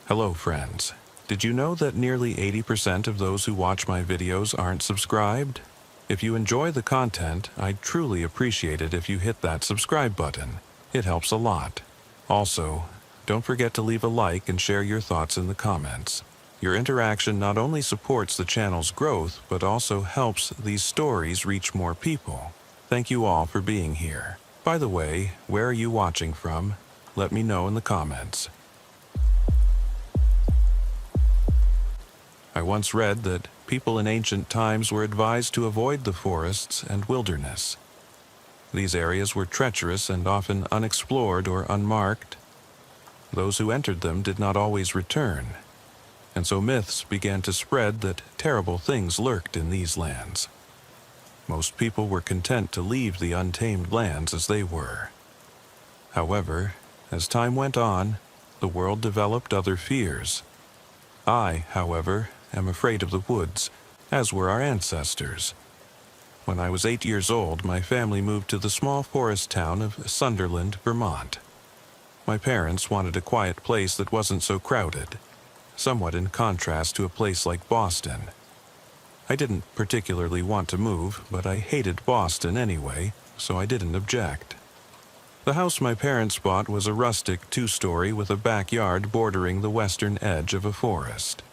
Hello, friends. Did you know that nearly 80% of those who watch my videos aren't subscribed? If you enjoy the content, I'd truly appreciate it if you hit that subscribe button. It helps a lot. Also, don't forget to leave a like and share your thoughts in the comments. Your interaction not only supports the channel's growth, but also helps these stories reach more people. Thank you all for being here. By the way, where are you watching from? Let me know in the comments. I once read that people in ancient times were advised to avoid the forests and wilderness. These areas were treacherous and often unexplored or unmarked. Those who entered them did not always return, and so myths began to spread that terrible things lurked in these lands. Most people were content to leave the untamed lands as they were. However, as time went on, the world developed other fears. I, however, am afraid of the woods, as were our ancestors. When I was 8 years old, my family moved to the small forest town of Sunderland, Vermont. My parents wanted a quiet place that wasn't so crowded, somewhat in contrast to a place like Boston. I didn't particularly want to move, but I hated Boston anyway, so I didn't object. The house my parents bought was a rustic 2-story with a backyard bordering the western edge of a forest.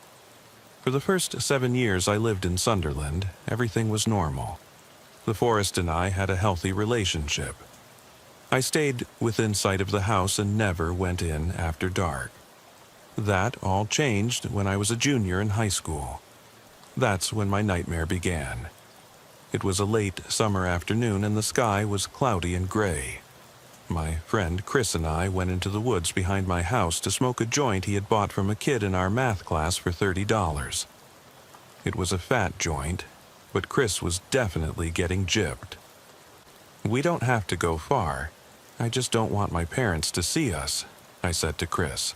For the first 7 years I lived in Sunderland, everything was normal. The forest and I had a healthy relationship. I stayed within sight of the house and never went in after dark. That all changed when I was a junior in high school. That's when my nightmare began. It was a late summer afternoon and the sky was cloudy and gray. My friend Chris and I went into the woods behind my house to smoke a joint he had bought from a kid in our math class for $30. It was a fat joint, but Chris was definitely getting gypped. "We don't have to go far. I just don't want my parents to see us," I said to Chris.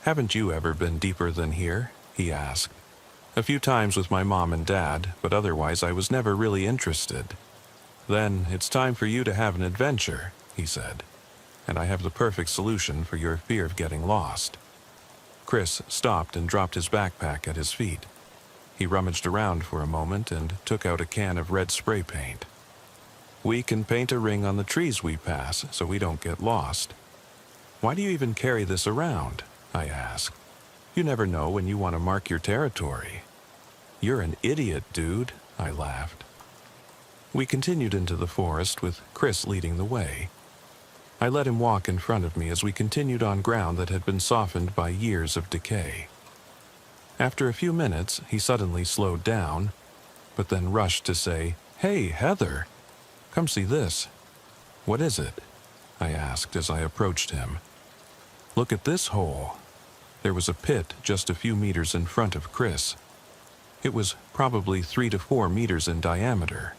"Haven't you ever been deeper than here?" he asked. "A few times with my mom and dad, but otherwise I was never really interested." "Then it's time for you to have an adventure," he said, "and I have the perfect solution for your fear of getting lost." Chris stopped and dropped his backpack at his feet. He rummaged around for a moment and took out a can of red spray paint. "We can paint a ring on the trees we pass so we don't get lost." "Why do you even carry this around?" I asked. "You never know when you want to mark your territory." "You're an idiot, dude," I laughed. We continued into the forest with Chris leading the way. I let him walk in front of me as we continued on ground that had been softened by years of decay. After a few minutes, he suddenly slowed down, but then rushed to say, "Hey, Heather, come see this." "What is it?" I asked as I approached him. "Look at this hole." There was a pit just a few meters in front of Chris. It was probably 3 to 4 meters in diameter.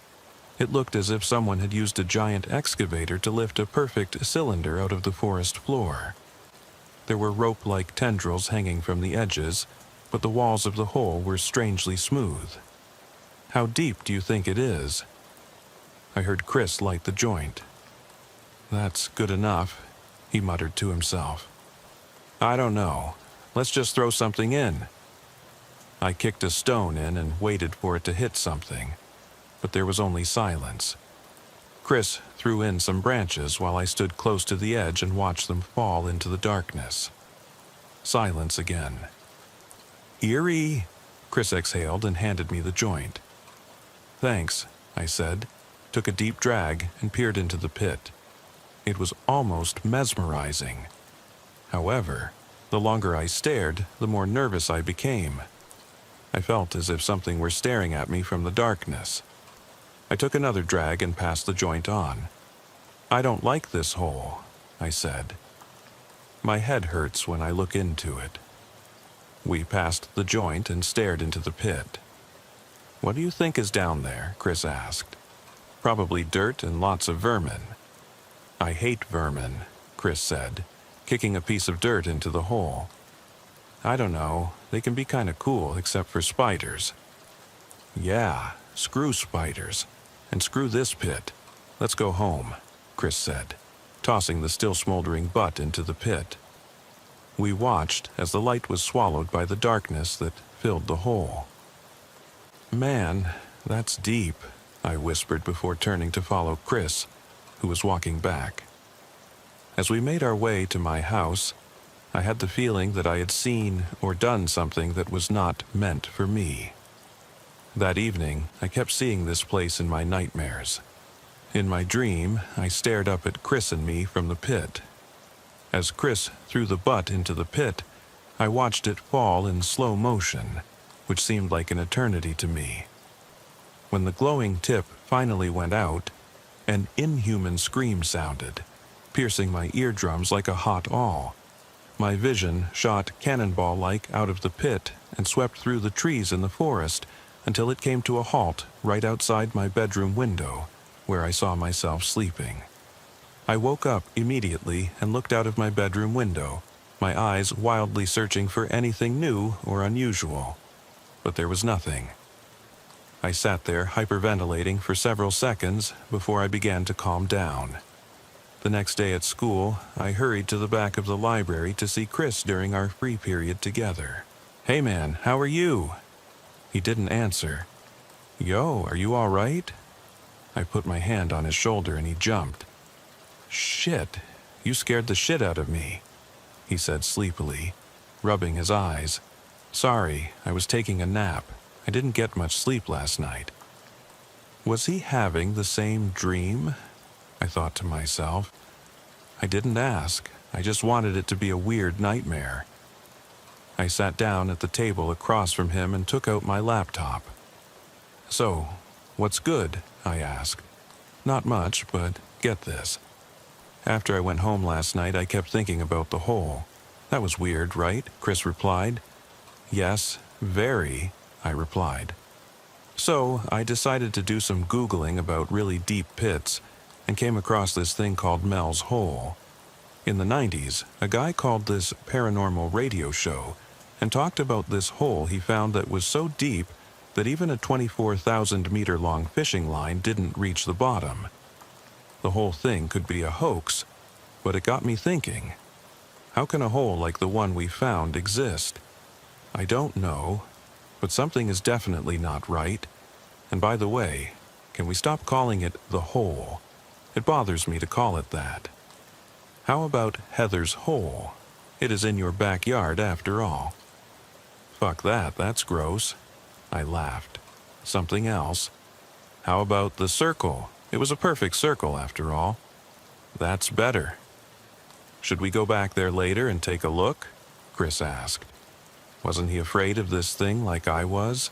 It looked as if someone had used a giant excavator to lift a perfect cylinder out of the forest floor. There were rope-like tendrils hanging from the edges, but the walls of the hole were strangely smooth. "How deep do you think it is?" I heard Chris light the joint. "That's good enough," he muttered to himself. "I don't know. Let's just throw something in." I kicked a stone in and waited for it to hit something, but there was only silence. Chris threw in some branches while I stood close to the edge and watched them fall into the darkness. Silence again. "Eerie," Chris exhaled and handed me the joint. "Thanks," I said, took a deep drag and peered into the pit. It was almost mesmerizing. However, the longer I stared, the more nervous I became. I felt as if something were staring at me from the darkness. I took another drag and passed the joint on. "I don't like this hole," I said. "My head hurts when I look into it." We passed the joint and stared into the pit. "What do you think is down there?" Chris asked. "Probably dirt and lots of vermin." "I hate vermin," Chris said, kicking a piece of dirt into the hole. "I don't know, they can be kinda cool except for spiders." "Yeah, screw spiders. And screw this pit. Let's go home," Chris said, tossing the still smoldering butt into the pit. We watched as the light was swallowed by the darkness that filled the hole. "Man, that's deep," I whispered before turning to follow Chris, who was walking back. As we made our way to my house, I had the feeling that I had seen or done something that was not meant for me. That evening, I kept seeing this place in my nightmares. In my dream, I stared up at Chris and me from the pit. As Chris threw the butt into the pit, I watched it fall in slow motion, which seemed like an eternity to me. When the glowing tip finally went out, an inhuman scream sounded, piercing my eardrums like a hot awl. My vision shot cannonball-like out of the pit and swept through the trees in the forest until it came to a halt right outside my bedroom window, where I saw myself sleeping. I woke up immediately and looked out of my bedroom window, my eyes wildly searching for anything new or unusual. But there was nothing. I sat there hyperventilating for several seconds before I began to calm down. The next day at school, I hurried to the back of the library to see Chris during our free period together. "Hey man, how are you?" He didn't answer. "Yo, are you all right?" I put my hand on his shoulder and he jumped. "Shit, you scared the shit out of me," he said sleepily, rubbing his eyes. "Sorry, I was taking a nap. I didn't get much sleep last night." Was he having the same dream? I thought to myself. I didn't ask. I just wanted it to be a weird nightmare. I sat down at the table across from him and took out my laptop. "So, what's good?" I asked. "Not much, but get this. After I went home last night, I kept thinking about the hole. That was weird, right?" Chris replied. "Yes, very," I replied. So I decided to do some Googling about really deep pits and came across this thing called Mel's Hole. In the 90s, a guy called this Paranormal radio show and talked about this hole he found that was so deep that even a 24,000-meter-long fishing line didn't reach the bottom. The whole thing could be a hoax, but it got me thinking. How can a hole like the one we found exist? I don't know, but something is definitely not right. And by the way, can we stop calling it the hole? It bothers me to call it that. How about Heather's Hole? It is in your backyard after all. Fuck that, that's gross. I laughed. Something else. How about the circle? It was a perfect circle after all. That's better. Should we go back there later and take a look? Chris asked. Wasn't he afraid of this thing like I was?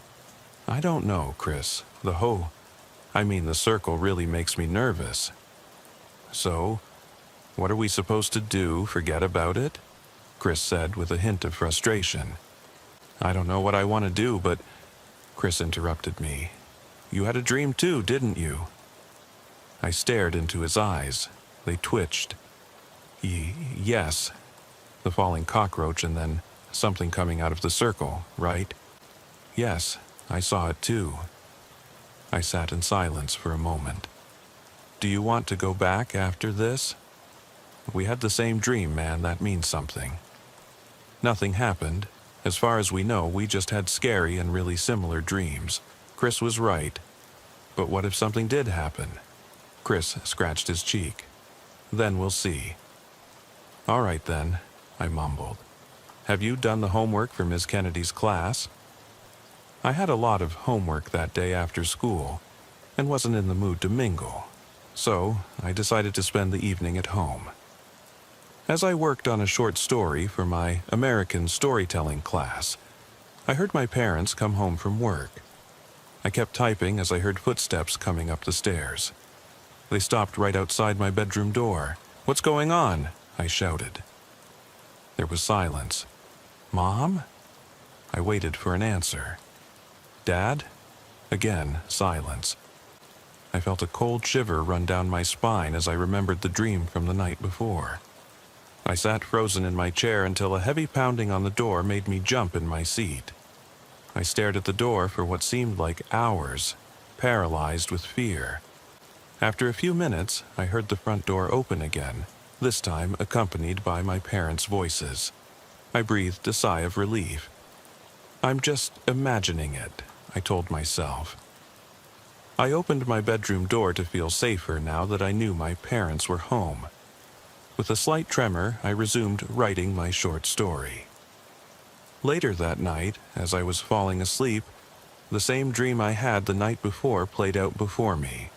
I don't know, Chris. The circle really makes me nervous. So, what are we supposed to do? Forget about it? Chris said with a hint of frustration. I don't know what I want to do, but... Chris interrupted me. You had a dream too, didn't you? I stared into his eyes. They twitched. Yes. The falling cockroach and then something coming out of the circle, right? Yes, I saw it too. I sat in silence for a moment. Do you want to go back after this? We had the same dream, man. That means something. Nothing happened. As far as we know, we just had scary and really similar dreams. Chris was right. But what if something did happen? Chris scratched his cheek. Then we'll see. All right then, I mumbled. Have you done the homework for Miss Kennedy's class? I had a lot of homework that day after school and wasn't in the mood to mingle, so I decided to spend the evening at home. As I worked on a short story for my American storytelling class, I heard my parents come home from work. I kept typing as I heard footsteps coming up the stairs. They stopped right outside my bedroom door. What's going on? I shouted. There was silence. Mom? I waited for an answer. Dad? Again, silence. I felt a cold shiver run down my spine as I remembered the dream from the night before. I sat frozen in my chair until a heavy pounding on the door made me jump in my seat. I stared at the door for what seemed like hours, paralyzed with fear. After a few minutes, I heard the front door open again, this time accompanied by my parents' voices. I breathed a sigh of relief. I'm just imagining it, I told myself. I opened my bedroom door to feel safer now that I knew my parents were home. With a slight tremor, I resumed writing my short story. Later that night, as I was falling asleep, the same dream I had the night before played out before me.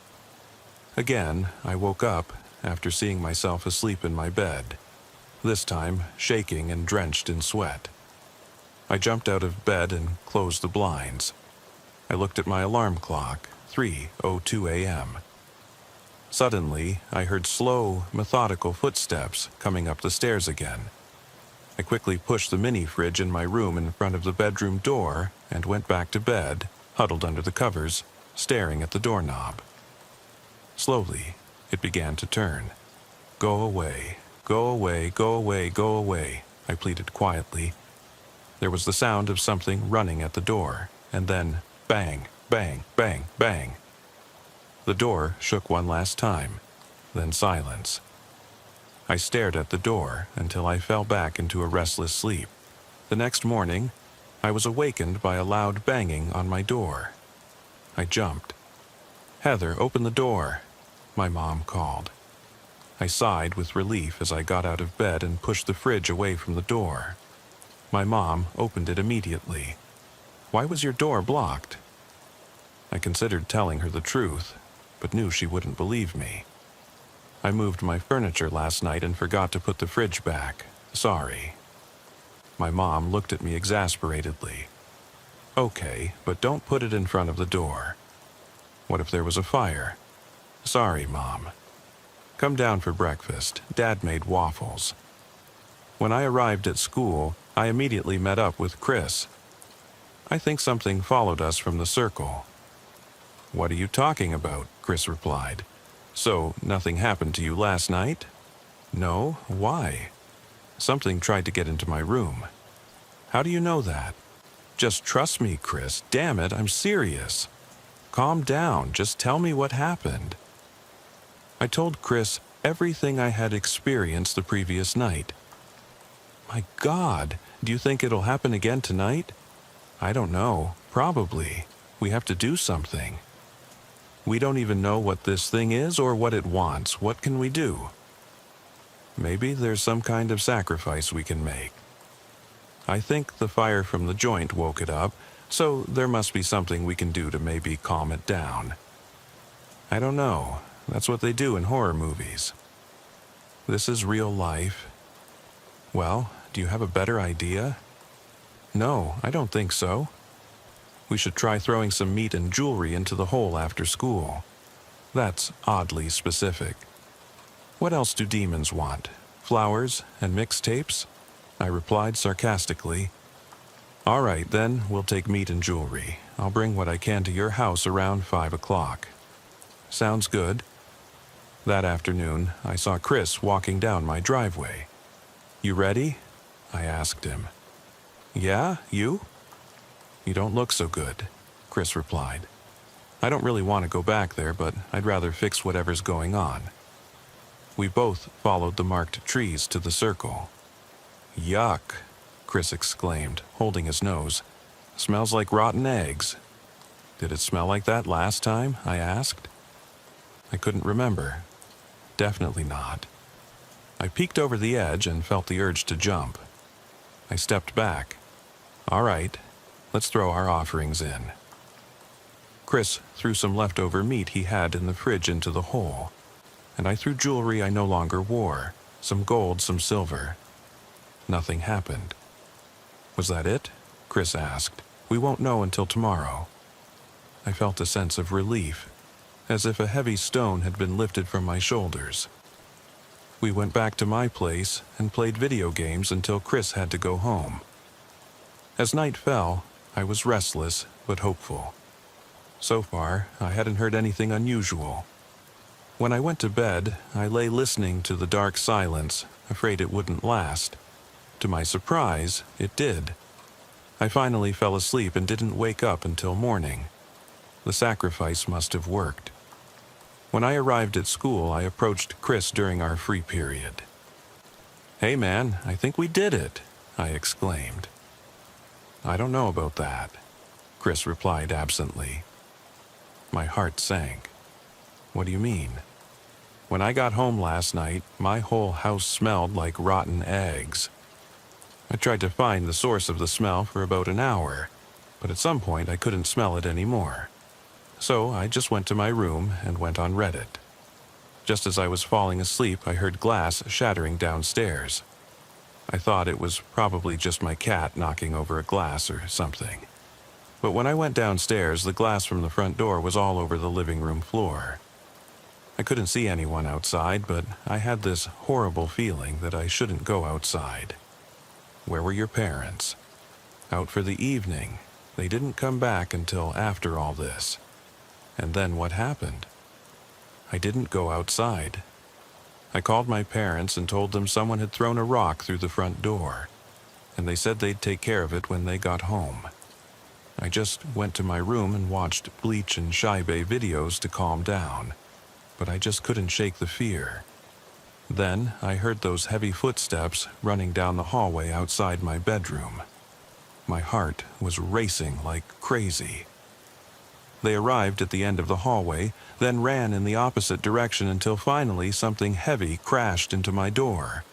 Again, I woke up after seeing myself asleep in my bed, this time shaking and drenched in sweat. I jumped out of bed and closed the blinds. I looked at my alarm clock, 3:02 a.m. Suddenly, I heard slow, methodical footsteps coming up the stairs again. I quickly pushed the mini-fridge in my room in front of the bedroom door and went back to bed, huddled under the covers, staring at the doorknob. Slowly, it began to turn. Go away, go away, go away, go away, I pleaded quietly. There was the sound of something running at the door, and then bang, bang, bang, bang. The door shook one last time, then silence. I stared at the door until I fell back into a restless sleep. The next morning, I was awakened by a loud banging on my door. I jumped. "Heather, open the door," my mom called. I sighed with relief as I got out of bed and pushed the fridge away from the door. My mom opened it immediately. "Why was your door blocked?" I considered telling her the truth, but knew she wouldn't believe me. "I moved my furniture last night and forgot to put the fridge back. Sorry." My mom looked at me exasperatedly. "Okay, but don't put it in front of the door." "What if there was a fire?" "Sorry, Mom." "Come down for breakfast. Dad made waffles." When I arrived at school, I immediately met up with Chris. I think something followed us from the circle. "What are you talking about?" Chris replied. "So, nothing happened to you last night?" "No, why?" "Something tried to get into my room." "How do you know that?" "Just trust me, Chris. Damn it, I'm serious." "Calm down, just tell me what happened." I told Chris everything I had experienced the previous night. "My God, do you think it'll happen again tonight?" "I don't know. Probably. We have to do something." "We don't even know what this thing is or what it wants. What can we do?" "Maybe there's some kind of sacrifice we can make." "I think the fire from the joint woke it up, so there must be something we can do to maybe calm it down." "I don't know. That's what they do in horror movies." "This is real life." "Well, do you have a better idea?" "No, I don't think so." "We should try throwing some meat and jewelry into the hole after school." "That's oddly specific." "What else do demons want? Flowers and mixtapes?" I replied sarcastically. "All right, then, we'll take meat and jewelry. I'll bring what I can to your house around 5 o'clock. "Sounds good." That afternoon, I saw Chris walking down my driveway. "You ready?" I asked him. "Yeah, you?" "You don't look so good," Chris replied. "I don't really want to go back there, but I'd rather fix whatever's going on." We both followed the marked trees to the circle. "Yuck," Chris exclaimed, holding his nose. "Smells like rotten eggs." "Did it smell like that last time?" I asked. I couldn't remember. Definitely not. I peeked over the edge and felt the urge to jump. I stepped back. "All right, let's throw our offerings in." Chris threw some leftover meat he had in the fridge into the hole, and I threw jewelry I no longer wore, some gold, some silver. Nothing happened. "Was that it?" Chris asked. "We won't know until tomorrow." I felt a sense of relief, as if a heavy stone had been lifted from my shoulders. We went back to my place and played video games until Chris had to go home. As night fell, I was restless but hopeful. So far, I hadn't heard anything unusual. When I went to bed, I lay listening to the dark silence, afraid it wouldn't last. To my surprise, it did. I finally fell asleep and didn't wake up until morning. The sacrifice must have worked. When I arrived at school, I approached Chris during our free period. "Hey man, I think we did it." I exclaimed. I don't know about that, Chris replied absently. My heart sank. What do you mean? When I got home last night, my whole house smelled like rotten eggs. I tried to find the source of the smell for about an hour, but at some point I couldn't smell it anymore. So I just went to my room and went on Reddit. Just as I was falling asleep, I heard glass shattering downstairs. I thought it was probably just my cat knocking over a glass or something. But when I went downstairs, the glass from the front door was all over the living room floor. I couldn't see anyone outside, but I had this horrible feeling that I shouldn't go outside. Where were your parents? Out for the evening. They didn't come back until after all this. And then what happened? I didn't go outside. I called my parents and told them someone had thrown a rock through the front door, and they said they'd take care of it when they got home. I just went to my room and watched Bleach and Shaibe videos to calm down, but I just couldn't shake the fear. Then I heard those heavy footsteps running down the hallway outside my bedroom. My heart was racing like crazy. They arrived at the end of the hallway, then ran in the opposite direction until finally something heavy crashed into my door.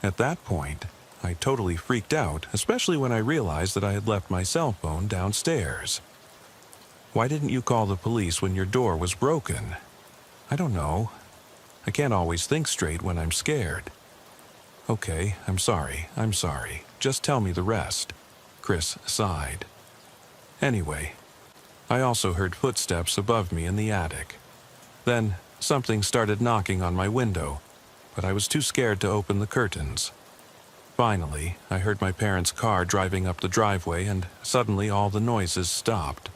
At that point, I totally freaked out, especially when I realized that I had left my cell phone downstairs. Why didn't you call the police when your door was broken? I don't know. I can't always think straight when I'm scared. Okay, I'm sorry. Just tell me the rest. Chris sighed. Anyway, I also heard footsteps above me in the attic. Then something started knocking on my window, but I was too scared to open the curtains. Finally, I heard my parents' car driving up the driveway, and suddenly all the noises stopped.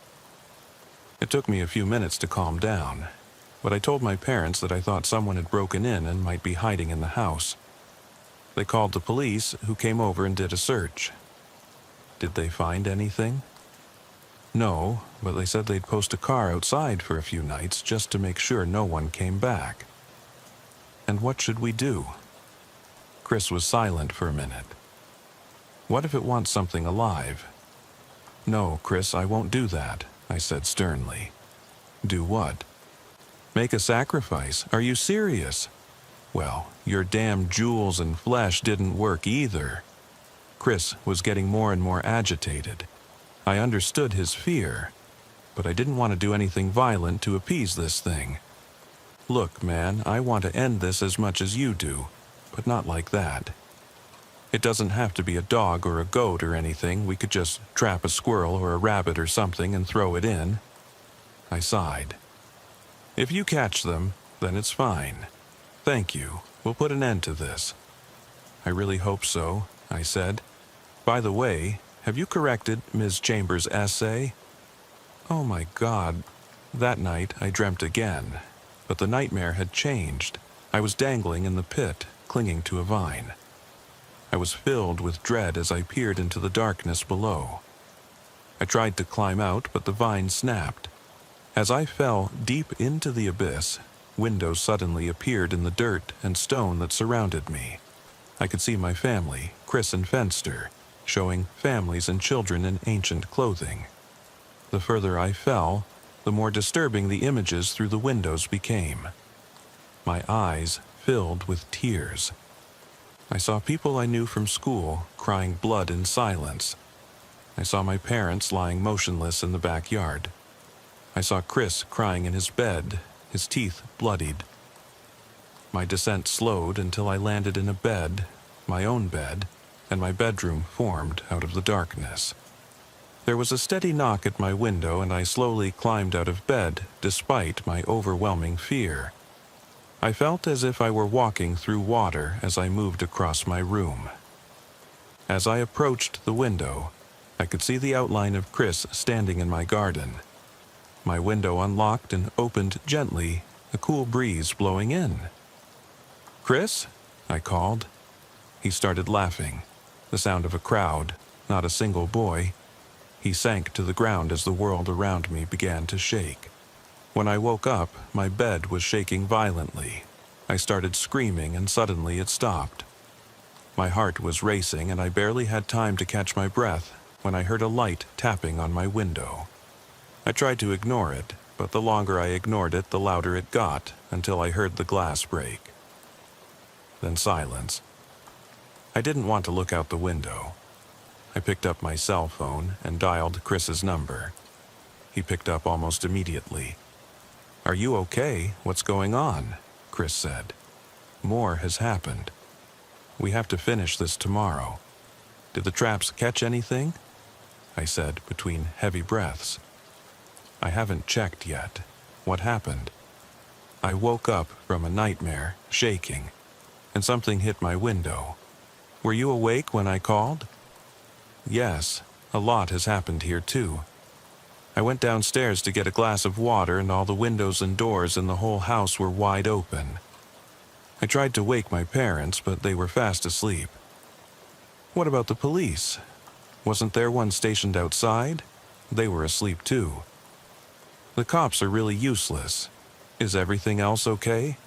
It took me a few minutes to calm down, but I told my parents that I thought someone had broken in and might be hiding in the house. They called the police, who came over and did a search. Did they find anything? No, but they said they'd post a car outside for a few nights just to make sure no one came back. And what should we do? Chris was silent for a minute. What if it wants something alive? No, Chris, I won't do that, I said sternly. Do what? Make a sacrifice. Are you serious? Well, your damn jewels and flesh didn't work either. Chris was getting more and more agitated. I understood his fear, but I didn't want to do anything violent to appease this thing. Look, man, I want to end this as much as you do, but not like that. It doesn't have to be a dog or a goat or anything. We could just trap a squirrel or a rabbit or something and throw it in. I sighed. If you catch them, then it's fine. Thank you. We'll put an end to this. I really hope so, I said. By the way, have you corrected Ms. Chambers' essay? Oh my God. That night I dreamt again, but the nightmare had changed. I was dangling in the pit, clinging to a vine. I was filled with dread as I peered into the darkness below. I tried to climb out, but the vine snapped. As I fell deep into the abyss, windows suddenly appeared in the dirt and stone that surrounded me. I could see my family, Chris and Fenster, showing families and children in ancient clothing. The further I fell, the more disturbing the images through the windows became. My eyes filled with tears. I saw people I knew from school crying blood in silence. I saw my parents lying motionless in the backyard. I saw Chris crying in his bed, his teeth bloodied. My descent slowed until I landed in a bed, my own bed, and my bedroom formed out of the darkness. There was a steady knock at my window, and I slowly climbed out of bed despite my overwhelming fear. I felt as if I were walking through water as I moved across my room. As I approached the window, I could see the outline of Chris standing in my garden. My window unlocked and opened gently, a cool breeze blowing in. "Chris?" I called. He started laughing, the sound of a crowd, not a single boy. He sank to the ground as the world around me began to shake. When I woke up, my bed was shaking violently. I started screaming and suddenly it stopped. My heart was racing and I barely had time to catch my breath when I heard a light tapping on my window. I tried to ignore it, but the longer I ignored it, the louder it got until I heard the glass break. Then silence. I didn't want to look out the window. I picked up my cell phone and dialed Chris's number. He picked up almost immediately. "Are you okay? What's going on?" Chris said. "More has happened. We have to finish this tomorrow. Did the traps catch anything?" I said between heavy breaths. "I haven't checked yet. What happened?" I woke up from a nightmare, shaking, and something hit my window. "Were you awake when I called?" "Yes, a lot has happened here too. I went downstairs to get a glass of water and all the windows and doors in the whole house were wide open. I tried to wake my parents, but they were fast asleep." "What about the police? Wasn't there one stationed outside? They were asleep too." "The cops are really useless. Is everything else okay?"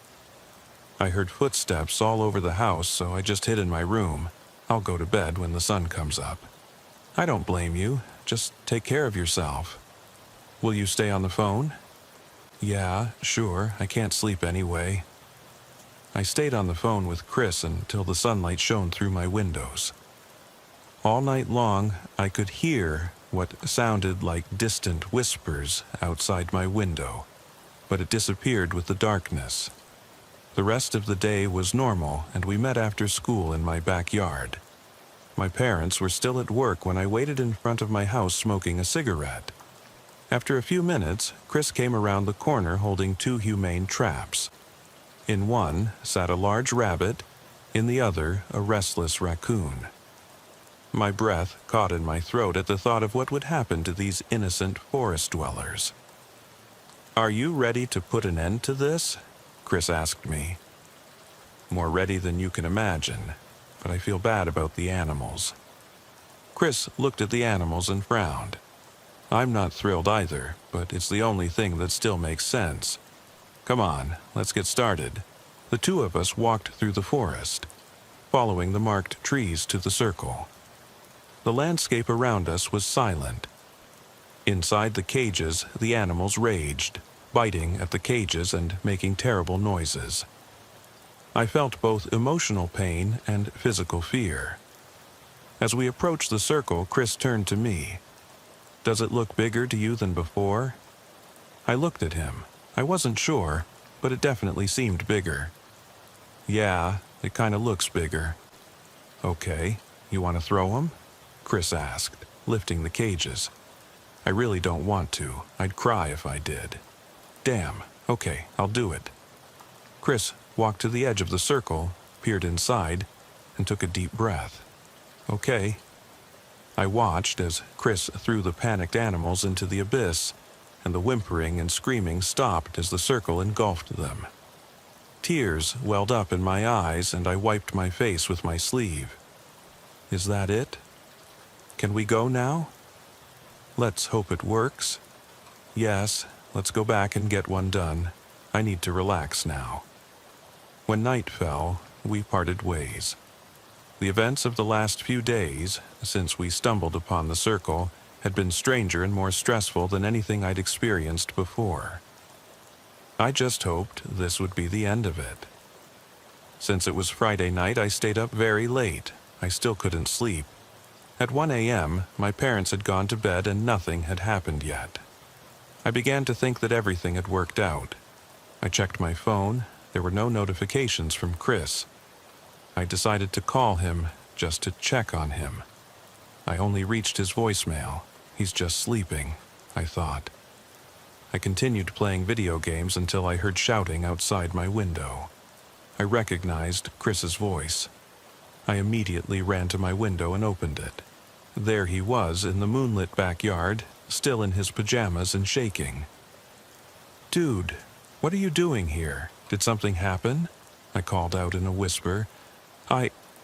"I heard footsteps all over the house, so I just hid in my room. I'll go to bed when the sun comes up." "I don't blame you. Just take care of yourself. Will you stay on the phone?" "Yeah, sure. I can't sleep anyway." I stayed on the phone with Chris until the sunlight shone through my windows. All night long, I could hear what sounded like distant whispers outside my window, but it disappeared with the darkness. The rest of the day was normal, and we met after school in my backyard. My parents were still at work when I waited in front of my house smoking a cigarette. After a few minutes, Chris came around the corner holding 2 humane traps. In one sat a large rabbit, in the other a restless raccoon. My breath caught in my throat at the thought of what would happen to these innocent forest dwellers. "Are you ready to put an end to this?" Chris asked me. "More ready than you can imagine, but I feel bad about the animals." Chris looked at the animals and frowned. "I'm not thrilled either, but it's the only thing that still makes sense. Come on, let's get started." The 2 of us walked through the forest, following the marked trees to the circle. The landscape around us was silent. Inside the cages, the animals raged, biting at the cages and making terrible noises. I felt both emotional pain and physical fear. As we approached the circle, Chris turned to me. "Does it look bigger to you than before?" I looked at him. I wasn't sure, but it definitely seemed bigger. "Yeah, it kind of looks bigger." "Okay, you want to throw 'em?" Chris asked, lifting the cages. "I really don't want to. I'd cry if I did." "Damn, okay, I'll do it." Chris walked to the edge of the circle, peered inside, and took a deep breath. "Okay." I watched as Chris threw the panicked animals into the abyss, and the whimpering and screaming stopped as the circle engulfed them. Tears welled up in my eyes, and I wiped my face with my sleeve. "Is that it? Can we go now?" "Let's hope it works." "Yes, let's go back and get one done. I need to relax now." When night fell, we parted ways. The events of the last few days, since we stumbled upon the circle, had been stranger and more stressful than anything I'd experienced before. I just hoped this would be the end of it. Since it was Friday night, I stayed up very late. I still couldn't sleep. At 1 a.m., my parents had gone to bed and nothing had happened yet. I began to think that everything had worked out. I checked my phone. There were no notifications from Chris. I decided to call him just to check on him. I only reached his voicemail. He's just sleeping, I thought. I continued playing video games until I heard shouting outside my window. I recognized Chris's voice. I immediately ran to my window and opened it. There he was in the moonlit backyard, still in his pajamas and shaking. "Dude, what are you doing here? Did something happen?" I called out in a whisper.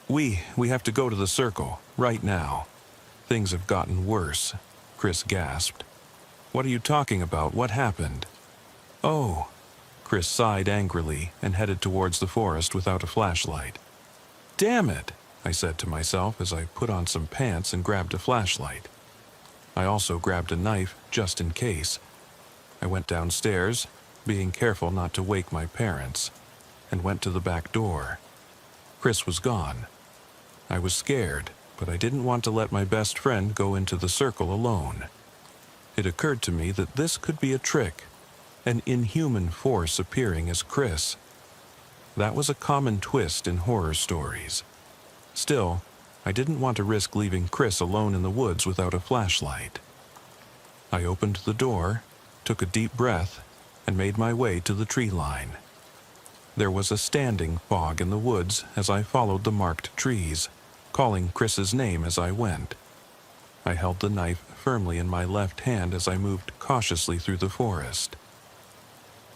We have to go to the circle, right now. Things have gotten worse," Chris gasped. "What are you talking about? What happened?" "Oh." Chris sighed angrily and headed towards the forest without a flashlight. "Damn it!" I said to myself as I put on some pants and grabbed a flashlight. I also grabbed a knife just in case. I went downstairs, being careful not to wake my parents, and went to the back door. Chris was gone. I was scared, but I didn't want to let my best friend go into the circle alone. It occurred to me that this could be a trick, an inhuman force appearing as Chris. That was a common twist in horror stories. Still, I didn't want to risk leaving Chris alone in the woods without a flashlight. I opened the door, took a deep breath, and made my way to the tree line. There was a standing fog in the woods as I followed the marked trees, calling Chris's name as I went. I held the knife firmly in my left hand as I moved cautiously through the forest.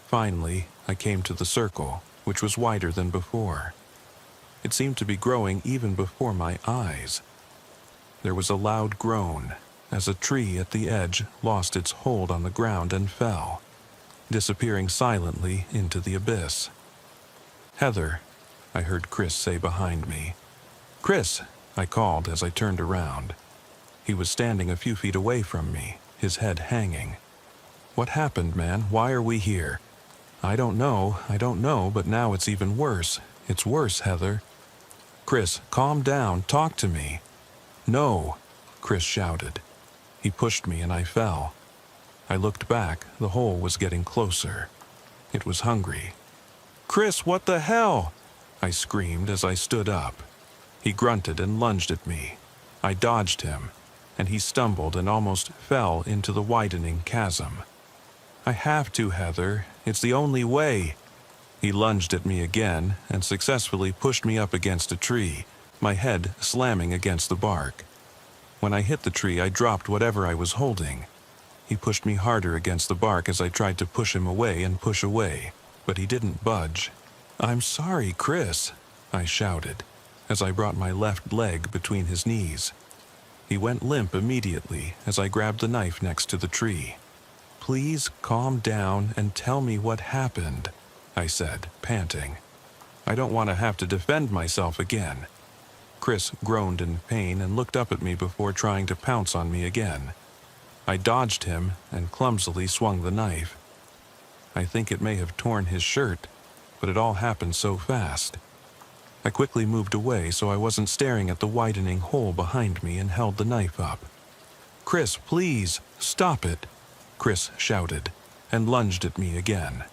Finally, I came to the circle, which was wider than before. It seemed to be growing even before my eyes. There was a loud groan as a tree at the edge lost its hold on the ground and fell, disappearing silently into the abyss. "Heather," I heard Chris say behind me. "Chris," I called as I turned around. He was standing a few feet away from me, his head hanging. "What happened, man? Why are we here?" I don't know, but now it's even worse. It's worse, Heather." "Chris, calm down, talk to me." "No," Chris shouted. He pushed me and I fell. I looked back, the hole was getting closer. It was hungry. "Chris, what the hell?" I screamed as I stood up. He grunted and lunged at me. I dodged him, and he stumbled and almost fell into the widening chasm. "I have to, Heather. It's the only way." He lunged at me again and successfully pushed me up against a tree, my head slamming against the bark. When I hit the tree, I dropped whatever I was holding. He pushed me harder against the bark as I tried to push him away and push away, but he didn't budge. "I'm sorry, Chris," I shouted, as I brought my left leg between his knees. He went limp immediately as I grabbed the knife next to the tree. "Please calm down and tell me what happened," I said, panting. "I don't want to have to defend myself again." Chris groaned in pain and looked up at me before trying to pounce on me again. I dodged him and clumsily swung the knife. I think it may have torn his shirt, but it all happened so fast. I quickly moved away so I wasn't staring at the widening hole behind me and held the knife up. "Chris, please, stop it," Chris shouted, and lunged at me again.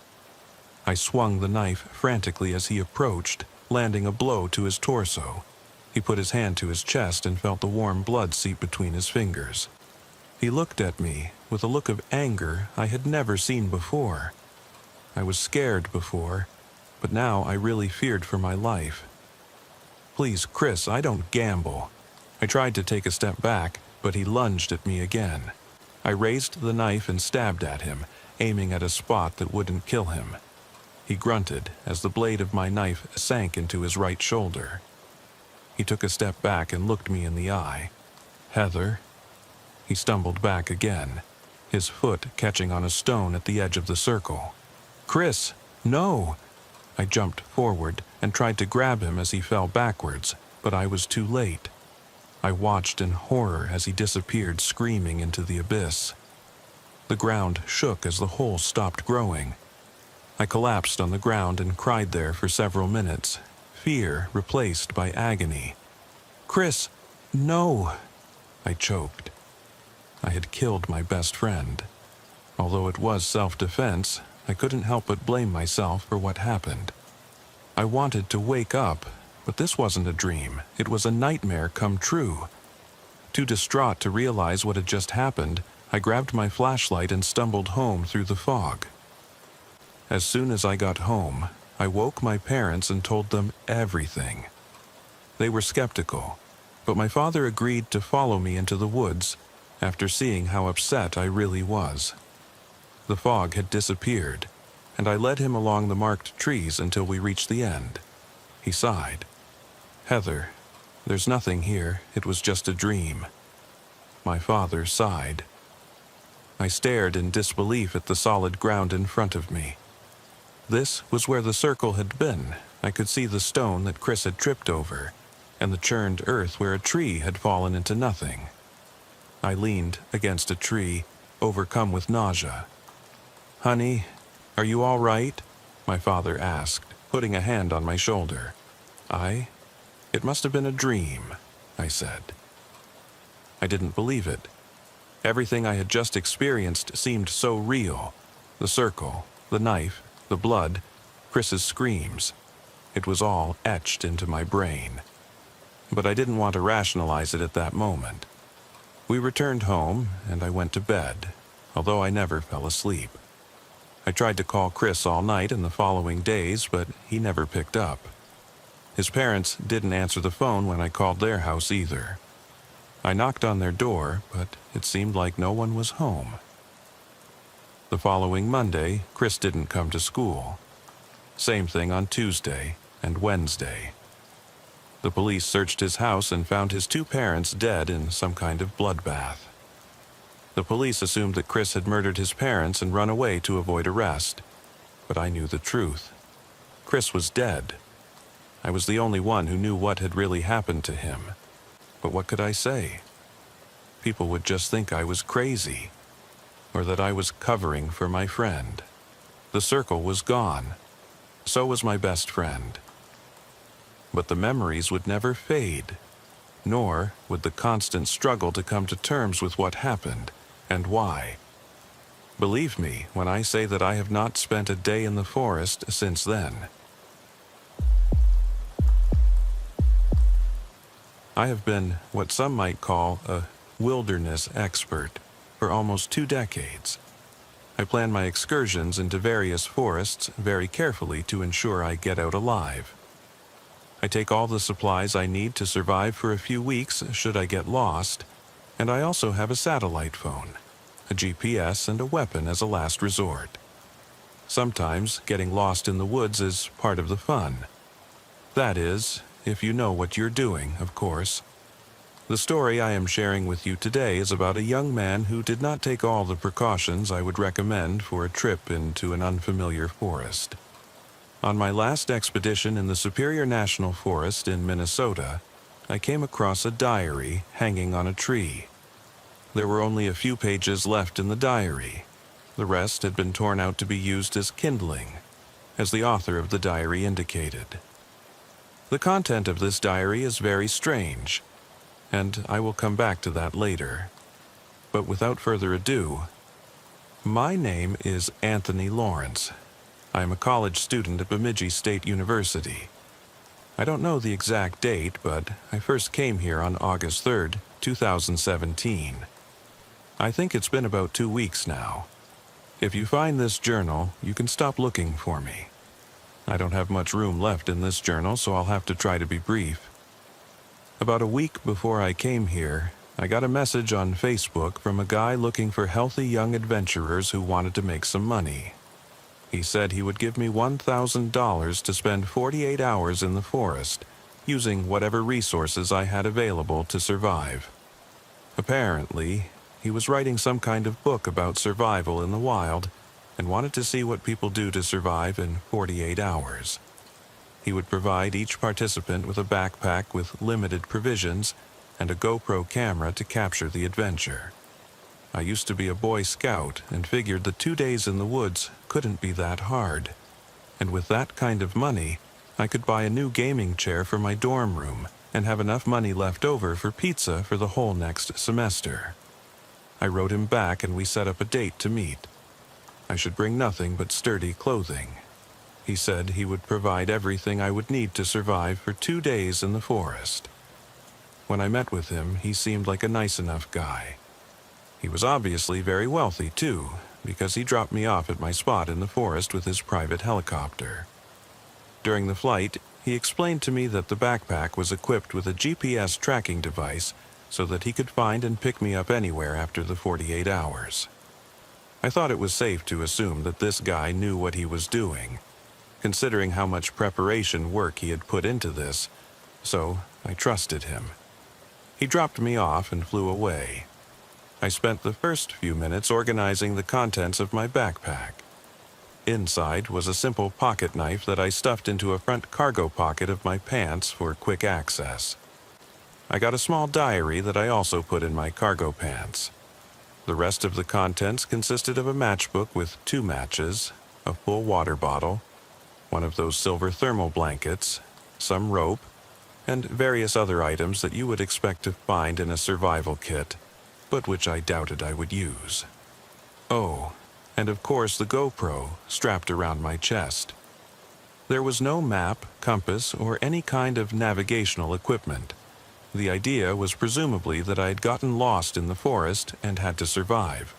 I swung the knife frantically as he approached, landing a blow to his torso. He put his hand to his chest and felt the warm blood seep between his fingers. He looked at me with a look of anger I had never seen before. I was scared before, but now I really feared for my life. "Please, Chris, I don't gamble." I tried to take a step back, but he lunged at me again. I raised the knife and stabbed at him, aiming at a spot that wouldn't kill him. He grunted as the blade of my knife sank into his right shoulder. He took a step back and looked me in the eye. "Heather." He stumbled back again, his foot catching on a stone at the edge of the circle. "Chris, no!" I jumped forward and tried to grab him as he fell backwards, but I was too late. I watched in horror as he disappeared screaming into the abyss. The ground shook as the hole stopped growing. I collapsed on the ground and cried there for several minutes, fear replaced by agony. "Chris, no!" I choked. I had killed my best friend. Although it was self-defense, I couldn't help but blame myself for what happened. I wanted to wake up, but this wasn't a dream. It was a nightmare come true. Too distraught to realize what had just happened, I grabbed my flashlight and stumbled home through the fog. As soon as I got home, I woke my parents and told them everything. They were skeptical, but my father agreed to follow me into the woods after seeing how upset I really was. The fog had disappeared, and I led him along the marked trees until we reached the end. He sighed. "Heather, there's nothing here. It was just a dream." My father sighed. I stared in disbelief at the solid ground in front of me. This was where the circle had been. I could see the stone that Chris had tripped over, and the churned earth where a tree had fallen into nothing. I leaned against a tree, overcome with nausea. "Honey, are you all right?" my father asked, putting a hand on my shoulder. It must have been a dream," I said. I didn't believe it. Everything I had just experienced seemed so real. The circle, the knife, the blood, Chris's screams. It was all etched into my brain. But I didn't want to rationalize it at that moment. We returned home, and I went to bed, although I never fell asleep. I tried to call Chris all night and the following days, but he never picked up. His parents didn't answer the phone when I called their house either. I knocked on their door, but it seemed like no one was home. The following Monday, Chris didn't come to school. Same thing on Tuesday and Wednesday. The police searched his house and found his two parents dead in some kind of bloodbath. The police assumed that Chris had murdered his parents and run away to avoid arrest. But I knew the truth. Chris was dead. I was the only one who knew what had really happened to him. But what could I say? People would just think I was crazy, or that I was covering for my friend. The circle was gone. So was my best friend. But the memories would never fade, nor would the constant struggle to come to terms with what happened and why. Believe me when I say that I have not spent a day in the forest since then. I have been what some might call a wilderness expert for almost 2 decades. I plan my excursions into various forests very carefully to ensure I get out alive. I take all the supplies I need to survive for a few weeks should I get lost, and I also have a satellite phone, a GPS, and a weapon as a last resort. Sometimes getting lost in the woods is part of the fun. That is, if you know what you're doing, of course. The story I am sharing with you today is about a young man who did not take all the precautions I would recommend for a trip into an unfamiliar forest. On my last expedition in the Superior National Forest in Minnesota, I came across a diary hanging on a tree. There were only a few pages left in the diary. The rest had been torn out to be used as kindling, as the author of the diary indicated. The content of this diary is very strange, and I will come back to that later. But without further ado, my name is Anthony Lawrence. I am a college student at Bemidji State University. I don't know the exact date, but I first came here on August 3rd, 2017. I think it's been about 2 weeks now. If you find this journal, you can stop looking for me. I don't have much room left in this journal, so I'll have to try to be brief. About a week before I came here, I got a message on Facebook from a guy looking for healthy young adventurers who wanted to make some money. He said he would give me $1,000 to spend 48 hours in the forest, using whatever resources I had available to survive. Apparently, he was writing some kind of book about survival in the wild and wanted to see what people do to survive in 48 hours. He would provide each participant with a backpack with limited provisions and a GoPro camera to capture the adventure. I used to be a Boy Scout and figured that 2 days in the woods couldn't be that hard. And with that kind of money, I could buy a new gaming chair for my dorm room and have enough money left over for pizza for the whole next semester. I wrote him back and we set up a date to meet. I should bring nothing but sturdy clothing. He said he would provide everything I would need to survive for 2 days in the forest. When I met with him, he seemed like a nice enough guy. He was obviously very wealthy, too, because he dropped me off at my spot in the forest with his private helicopter. During the flight, he explained to me that the backpack was equipped with a GPS tracking device so that he could find and pick me up anywhere after the 48 hours. I thought it was safe to assume that this guy knew what he was doing, considering how much preparation work he had put into this, so I trusted him. He dropped me off and flew away. I spent the first few minutes organizing the contents of my backpack. Inside was a simple pocket knife that I stuffed into a front cargo pocket of my pants for quick access. I got a small diary that I also put in my cargo pants. The rest of the contents consisted of a matchbook with 2 matches, a full water bottle, one of those silver thermal blankets, some rope, and various other items that you would expect to find in a survival kit, but which I doubted I would use. Oh, and of course the GoPro strapped around my chest. There was no map, compass, or any kind of navigational equipment. The idea was presumably that I had gotten lost in the forest and had to survive.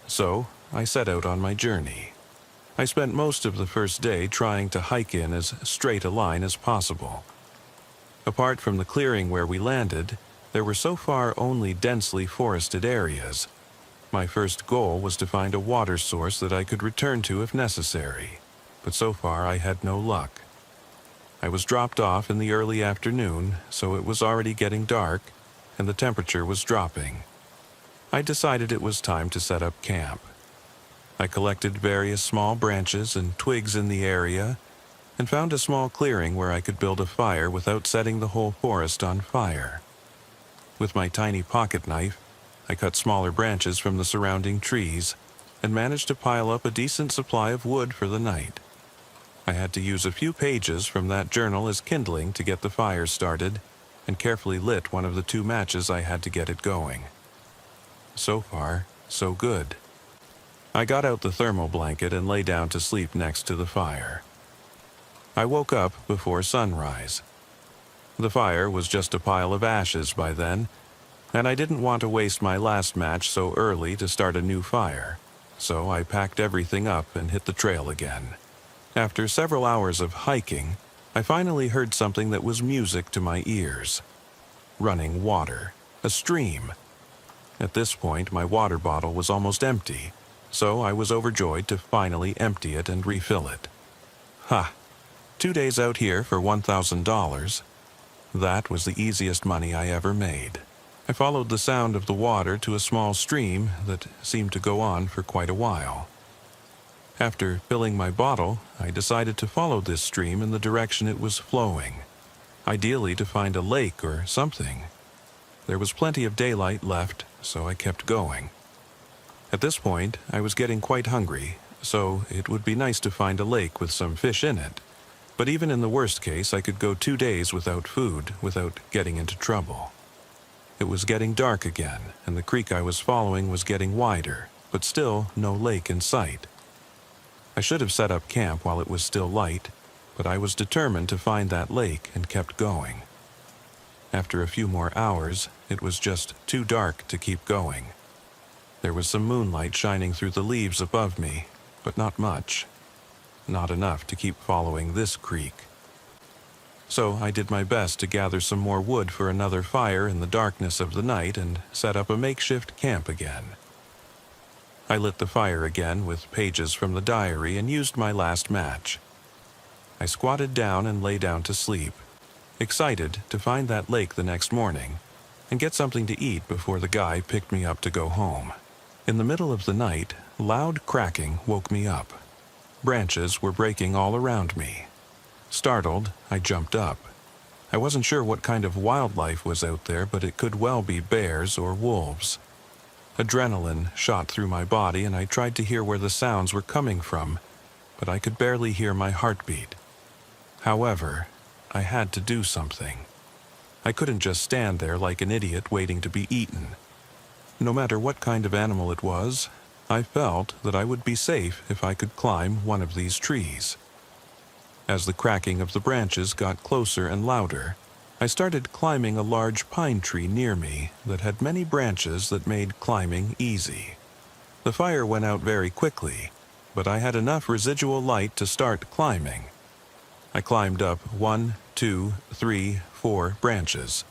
So, I set out on my journey. I spent most of the first day trying to hike in as straight a line as possible. Apart from the clearing where we landed, there were so far only densely forested areas. My first goal was to find a water source that I could return to if necessary, but so far I had no luck. I was dropped off in the early afternoon, so it was already getting dark, and the temperature was dropping. I decided it was time to set up camp. I collected various small branches and twigs in the area, and found a small clearing where I could build a fire without setting the whole forest on fire. With my tiny pocket knife, I cut smaller branches from the surrounding trees, and managed to pile up a decent supply of wood for the night. I had to use a few pages from that journal as kindling to get the fire started, and carefully lit one of the 2 matches I had to get it going. So far, so good. I got out the thermal blanket and lay down to sleep next to the fire. I woke up before sunrise. The fire was just a pile of ashes by then, and I didn't want to waste my last match so early to start a new fire, so I packed everything up and hit the trail again. After several hours of hiking, I finally heard something that was music to my ears. Running water, a stream. At this point, my water bottle was almost empty, so I was overjoyed to finally empty it and refill it. Ha! 2 days out here for $1,000. That was the easiest money I ever made. I followed the sound of the water to a small stream that seemed to go on for quite a while. After filling my bottle, I decided to follow this stream in the direction it was flowing, ideally to find a lake or something. There was plenty of daylight left, so I kept going. At this point, I was getting quite hungry, so it would be nice to find a lake with some fish in it. But even in the worst case, I could go 2 days without food, without getting into trouble. It was getting dark again, and the creek I was following was getting wider, but still no lake in sight. I should have set up camp while it was still light, but I was determined to find that lake and kept going. After a few more hours, it was just too dark to keep going. There was some moonlight shining through the leaves above me, but not much. Not enough to keep following this creek. So I did my best to gather some more wood for another fire in the darkness of the night and set up a makeshift camp again. I lit the fire again with pages from the diary and used my last match. I squatted down and lay down to sleep, excited to find that lake the next morning and get something to eat before the guy picked me up to go home. In the middle of the night, loud cracking woke me up. Branches were breaking all around me. Startled, I jumped up. I wasn't sure what kind of wildlife was out there, but it could well be bears or wolves. Adrenaline shot through my body, and I tried to hear where the sounds were coming from, but I could barely hear my heartbeat. However, I had to do something. I couldn't just stand there like an idiot waiting to be eaten. No matter what kind of animal it was, I felt that I would be safe if I could climb one of these trees. As the cracking of the branches got closer and louder, I started climbing a large pine tree near me that had many branches that made climbing easy. The fire went out very quickly, but I had enough residual light to start climbing. I climbed up 1, 2, 3, 4 branches,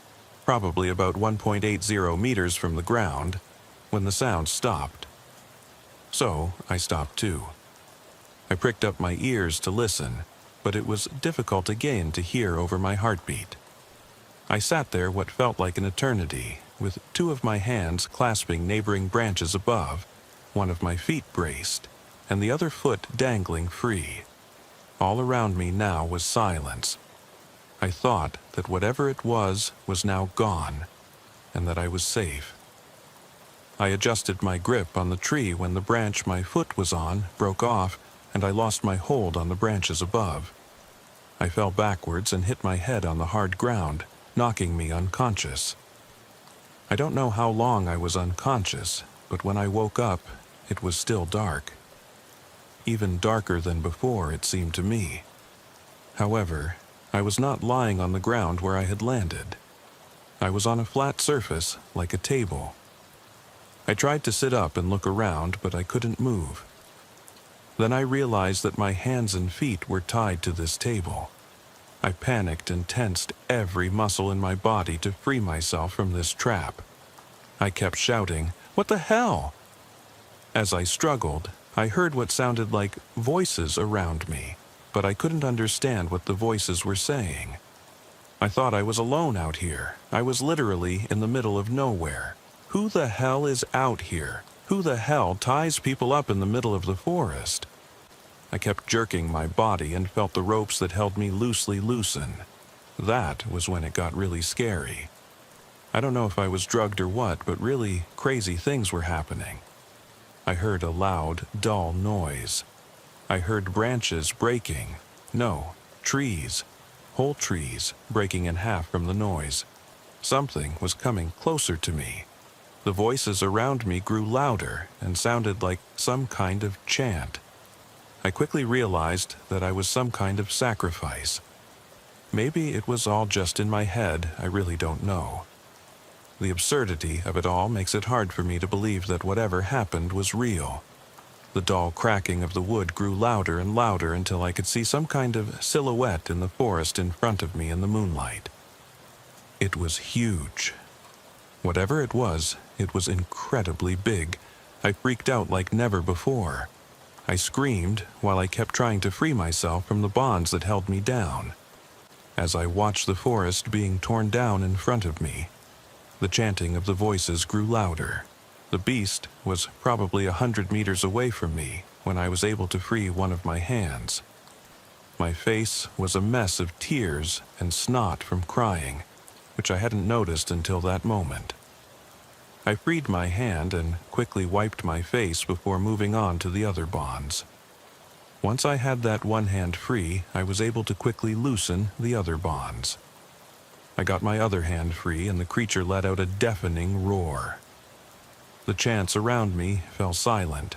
probably about 1.80 meters from the ground, when the sound stopped. So I stopped too. I pricked up my ears to listen, but it was difficult again to hear over my heartbeat. I sat there what felt like an eternity, with 2 of my hands clasping neighboring branches above, one of my feet braced, and the other foot dangling free. All around me now was silence. I thought that whatever it was now gone, and that I was safe. I adjusted my grip on the tree when the branch my foot was on broke off, and I lost my hold on the branches above. I fell backwards and hit my head on the hard ground, knocking me unconscious. I don't know how long I was unconscious, but when I woke up, it was still dark. Even darker than before, it seemed to me. However, I was not lying on the ground where I had landed. I was on a flat surface, like a table. I tried to sit up and look around, but I couldn't move. Then I realized that my hands and feet were tied to this table. I panicked and tensed every muscle in my body to free myself from this trap. I kept shouting, "What the hell?" As I struggled, I heard what sounded like voices around me, but I couldn't understand what the voices were saying. I thought I was alone out here. I was literally in the middle of nowhere. Who the hell is out here? Who the hell ties people up in the middle of the forest? I kept jerking my body and felt the ropes that held me loosely loosen. That was when it got really scary. I don't know if I was drugged or what, but really crazy things were happening. I heard a loud, dull noise. I heard branches breaking. No, trees. Whole trees breaking in half from the noise. Something was coming closer to me. The voices around me grew louder and sounded like some kind of chant. I quickly realized that I was some kind of sacrifice. Maybe it was all just in my head, I really don't know. The absurdity of it all makes it hard for me to believe that whatever happened was real. The dull cracking of the wood grew louder and louder until I could see some kind of silhouette in the forest in front of me in the moonlight. It was huge. Whatever it was incredibly big. I freaked out like never before. I screamed while I kept trying to free myself from the bonds that held me down. As I watched the forest being torn down in front of me, the chanting of the voices grew louder. The beast was probably 100 meters away from me when I was able to free one of my hands. My face was a mess of tears and snot from crying, which I hadn't noticed until that moment. I freed my hand and quickly wiped my face before moving on to the other bonds. Once I had that one hand free, I was able to quickly loosen the other bonds. I got my other hand free and the creature let out a deafening roar. The chants around me fell silent.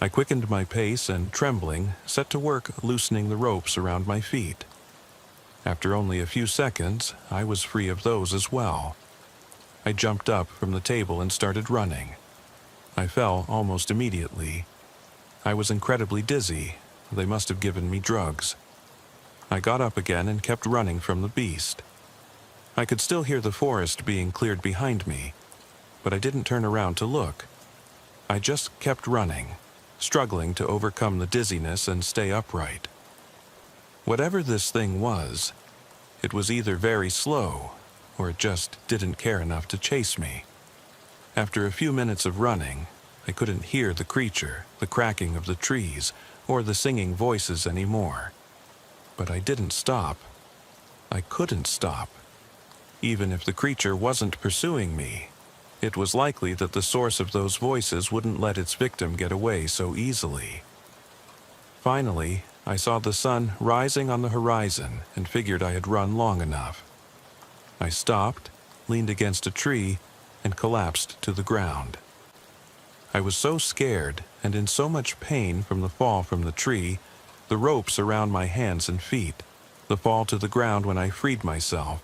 I quickened my pace and, trembling, set to work loosening the ropes around my feet. After only a few seconds, I was free of those as well. I jumped up from the table and started running. I fell almost immediately. I was incredibly dizzy. They must have given me drugs. I got up again and kept running from the beast. I could still hear the forest being cleared behind me, but I didn't turn around to look. I just kept running, struggling to overcome the dizziness and stay upright. Whatever this thing was, it was either very slow, or it just didn't care enough to chase me. After a few minutes of running, I couldn't hear the creature, the cracking of the trees, or the singing voices anymore. But I didn't stop. I couldn't stop. Even if the creature wasn't pursuing me, it was likely that the source of those voices wouldn't let its victim get away so easily. Finally, I saw the sun rising on the horizon and figured I had run long enough. I stopped, leaned against a tree, and collapsed to the ground. I was so scared and in so much pain from the fall from the tree, the ropes around my hands and feet, the fall to the ground when I freed myself,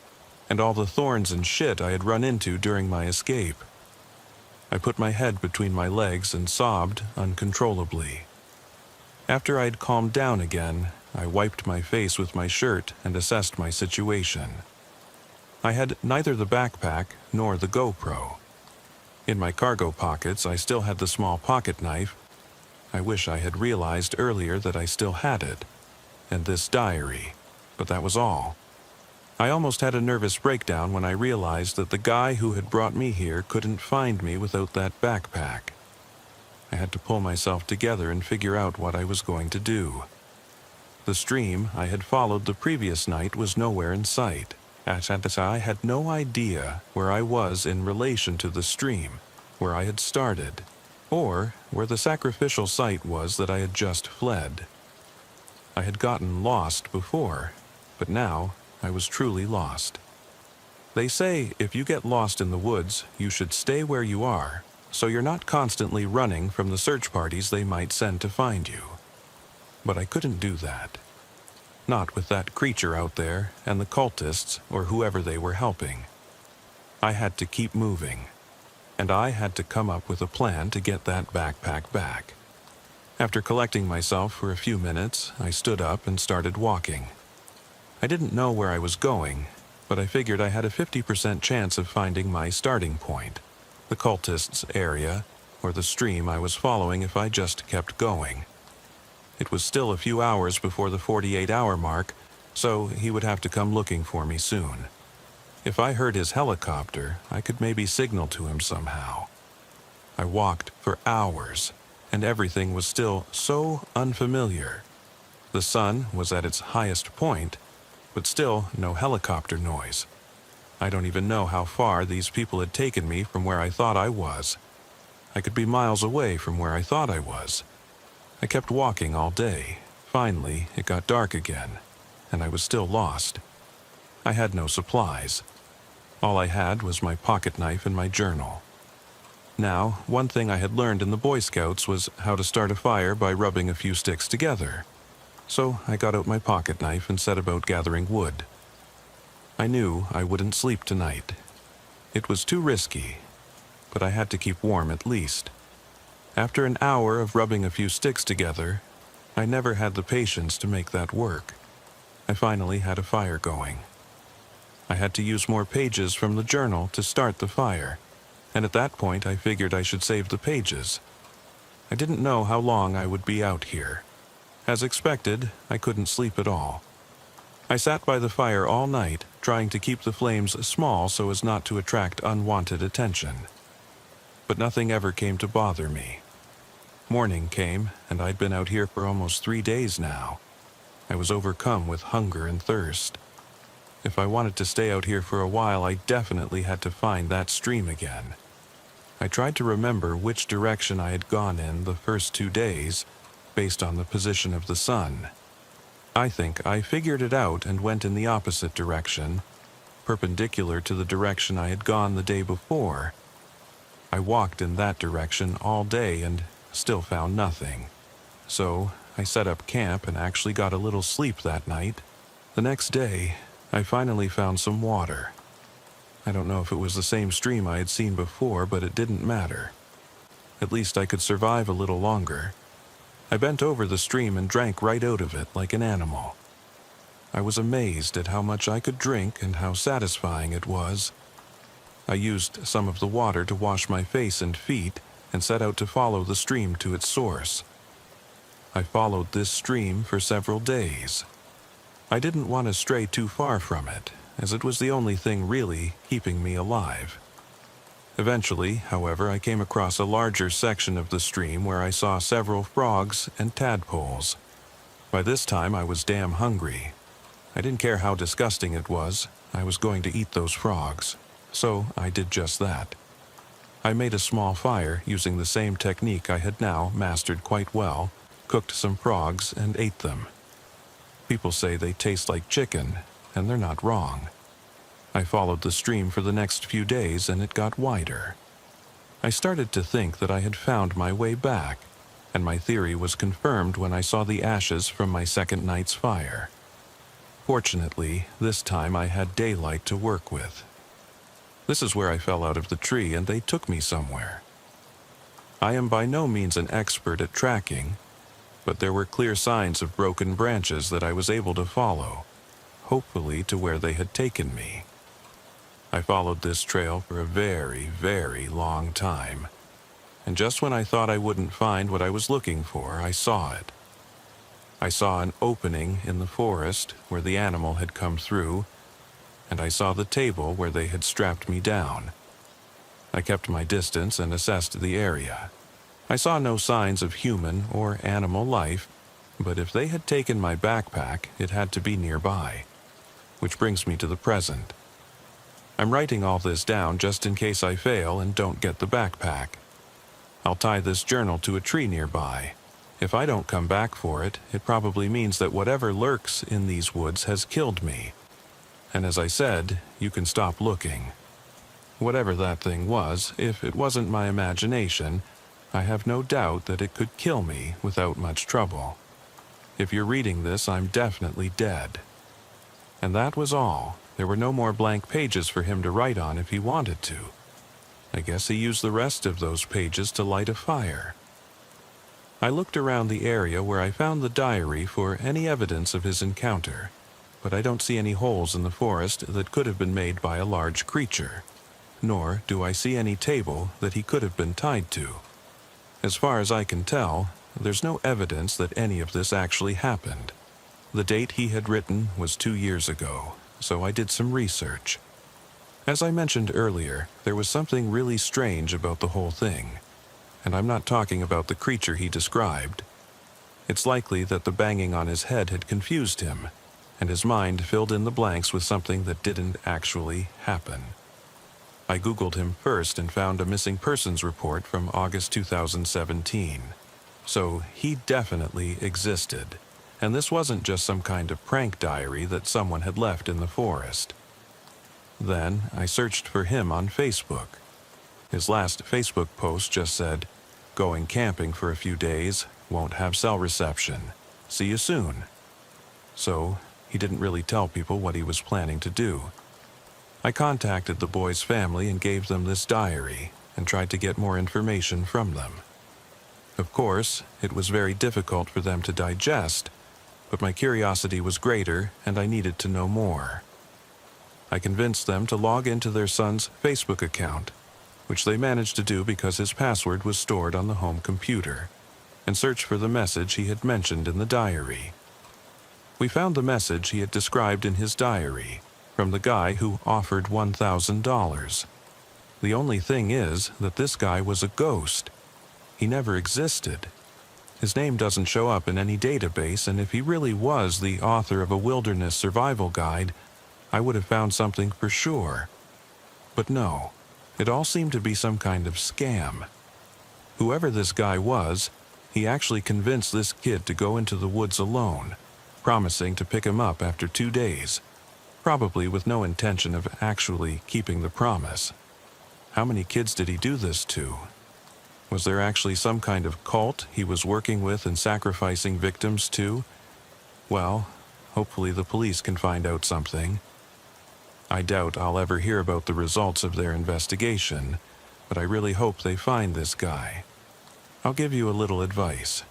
and all the thorns and shit I had run into during my escape. I put my head between my legs and sobbed uncontrollably. After I had calmed down again, I wiped my face with my shirt and assessed my situation. I had neither the backpack nor the GoPro. In my cargo pockets, I still had the small pocket knife. I wish I had realized earlier that I still had it, and this diary, but that was all. I almost had a nervous breakdown when I realized that the guy who had brought me here couldn't find me without that backpack. I had to pull myself together and figure out what I was going to do. The stream I had followed the previous night was nowhere in sight, as I had no idea where I was in relation to the stream, where I had started, or where the sacrificial site was that I had just fled. I had gotten lost before, but now I was truly lost. They say if you get lost in the woods, you should stay where you are, so you're not constantly running from the search parties they might send to find you. But I couldn't do that. Not with that creature out there and the cultists or whoever they were helping. I had to keep moving, and I had to come up with a plan to get that backpack back. After collecting myself for a few minutes, I stood up and started walking. I didn't know where I was going, but I figured I had a 50% chance of finding my starting point, the cultists' area, or the stream I was following if I just kept going. It was still a few hours before the 48-hour mark, so he would have to come looking for me soon. If I heard his helicopter, I could maybe signal to him somehow. I walked for hours, and everything was still so unfamiliar. The sun was at its highest point, but still no helicopter noise. I don't even know how far these people had taken me from where I thought I was. I could be miles away from where I thought I was. I kept walking all day. Finally, it got dark again, and I was still lost. I had no supplies. All I had was my pocket knife and my journal. Now, one thing I had learned in the Boy Scouts was how to start a fire by rubbing a few sticks together. So I got out my pocket knife and set about gathering wood. I knew I wouldn't sleep tonight. It was too risky, but I had to keep warm at least. After an hour of rubbing a few sticks together, I never had the patience to make that work. I finally had a fire going. I had to use more pages from the journal to start the fire, and at that point I figured I should save the pages. I didn't know how long I would be out here. As expected, I couldn't sleep at all. I sat by the fire all night, trying to keep the flames small so as not to attract unwanted attention. But nothing ever came to bother me. Morning came, and I'd been out here for almost 3 days now. I was overcome with hunger and thirst. If I wanted to stay out here for a while, I definitely had to find that stream again. I tried to remember which direction I had gone in the first 2 days, based on the position of the sun. I think I figured it out and went in the opposite direction, perpendicular to the direction I had gone the day before. I walked in that direction all day and still found nothing. So I set up camp and actually got a little sleep that night. The next day, I finally found some water. I don't know if it was the same stream I had seen before, but it didn't matter. At least I could survive a little longer. I bent over the stream and drank right out of it like an animal. I was amazed at how much I could drink and how satisfying it was. I used some of the water to wash my face and feet and set out to follow the stream to its source. I followed this stream for several days. I didn't want to stray too far from it, as it was the only thing really keeping me alive. Eventually, however, I came across a larger section of the stream where I saw several frogs and tadpoles. By this time, I was damn hungry. I didn't care how disgusting it was. I was going to eat those frogs. So I did just that. I made a small fire using the same technique I had now mastered quite well, cooked some frogs, and ate them. People say they taste like chicken, and they're not wrong. I followed the stream for the next few days, and it got wider. I started to think that I had found my way back, and my theory was confirmed when I saw the ashes from my second night's fire. Fortunately, this time I had daylight to work with. This is where I fell out of the tree, and they took me somewhere. I am by no means an expert at tracking, but there were clear signs of broken branches that I was able to follow, hopefully to where they had taken me. I followed this trail for a very, very long time, and just when I thought I wouldn't find what I was looking for, I saw it. I saw an opening in the forest where the animal had come through, and I saw the table where they had strapped me down. I kept my distance and assessed the area. I saw no signs of human or animal life, But if they had taken my backpack, it had to be nearby. Which brings me to the present. I'm writing all this down just in case I fail and don't get the backpack. I'll tie this journal to a tree nearby. If I don't come back for it, it probably means that whatever lurks in these woods has killed me. And as I said, you can stop looking. Whatever that thing was, if it wasn't my imagination, I have no doubt that it could kill me without much trouble. If you're reading this, I'm definitely dead. And that was all. There were no more blank pages for him to write on if he wanted to. I guess he used the rest of those pages to light a fire. I looked around the area where I found the diary for any evidence of his encounter, but I don't see any holes in the forest that could have been made by a large creature, nor do I see any table that he could have been tied to. As far as I can tell, there's no evidence that any of this actually happened. The date he had written was 2 years ago, so I did some research. As I mentioned earlier, there was something really strange about the whole thing, and I'm not talking about the creature he described. It's likely that the banging on his head had confused him, and his mind filled in the blanks with something that didn't actually happen. I Googled him first and found a missing persons report from August 2017. So he definitely existed, and this wasn't just some kind of prank diary that someone had left in the forest. Then I searched for him on Facebook. His last Facebook post just said, "Going camping for a few days, won't have cell reception. See you soon." So he didn't really tell people what he was planning to do. I contacted the boy's family and gave them this diary and tried to get more information from them. Of course, it was very difficult for them to digest, but my curiosity was greater and I needed to know more. I convinced them to log into their son's Facebook account, which they managed to do because his password was stored on the home computer, and search for the message he had mentioned in the diary. We found the message he had described in his diary from the guy who offered $1,000. The only thing is that this guy was a ghost. He never existed. His name doesn't show up in any database, and if he really was the author of a wilderness survival guide, I would have found something for sure. But no, it all seemed to be some kind of scam. Whoever this guy was, he actually convinced this kid to go into the woods alone, promising to pick him up after 2 days, probably with no intention of actually keeping the promise. How many kids did he do this to? Was there actually some kind of cult he was working with and sacrificing victims to? Well, hopefully the police can find out something. I doubt I'll ever hear about the results of their investigation, but I really hope they find this guy. I'll give you a little advice.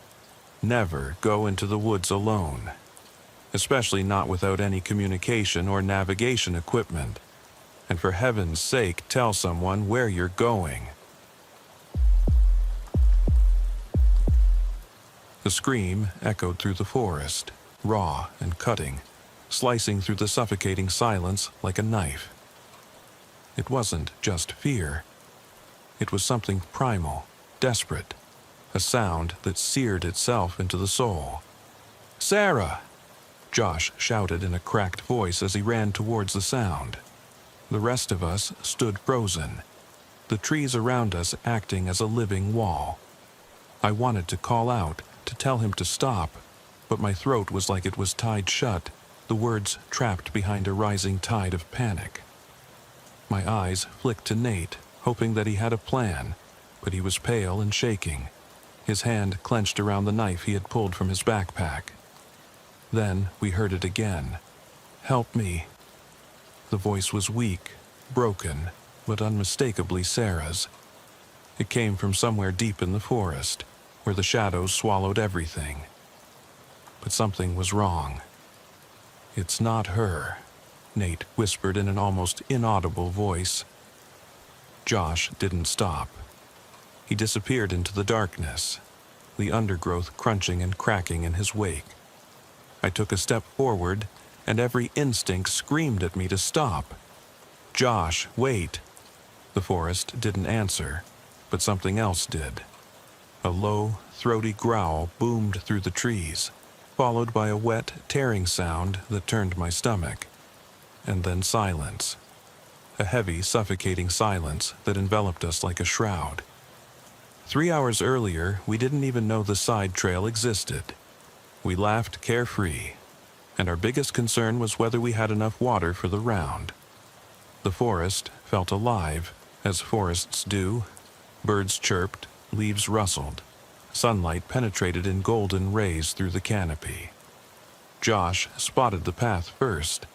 Never go into the woods alone, especially not without any communication or navigation equipment. And for heaven's sake, tell someone where you're going. The scream echoed through the forest, raw and cutting, slicing through the suffocating silence like a knife. It wasn't just fear. It was something primal, desperate, a sound that seared itself into the soul. "Sarah!" Josh shouted in a cracked voice as he ran towards the sound. The rest of us stood frozen, the trees around us acting as a living wall. I wanted to call out, to tell him to stop, but my throat was like it was tied shut, the words trapped behind a rising tide of panic. My eyes flicked to Nate, hoping that he had a plan, but he was pale and shaking, his hand clenched around the knife he had pulled from his backpack. Then we heard it again. "Help me." The voice was weak, broken, but unmistakably Sarah's. It came from somewhere deep in the forest, where the shadows swallowed everything. But something was wrong. "It's not her," Nate whispered in an almost inaudible voice. Josh didn't stop. He disappeared into the darkness, the undergrowth crunching and cracking in his wake. I took a step forward, and every instinct screamed at me to stop. "Josh, wait!" The forest didn't answer, but something else did. A low, throaty growl boomed through the trees, followed by a wet, tearing sound that turned my stomach. And then silence. A heavy, suffocating silence that enveloped us like a shroud. 3 hours earlier, we didn't even know the side trail existed. We laughed carefree, and our biggest concern was whether we had enough water for the round. The forest felt alive, as forests do. Birds chirped, leaves rustled. Sunlight penetrated in golden rays through the canopy. Josh spotted the path first.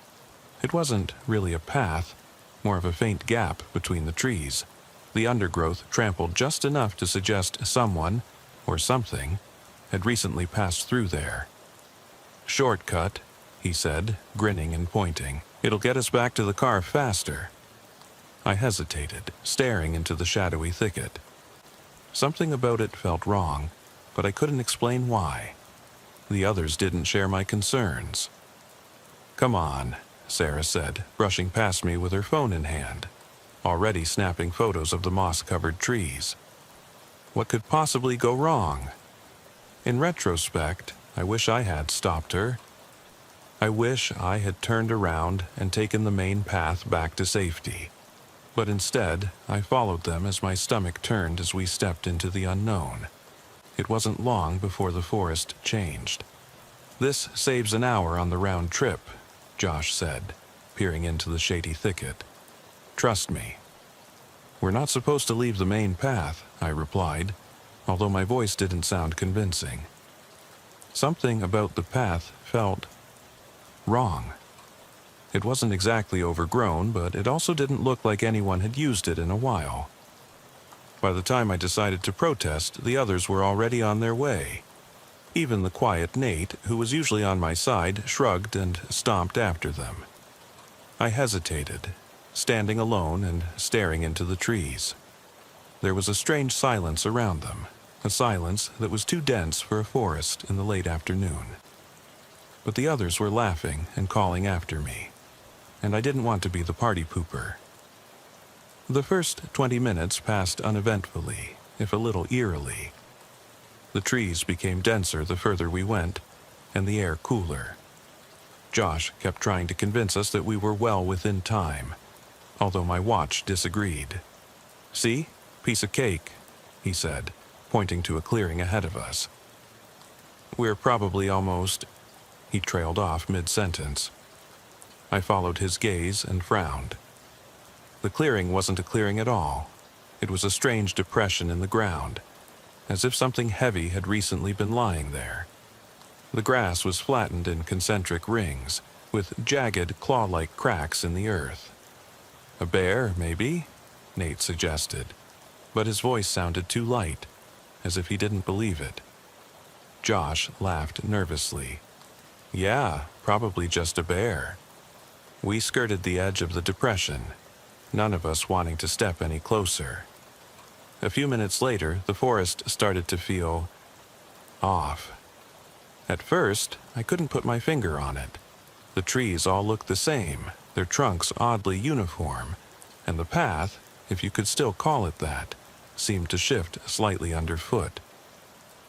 It wasn't really a path, more of a faint gap between the trees. The undergrowth trampled just enough to suggest someone, or something, had recently passed through there. "Shortcut," he said, grinning and pointing. "It'll get us back to the car faster." I hesitated, staring into the shadowy thicket. Something about it felt wrong, but I couldn't explain why. The others didn't share my concerns. "Come on," Sarah said, brushing past me with her phone in hand, already snapping photos of the moss-covered trees. What could possibly go wrong? In retrospect, I wish I had stopped her. I wish I had turned around and taken the main path back to safety. But instead, I followed them as my stomach turned as we stepped into the unknown. It wasn't long before the forest changed. "This saves an hour on the round trip," Josh said, peering into the shady thicket. "Trust me." "We're not supposed to leave the main path," I replied, although my voice didn't sound convincing. Something about the path felt wrong. It wasn't exactly overgrown, but it also didn't look like anyone had used it in a while. By the time I decided to protest, the others were already on their way. Even the quiet Nate, who was usually on my side, shrugged and stomped after them. I hesitated, standing alone and staring into the trees. There was a strange silence around them, a silence that was too dense for a forest in the late afternoon. But the others were laughing and calling after me, and I didn't want to be the party pooper. The first 20 minutes passed uneventfully, if a little eerily. The trees became denser the further we went, and the air cooler. Josh kept trying to convince us that we were well within time, although my watch disagreed. "See? Piece of cake," he said, pointing to a clearing ahead of us. "We're probably almost—" He trailed off mid-sentence. I followed his gaze and frowned. The clearing wasn't a clearing at all. It was a strange depression in the ground, as if something heavy had recently been lying there. The grass was flattened in concentric rings, with jagged, claw-like cracks in the earth. "A bear, maybe?" Nate suggested, but his voice sounded too light, as if he didn't believe it. Josh laughed nervously. "Yeah, probably just a bear." We skirted the edge of the depression, none of us wanting to step any closer. A few minutes later, the forest started to feel off. At first, I couldn't put my finger on it. The trees all looked the same, their trunks oddly uniform, and the path, if you could still call it that, seemed to shift slightly underfoot.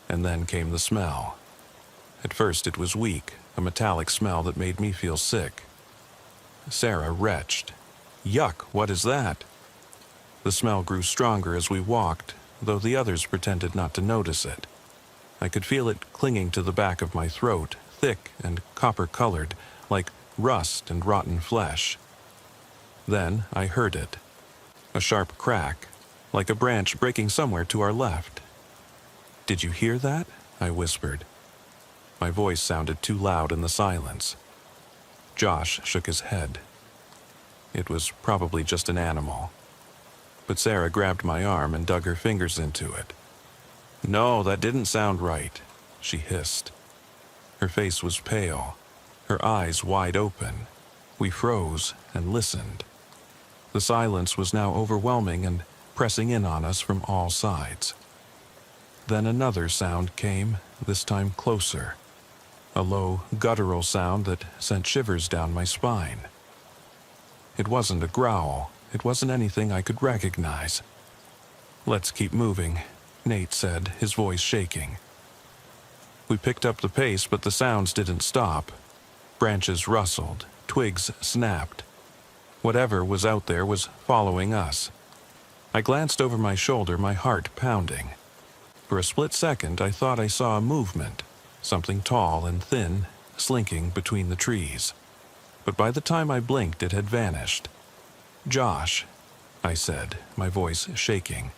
And then came the smell. At first it was weak, a metallic smell that made me feel sick. Sarah retched. "Yuck, what is that?" The smell grew stronger as we walked, though the others pretended not to notice it. I could feel it clinging to the back of my throat, thick and copper-colored, like rust and rotten flesh. Then I heard it. A sharp crack, like a branch breaking somewhere to our left. "Did you hear that?" I whispered. My voice sounded too loud in the silence. Josh shook his head. It was probably just an animal. But Sarah grabbed my arm and dug her fingers into it. "No, that didn't sound right," she hissed. Her face was pale, her eyes wide open. We froze and listened. The silence was now overwhelming and pressing in on us from all sides. Then another sound came, this time closer. A low, guttural sound that sent shivers down my spine. It wasn't a growl. It wasn't anything I could recognize. "Let's keep moving," Nate said, his voice shaking. We picked up the pace, but the sounds didn't stop. Branches rustled, twigs snapped. Whatever was out there was following us. I glanced over my shoulder, my heart pounding. For a split second, I thought I saw a movement, something tall and thin, slinking between the trees. But by the time I blinked, it had vanished. "Josh," I said, my voice shaking,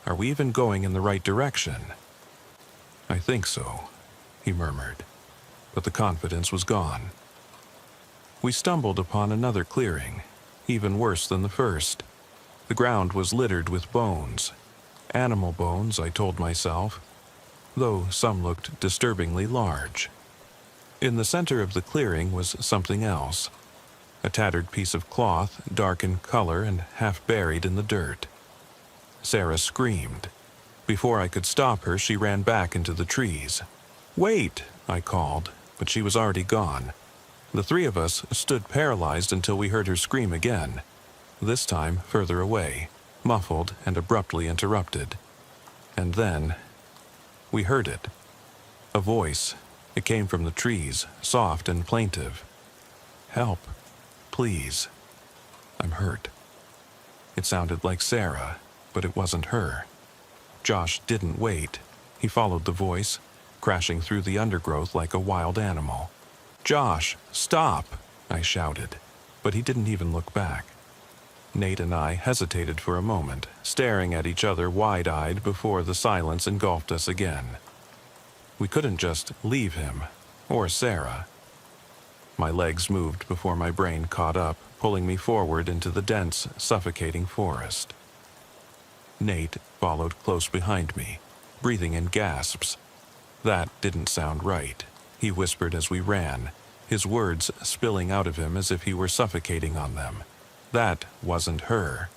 "are we even going in the right direction?" "I think so," he murmured, but the confidence was gone. We stumbled upon another clearing, even worse than the first. The ground was littered with bones. Animal bones, I told myself, though some looked disturbingly large. In the center of the clearing was something else, a tattered piece of cloth, dark in color and half buried in the dirt. Sarah screamed. Before I could stop her, she ran back into the trees. "Wait!" I called, but she was already gone. The three of us stood paralyzed until we heard her scream again, this time further away, muffled and abruptly interrupted. And then we heard it. A voice. It came from the trees, soft and plaintive. "Help, please. I'm hurt." It sounded like Sarah, but it wasn't her. Josh didn't wait. He followed the voice, crashing through the undergrowth like a wild animal. "Josh, stop!" I shouted, but he didn't even look back. Nate and I hesitated for a moment, staring at each other wide-eyed before the silence engulfed us again. We couldn't just leave him, or Sarah. My legs moved before my brain caught up, pulling me forward into the dense, suffocating forest. Nate followed close behind me, breathing in gasps. That didn't sound right, he whispered as we ran, his words spilling out of him as if he were suffocating on them. That wasn't her.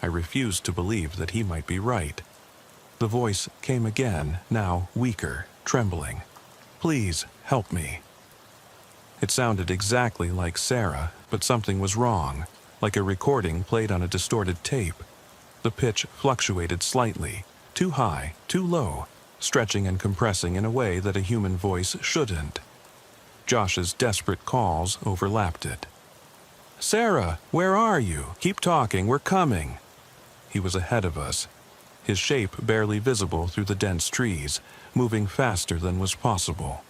I refused to believe that he might be right. The voice came again, now weaker, trembling. "Please, help me." It sounded exactly like Sarah, but something was wrong, like a recording played on a distorted tape. The pitch fluctuated slightly, too high, too low, stretching and compressing in a way that a human voice shouldn't. Josh's desperate calls overlapped it. "Sarah, where are you? Keep talking, we're coming." He was ahead of us, his shape barely visible through the dense trees, moving faster than was possible.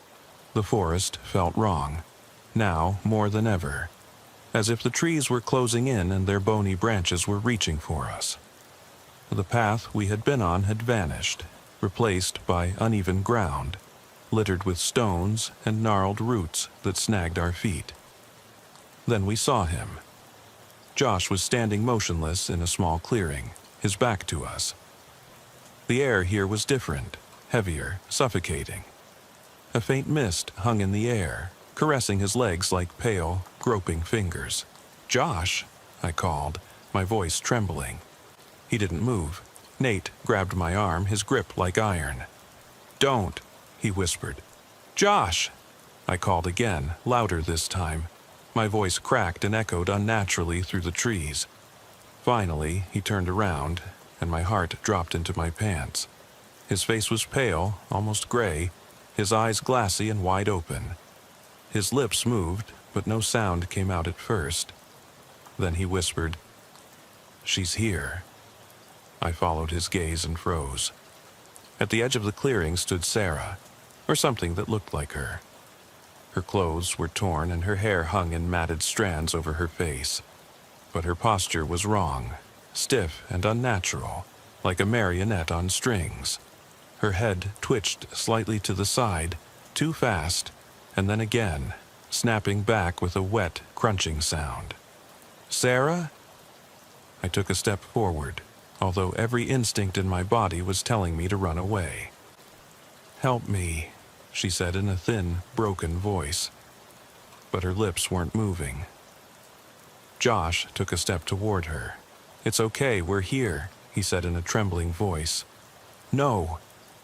The forest felt wrong, now more than ever, as if the trees were closing in and their bony branches were reaching for us. The path we had been on had vanished, replaced by uneven ground, littered with stones and gnarled roots that snagged our feet. Then we saw him. Josh was standing motionless in a small clearing, his back to us. The air here was different, heavier, suffocating. A faint mist hung in the air, caressing his legs like pale, groping fingers. "Josh," I called, my voice trembling. He didn't move. Nate grabbed my arm, his grip like iron. "Don't," he whispered. "Josh!" I called again, louder this time. My voice cracked and echoed unnaturally through the trees. Finally, he turned around, and my heart dropped into my pants. His face was pale, almost gray, his eyes glassy and wide open. His lips moved, but no sound came out at first. Then he whispered, "She's here." I followed his gaze and froze. At the edge of the clearing stood Sarah, or something that looked like her. Her clothes were torn and her hair hung in matted strands over her face. But her posture was wrong, stiff and unnatural, like a marionette on strings. Her head twitched slightly to the side, too fast, and then again, snapping back with a wet, crunching sound. "Sarah?" I took a step forward, although every instinct in my body was telling me to run away. "Help me," she said in a thin, broken voice. But her lips weren't moving. Josh took a step toward her. "It's okay, we're here," he said in a trembling voice. "No,"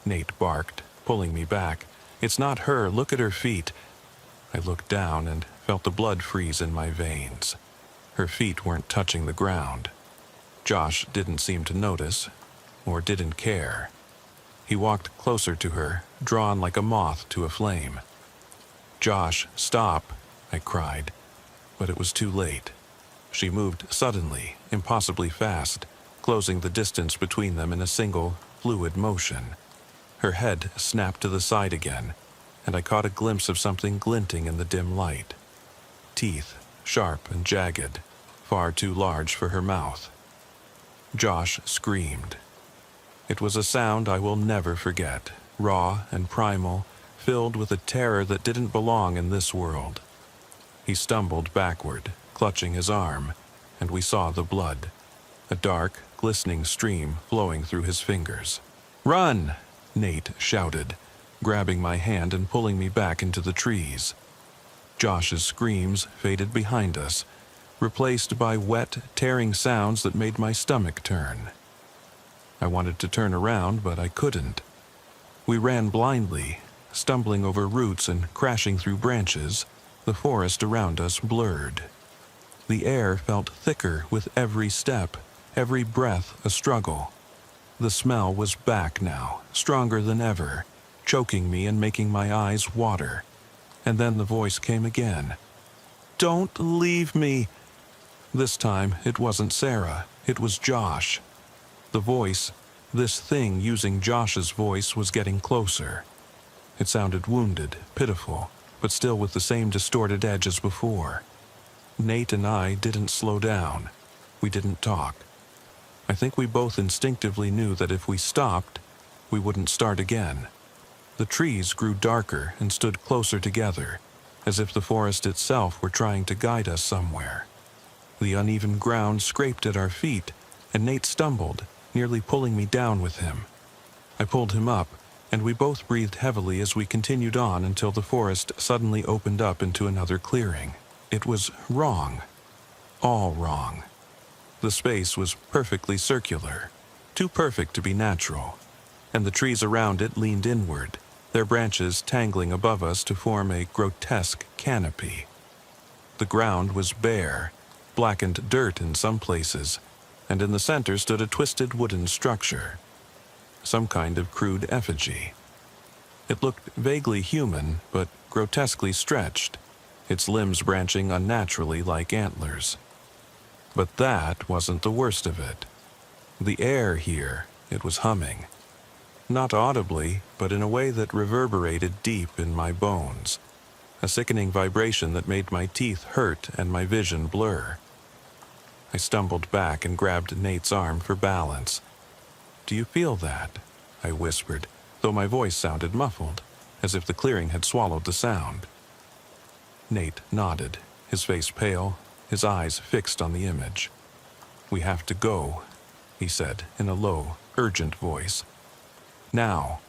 Nate barked, pulling me back. "It's not her, look at her feet." I looked down and felt the blood freeze in my veins. Her feet weren't touching the ground. Josh didn't seem to notice, or didn't care. He walked closer to her, drawn like a moth to a flame. "Josh, stop," I cried, but it was too late. She moved suddenly, impossibly fast, closing the distance between them in a single, fluid motion. Her head snapped to the side again, and I caught a glimpse of something glinting in the dim light. Teeth, sharp and jagged, far too large for her mouth. Josh screamed. It was a sound I will never forget, raw and primal, filled with a terror that didn't belong in this world. He stumbled backward, clutching his arm, and we saw the blood, a dark, glistening stream flowing through his fingers. "Run!" Nate shouted, grabbing my hand and pulling me back into the trees. Josh's screams faded behind us, replaced by wet, tearing sounds that made my stomach turn. I wanted to turn around, but I couldn't. We ran blindly, stumbling over roots and crashing through branches, the forest around us blurred. The air felt thicker with every step, every breath a struggle. The smell was back now, stronger than ever, choking me and making my eyes water. And then the voice came again. "Don't leave me!" This time it wasn't Sarah, it was Josh. The voice, this thing using Josh's voice, was getting closer. It sounded wounded, pitiful, but still with the same distorted edge as before. Nate and I didn't slow down. We didn't talk. I think we both instinctively knew that if we stopped, we wouldn't start again. The trees grew darker and stood closer together, as if the forest itself were trying to guide us somewhere. The uneven ground scraped at our feet, and Nate stumbled, nearly pulling me down with him. I pulled him up, and we both breathed heavily as we continued on until the forest suddenly opened up into another clearing. It was wrong. All wrong. The space was perfectly circular, too perfect to be natural, and the trees around it leaned inward, their branches tangling above us to form a grotesque canopy. The ground was bare, blackened dirt in some places, and in the center stood a twisted wooden structure, some kind of crude effigy. It looked vaguely human, but grotesquely stretched, its limbs branching unnaturally like antlers. But that wasn't the worst of it. The air here, it was humming. Not audibly, but in a way that reverberated deep in my bones. A sickening vibration that made my teeth hurt and my vision blur. I stumbled back and grabbed Nate's arm for balance. "Do you feel that?" I whispered, though my voice sounded muffled, as if the clearing had swallowed the sound. Nate nodded, his face pale, his eyes fixed on the image. "We have to go," he said in a low, urgent voice. "Now."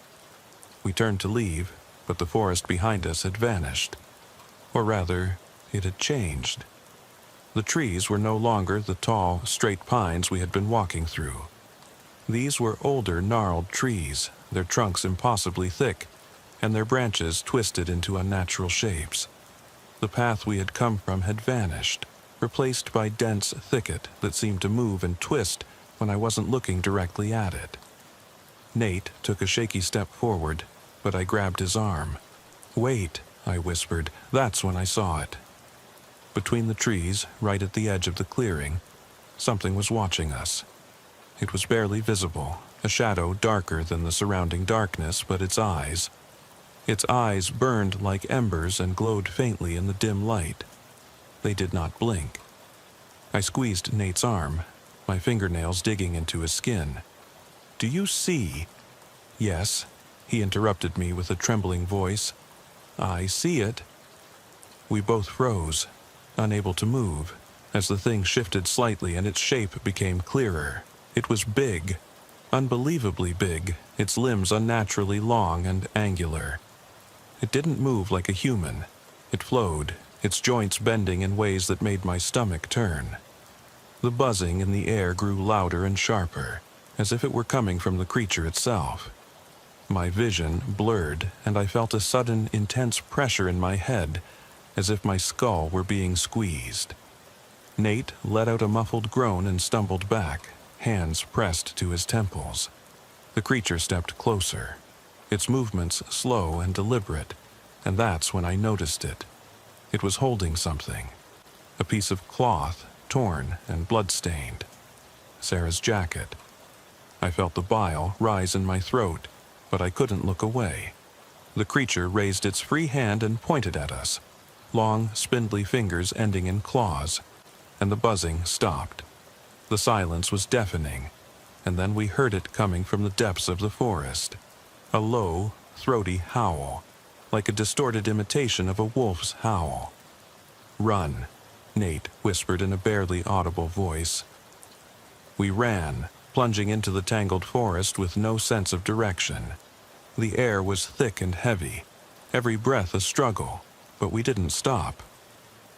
We turned to leave, but the forest behind us had vanished. Or rather, it had changed. The trees were no longer the tall, straight pines we had been walking through. These were older, gnarled trees, their trunks impossibly thick, and their branches twisted into unnatural shapes. The path we had come from had vanished, replaced by dense thicket that seemed to move and twist when I wasn't looking directly at it. Nate took a shaky step forward, but I grabbed his arm. "Wait," I whispered. That's when I saw it. Between the trees, right at the edge of the clearing, something was watching us. It was barely visible, a shadow darker than the surrounding darkness, but its eyes burned like embers and glowed faintly in the dim light. They did not blink. I squeezed Nate's arm, my fingernails digging into his skin. "Do you see?" "Yes," he interrupted me with a trembling voice. "I see it." We both froze, unable to move, as the thing shifted slightly and its shape became clearer. It was big, unbelievably big, its limbs unnaturally long and angular. It didn't move like a human. It flowed, its joints bending in ways that made my stomach turn. The buzzing in the air grew louder and sharper, as if it were coming from the creature itself. My vision blurred, and I felt a sudden, intense pressure in my head, as if my skull were being squeezed. Nate let out a muffled groan and stumbled back, hands pressed to his temples. The creature stepped closer, its movements slow and deliberate, and that's when I noticed it. It was holding something, a piece of cloth, torn and blood-stained. Sarah's jacket. I felt the bile rise in my throat, but I couldn't look away. The creature raised its free hand and pointed at us, long, spindly fingers ending in claws, and the buzzing stopped. The silence was deafening, and then we heard it coming from the depths of the forest. A low, throaty howl, like a distorted imitation of a wolf's howl. "Run," Nate whispered in a barely audible voice. We ran, plunging into the tangled forest with no sense of direction. The air was thick and heavy, every breath a struggle, but we didn't stop.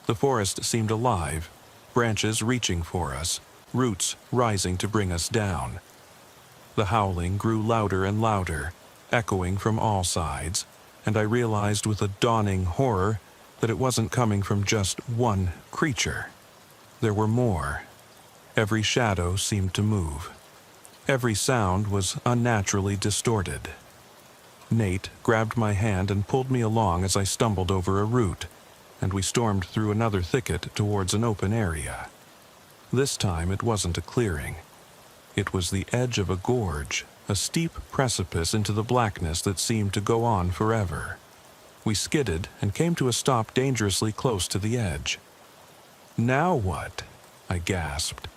The forest seemed alive, branches reaching for us, roots rising to bring us down. The howling grew louder and louder, echoing from all sides, and I realized with a dawning horror that it wasn't coming from just one creature. There were more. Every shadow seemed to move. Every sound was unnaturally distorted. Nate grabbed my hand and pulled me along as I stumbled over a root, and we stormed through another thicket towards an open area. This time it wasn't a clearing. It was the edge of a gorge, a steep precipice into the blackness that seemed to go on forever. We skidded and came to a stop dangerously close to the edge. "Now what?" I gasped,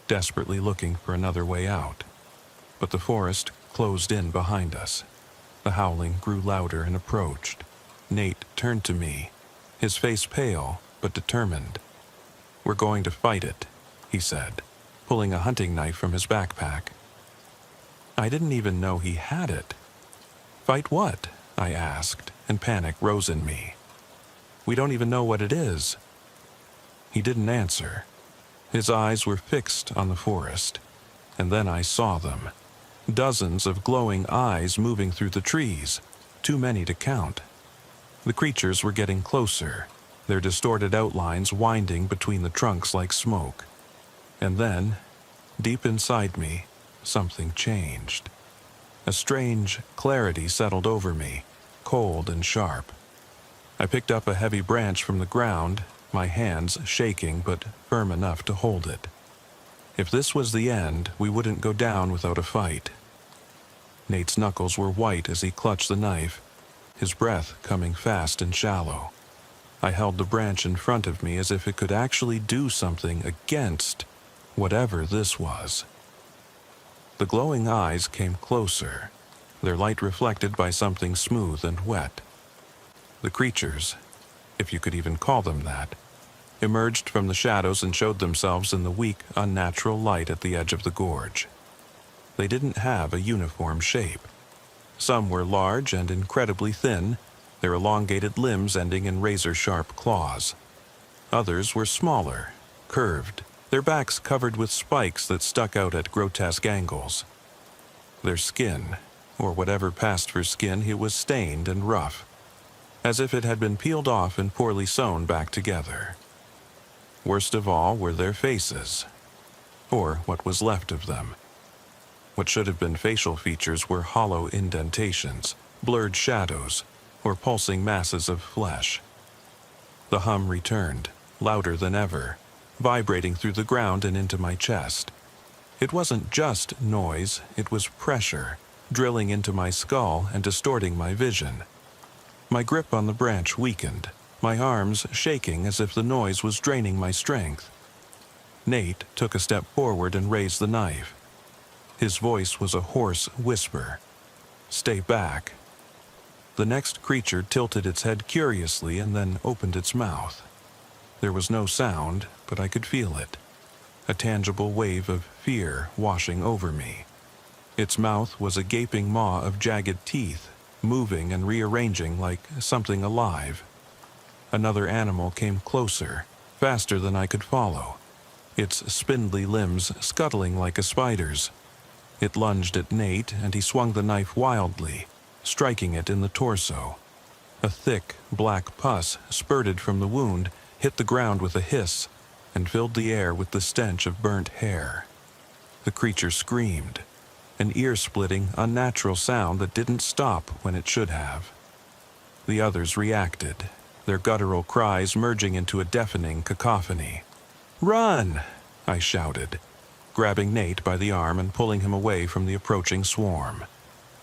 desperately looking for another way out. But the forest closed in behind us. The howling grew louder and approached. Nate turned to me, his face pale but determined. "We're going to fight it," he said, pulling a hunting knife from his backpack. I didn't even know he had it. "Fight what?" I asked, and panic rose in me. "We don't even know what it is." He didn't answer. His eyes were fixed on the forest, and then I saw them. Dozens of glowing eyes moving through the trees, too many to count. The creatures were getting closer, their distorted outlines winding between the trunks like smoke. And then, deep inside me, something changed. A strange clarity settled over me, cold and sharp. I picked up a heavy branch from the ground, my hands shaking but firm enough to hold it. If this was the end, we wouldn't go down without a fight. Nate's knuckles were white as he clutched the knife, his breath coming fast and shallow. I held the branch in front of me as if it could actually do something against whatever this was. The glowing eyes came closer, their light reflected by something smooth and wet. The creatures, if you could even call them that, emerged from the shadows and showed themselves in the weak, unnatural light at the edge of the gorge. They didn't have a uniform shape. Some were large and incredibly thin, their elongated limbs ending in razor-sharp claws. Others were smaller, curved, their backs covered with spikes that stuck out at grotesque angles. Their skin, or whatever passed for skin, it was stained and rough, as if it had been peeled off and poorly sewn back together. Worst of all were their faces, or what was left of them. What should have been facial features were hollow indentations, blurred shadows, or pulsing masses of flesh. The hum returned, louder than ever, vibrating through the ground and into my chest. It wasn't just noise, it was pressure, drilling into my skull and distorting my vision. My grip on the branch weakened, my arms shaking as if the noise was draining my strength. Nate took a step forward and raised the knife. His voice was a hoarse whisper. "Stay back." The next creature tilted its head curiously and then opened its mouth. There was no sound, but I could feel it. A tangible wave of fear washing over me. Its mouth was a gaping maw of jagged teeth, moving and rearranging like something alive. Another animal came closer, faster than I could follow, its spindly limbs scuttling like a spider's. It lunged at Nate, and he swung the knife wildly, striking it in the torso. A thick, black pus spurted from the wound, hit the ground with a hiss, and filled the air with the stench of burnt hair. The creature screamed. an ear-splitting, unnatural sound that didn't stop when it should have. The others reacted, their guttural cries merging into a deafening cacophony. "Run!" I shouted, grabbing Nate by the arm and pulling him away from the approaching swarm.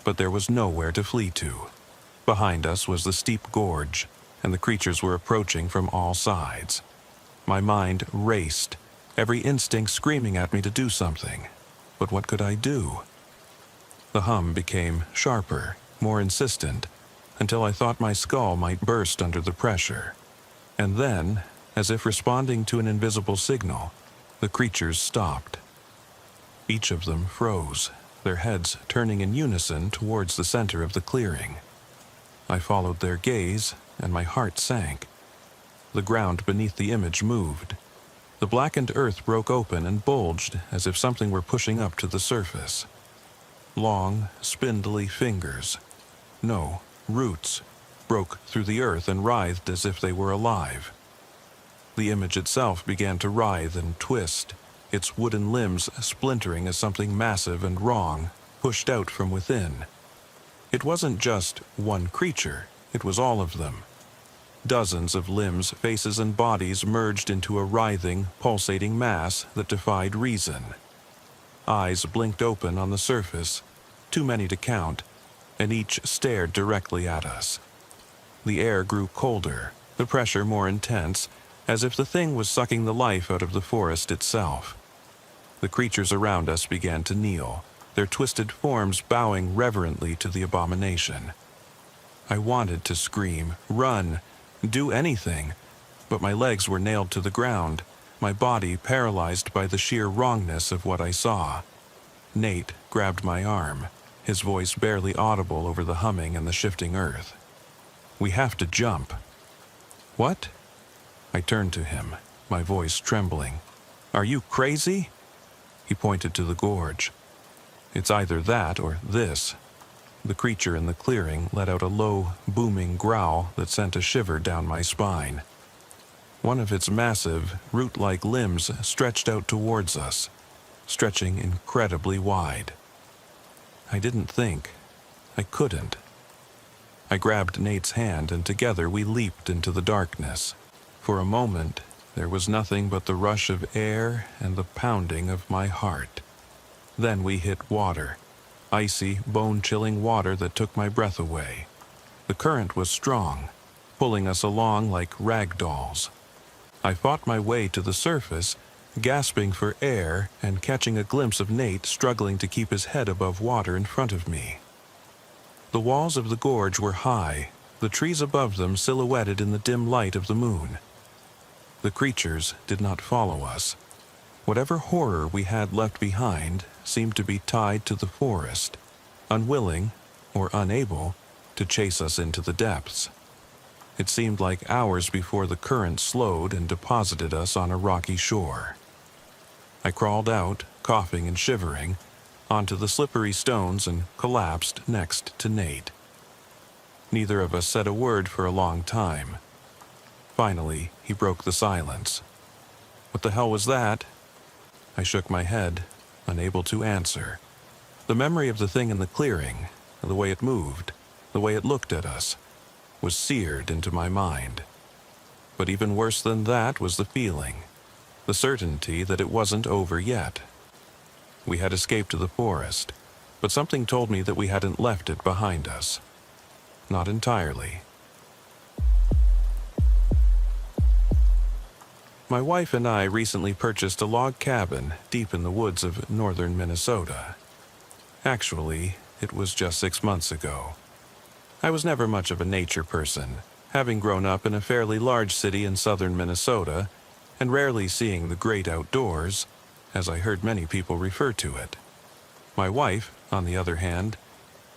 But there was nowhere to flee to. Behind us was the steep gorge, and the creatures were approaching from all sides. My mind raced, every instinct screaming at me to do something. But what could I do? The hum became sharper, more insistent, until I thought my skull might burst under the pressure. And then, as if responding to an invisible signal, the creatures stopped. Each of them froze, their heads turning in unison towards the center of the clearing. I followed their gaze, and my heart sank. The ground beneath the image moved. The blackened earth broke open and bulged as if something were pushing up to the surface. Long, spindly fingers, no, roots, broke through the earth and writhed as if they were alive. The image itself began to writhe and twist, its wooden limbs splintering as something massive and wrong pushed out from within. It wasn't just one creature, it was all of them. Dozens of limbs, faces, and bodies merged into a writhing, pulsating mass that defied reason. Eyes blinked open on the surface, too many to count, and each stared directly at us. The air grew colder, the pressure more intense, as if the thing was sucking the life out of the forest itself. The creatures around us began to kneel, their twisted forms bowing reverently to the abomination. I wanted to scream, run, do anything, but my legs were nailed to the ground, my body paralyzed by the sheer wrongness of what I saw. Nate grabbed my arm, his voice barely audible over the humming and the shifting earth. "We have to jump." "What?" I turned to him, my voice trembling. "Are you crazy?" He pointed to the gorge. "It's either that or this." The creature in the clearing let out a low, booming growl that sent a shiver down my spine. One of its massive, root-like limbs stretched out towards us, stretching incredibly wide. I didn't think. I couldn't. I grabbed Nate's hand, and together we leaped into the darkness. For a moment, there was nothing but the rush of air and the pounding of my heart. Then we hit water. Icy, bone-chilling water that took my breath away. The current was strong, pulling us along like rag dolls. I fought my way to the surface, gasping for air and catching a glimpse of Nate struggling to keep his head above water in front of me. The walls of the gorge were high, the trees above them silhouetted in the dim light of the moon. The creatures did not follow us. Whatever horror we had left behind seemed to be tied to the forest, unwilling, or unable, to chase us into the depths. It seemed like hours before the current slowed and deposited us on a rocky shore. I crawled out, coughing and shivering, onto the slippery stones and collapsed next to Nate. Neither of us said a word for a long time. Finally, he broke the silence. "What the hell was that?" I shook my head, unable to answer. The memory of the thing in the clearing, the way it moved, the way it looked at us, was seared into my mind. But even worse than that was the feeling, the certainty that it wasn't over yet. We had escaped the forest, but something told me that we hadn't left it behind us. Not entirely. My wife and I recently purchased a log cabin deep in the woods of northern Minnesota. Actually, it was just 6 months ago. I was never much of a nature person, having grown up in a fairly large city in southern Minnesota and rarely seeing the great outdoors, as I heard many people refer to it. My wife, on the other hand,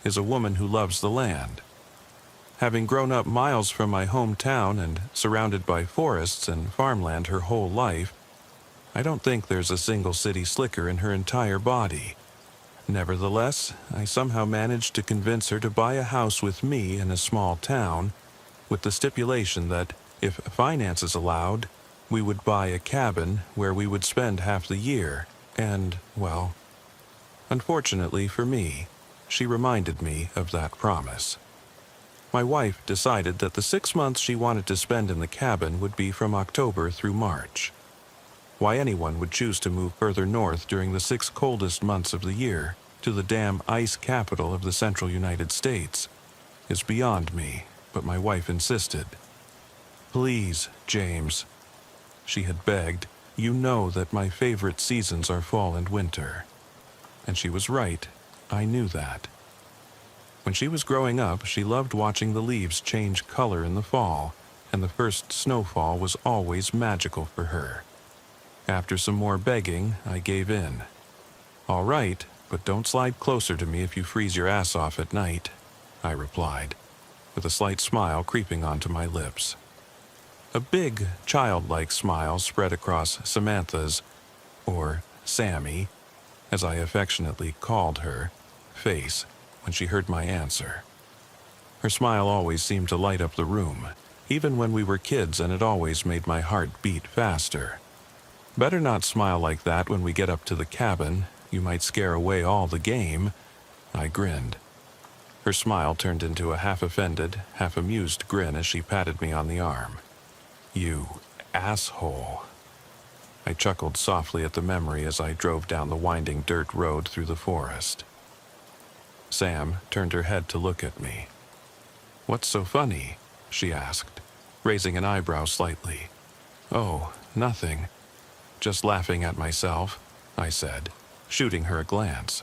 is a woman who loves the land. Having grown up miles from my hometown and surrounded by forests and farmland her whole life, I don't think there's a single city slicker in her entire body. Nevertheless, I somehow managed to convince her to buy a house with me in a small town, with the stipulation that, if finances allowed, we would buy a cabin where we would spend half the year, and, well, Unfortunately for me, she reminded me of that promise. My wife decided that the 6 months she wanted to spend in the cabin would be from October through March. Why anyone would choose to move further north during the 6 coldest months of the year to the damn ice capital of the central United States is beyond me, but my wife insisted. "Please, James," she had begged, "you know that my favorite seasons are fall and winter." And she was right. I knew that. When she was growing up, she loved watching the leaves change color in the fall, and the first snowfall was always magical for her. After some more begging, I gave in. "All right, but don't slide closer to me if you freeze your ass off at night," I replied, with a slight smile creeping onto my lips. A big, childlike smile spread across Samantha's, or Sammy, as I affectionately called her, face when she heard my answer. Her smile always seemed to light up the room, even when we were kids, and it always made my heart beat faster. "Better not smile like that when we get up to the cabin. You might scare away all the game," I grinned. Her smile turned into a half-offended, half-amused grin as she patted me on the arm. "You asshole." I chuckled softly at the memory as I drove down the winding dirt road through the forest. Sam turned her head to look at me. "What's so funny?" she asked, raising an eyebrow slightly. "Oh, nothing. Just laughing at myself," I said, shooting her a glance.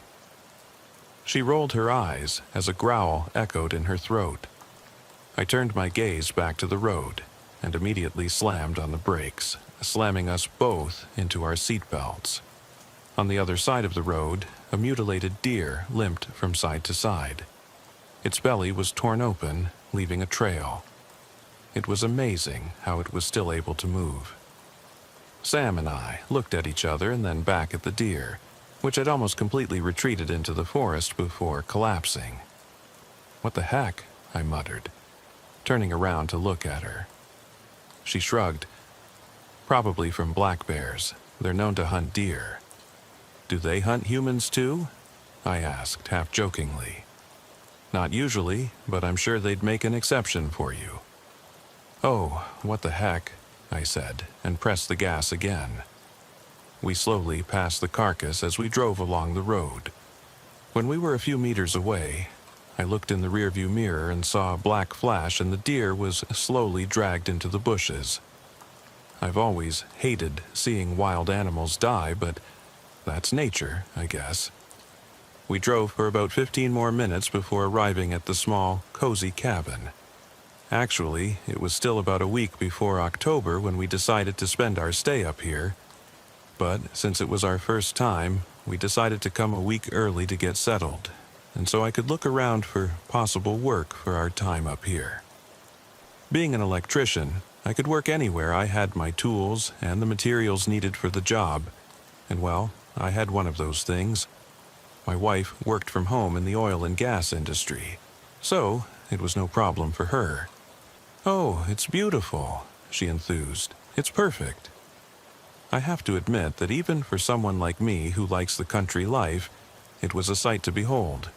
She rolled her eyes as a growl echoed in her throat. I turned my gaze back to the road and immediately slammed on the brakes, slamming us both into our seatbelts. On the other side of the road, a mutilated deer limped from side to side. Its belly was torn open, leaving a trail. It was amazing how it was still able to move. Sam and I looked at each other and then back at the deer, which had almost completely retreated into the forest before collapsing. "What the heck?" I muttered, turning around to look at her. She shrugged. "Probably from black bears. They're known to hunt deer." "Do they hunt humans too?" I asked, half-jokingly. "Not usually, but I'm sure they'd make an exception for you." "Oh, what the heck," I said, and pressed the gas again. We slowly passed the carcass as we drove along the road. When we were a few meters away, I looked in the rearview mirror and saw a black flash, and the deer was slowly dragged into the bushes. I've always hated seeing wild animals die, but that's nature, I guess. We drove for about 15 more minutes before arriving at the small, cozy cabin. Actually, it was still about a week before October when we decided to spend our stay up here. But since it was our first time, we decided to come a week early to get settled, and so I could look around for possible work for our time up here. Being an electrician, I could work anywhere I had my tools and the materials needed for the job, and well, I had one of those things. My wife worked from home in the oil and gas industry, so it was no problem for her. "Oh, it's beautiful," she enthused. "It's perfect." I have to admit that even for someone like me who likes the country life, it was a sight to behold.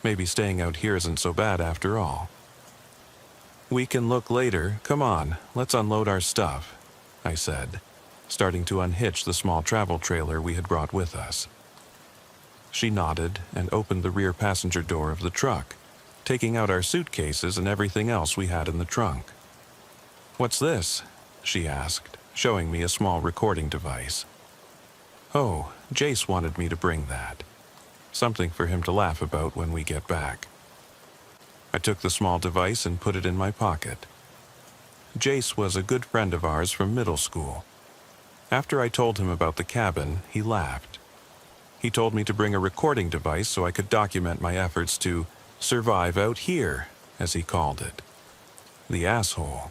Maybe staying out here isn't so bad after all. "We can look later. Come on, let's unload our stuff," I said, starting to unhitch the small travel trailer we had brought with us. She nodded and opened the rear passenger door of the truck, taking out our suitcases and everything else we had in the trunk. "What's this?" she asked, showing me a small recording device. "Oh, Jace wanted me to bring that. Something for him to laugh about when we get back." I took the small device and put it in my pocket. Jace was a good friend of ours from middle school. After I told him about the cabin, he laughed. He told me to bring a recording device so I could document my efforts to survive out here, as he called it. The asshole.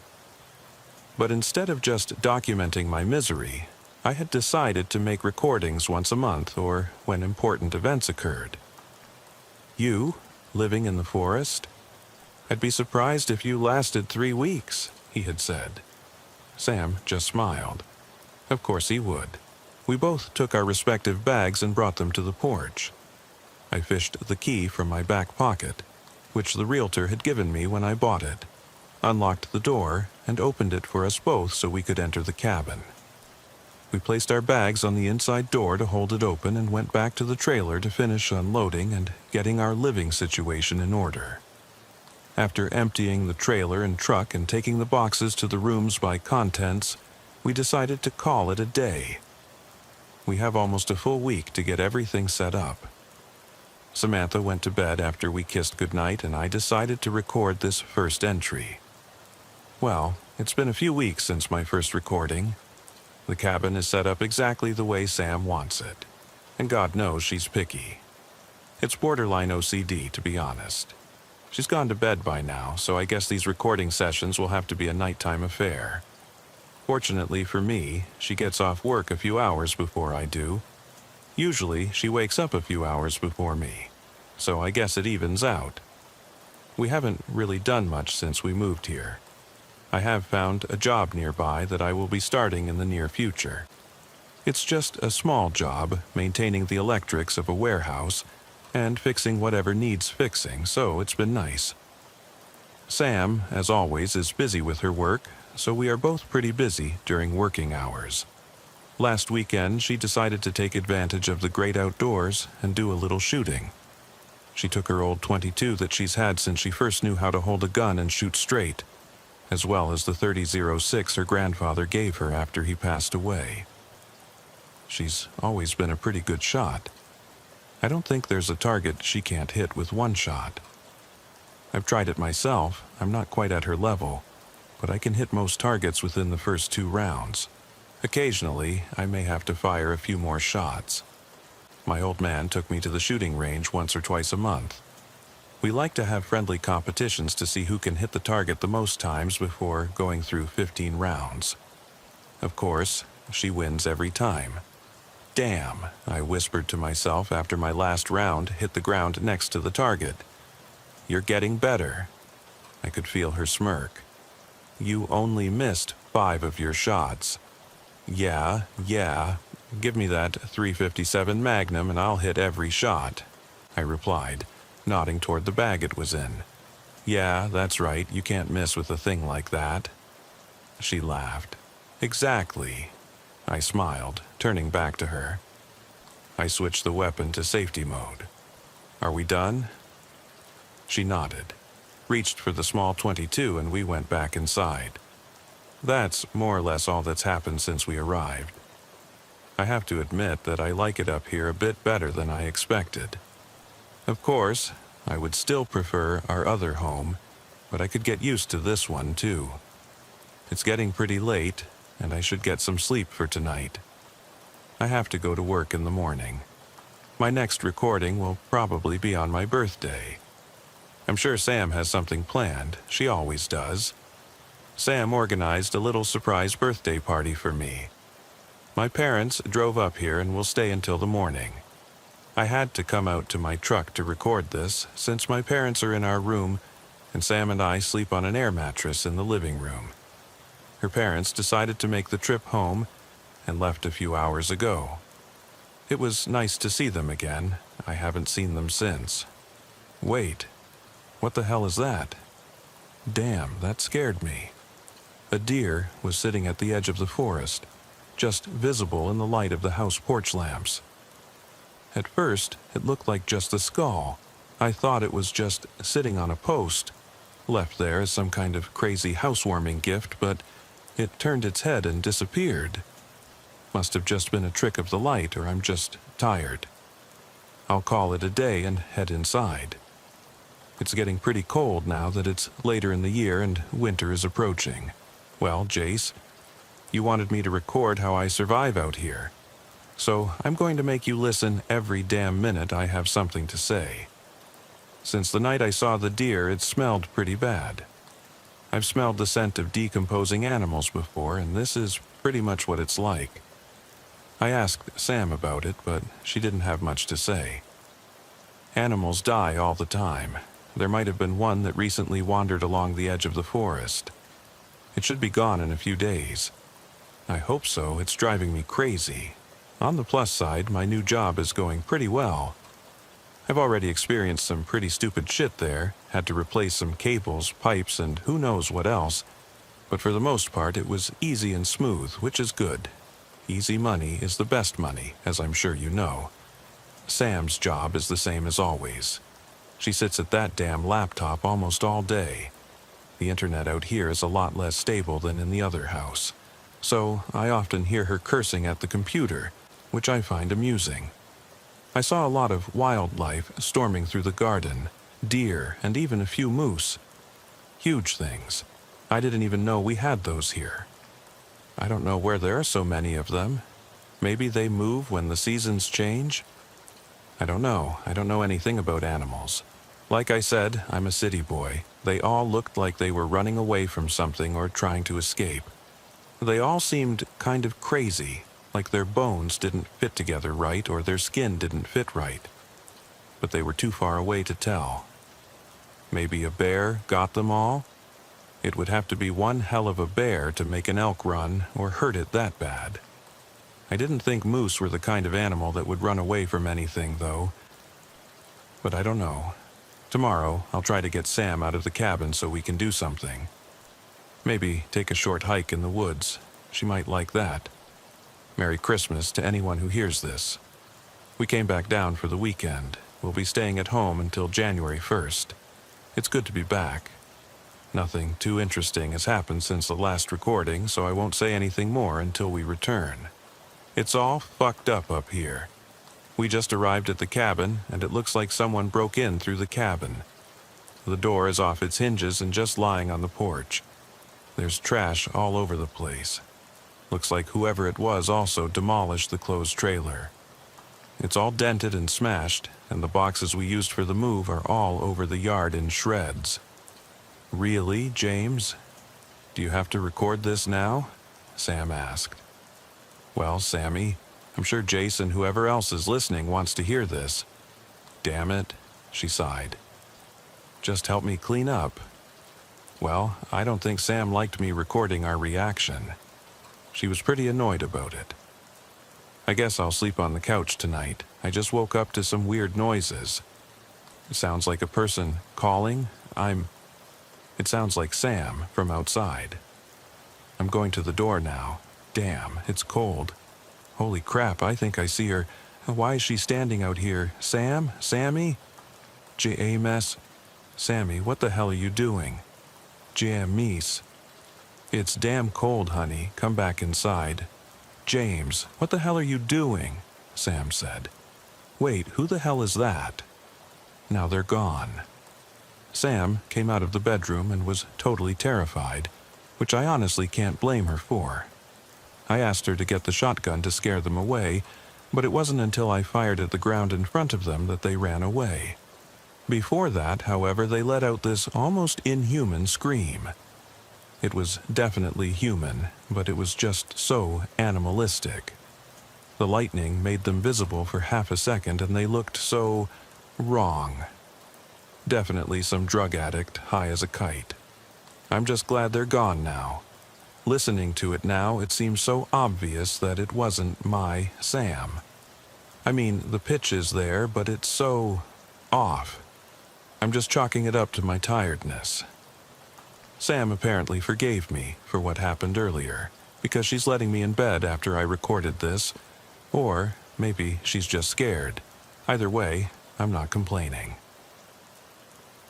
But instead of just documenting my misery, I had decided to make recordings once a month or when important events occurred. "You, living in the forest? I'd be surprised if you lasted 3 weeks," he had said. Sam just smiled. Of course he would. We both took our respective bags and brought them to the porch. I fished the key from my back pocket, which the realtor had given me when I bought it, unlocked the door, and opened it for us both so we could enter the cabin. We placed our bags on the inside door to hold it open and went back to the trailer to finish unloading and getting our living situation in order. After emptying the trailer and truck and taking the boxes to the rooms by contents, we decided to call it a day. We have almost a full week to get everything set up. Samantha went to bed after we kissed goodnight, and I decided to record this first entry. Well, it's been a few weeks since my first recording. The cabin is set up exactly the way Sam wants it, and God knows she's picky. It's borderline OCD, to be honest. She's gone to bed by now, so I guess these recording sessions will have to be a nighttime affair. Fortunately for me, she gets off work a few hours before I do. Usually, she wakes up a few hours before me, so I guess it evens out. We haven't really done much since we moved here. I have found a job nearby that I will be starting in the near future. It's just a small job, maintaining the electrics of a warehouse and fixing whatever needs fixing, so it's been nice. Sam, as always, is busy with her work, so we are both pretty busy during working hours. Last weekend, she decided to take advantage of the great outdoors and do a little shooting. She took her old .22 that she's had since she first knew how to hold a gun and shoot straight, as well as the .30-06 her grandfather gave her after he passed away. She's always been a pretty good shot. I don't think there's a target she can't hit with one shot. I've tried it myself. I'm not quite at her level, but I can hit most targets within the first 2 rounds. Occasionally, I may have to fire a few more shots. My old man took me to the shooting range once or twice a month. We like to have friendly competitions to see who can hit the target the most times before going through 15 rounds. Of course, she wins every time. Damn, I whispered to myself after my last round hit the ground next to the target. You're getting better. I could feel her smirk. You only missed 5 of your shots. Yeah. Give me that .357 Magnum and I'll hit every shot, I replied, nodding toward the bag it was in. Yeah, that's right, you can't miss with a thing like that. She laughed. Exactly. I smiled, turning back to her. I switched the weapon to safety mode. Are we done? She nodded, reached for the small .22, and we went back inside. That's more or less all that's happened since we arrived. I have to admit that I like it up here a bit better than I expected. Of course, I would still prefer our other home, but I could get used to this one too. It's getting pretty late, and I should get some sleep for tonight. I have to go to work in the morning. My next recording will probably be on my birthday. I'm sure Sam has something planned. She always does. Sam organized a little surprise birthday party for me. My parents drove up here and will stay until the morning. I had to come out to my truck to record this, since my parents are in our room and Sam and I sleep on an air mattress in the living room. Her parents decided to make the trip home and left a few hours ago. It was nice to see them again. I haven't seen them since. Wait, what the hell is that? Damn, that scared me. A deer was sitting at the edge of the forest, just visible in the light of the house porch lamps. At first, it looked like just the skull. I thought it was just sitting on a post, left there as some kind of crazy housewarming gift, but it turned its head and disappeared. Must have just been a trick of the light, or I'm just tired. I'll call it a day and head inside. It's getting pretty cold now that it's later in the year and winter is approaching. Well, Jace, you wanted me to record how I survive out here. So I'm going to make you listen every damn minute I have something to say. Since the night I saw the deer, it smelled pretty bad. I've smelled the scent of decomposing animals before, and this is pretty much what it's like. I asked Sam about it, but she didn't have much to say. Animals die all the time. There might have been one that recently wandered along the edge of the forest. It should be gone in a few days. I hope so. It's driving me crazy. On the plus side, my new job is going pretty well. I've already experienced some pretty stupid shit there, had to replace some cables, pipes, and who knows what else, but for the most part it was easy and smooth, which is good. Easy money is the best money, as I'm sure you know. Sam's job is the same as always. She sits at that damn laptop almost all day. The internet out here is a lot less stable than in the other house, so I often hear her cursing at the computer, which I find amusing. I saw a lot of wildlife storming through the garden, deer, and even a few moose. Huge things. I didn't even know we had those here. I don't know where there are so many of them. Maybe they move when the seasons change? I don't know. I don't know anything about animals. Like I said, I'm a city boy. They all looked like they were running away from something or trying to escape. They all seemed kind of crazy, like their bones didn't fit together right or their skin didn't fit right. But they were too far away to tell. Maybe a bear got them all? It would have to be one hell of a bear to make an elk run or hurt it that bad. I didn't think moose were the kind of animal that would run away from anything, though. But I don't know. Tomorrow, I'll try to get Sam out of the cabin so we can do something. Maybe take a short hike in the woods. She might like that. Merry Christmas to anyone who hears this. We came back down for the weekend. We'll be staying at home until January 1st. It's good to be back. Nothing too interesting has happened since the last recording, so I won't say anything more until we return. It's all fucked up here. We just arrived at the cabin, and it looks like someone broke in through the cabin. The door is off its hinges and just lying on the porch. There's trash all over the place. Looks like whoever it was also demolished the closed trailer. It's all dented and smashed, and the boxes we used for the move are all over the yard in shreds. Really, James? Do you have to record this now? Sam asked. Well, Sammy, I'm sure Jason, whoever else is listening, wants to hear this. Damn it, she sighed. Just help me clean up. Well, I don't think Sam liked me recording our reaction. She was pretty annoyed about it. I guess I'll sleep on the couch tonight. I just woke up to some weird noises. It sounds like a person calling. It sounds like Sam from outside. I'm going to the door now. Damn, it's cold. Holy crap, I think I see her. Why is she standing out here? Sam? Sammy? J-A-M-S? Sammy, what the hell are you doing? James. It's damn cold, honey. Come back inside. James, what the hell are you doing? Sam said. Wait, who the hell is that? Now they're gone. Sam came out of the bedroom and was totally terrified, which I honestly can't blame her for. I asked her to get the shotgun to scare them away, but it wasn't until I fired at the ground in front of them that they ran away. Before that, however, they let out this almost inhuman scream. It was definitely human, but it was just so animalistic. The lightning made them visible for half a second, and they looked so wrong. Definitely some drug addict high as a kite. I'm just glad they're gone now. Listening to it now, it seems so obvious that it wasn't my Sam. I mean, the pitch is there, but it's so off. I'm just chalking it up to my tiredness. Sam apparently forgave me for what happened earlier, because she's letting me in bed after I recorded this, or maybe she's just scared. Either way, I'm not complaining.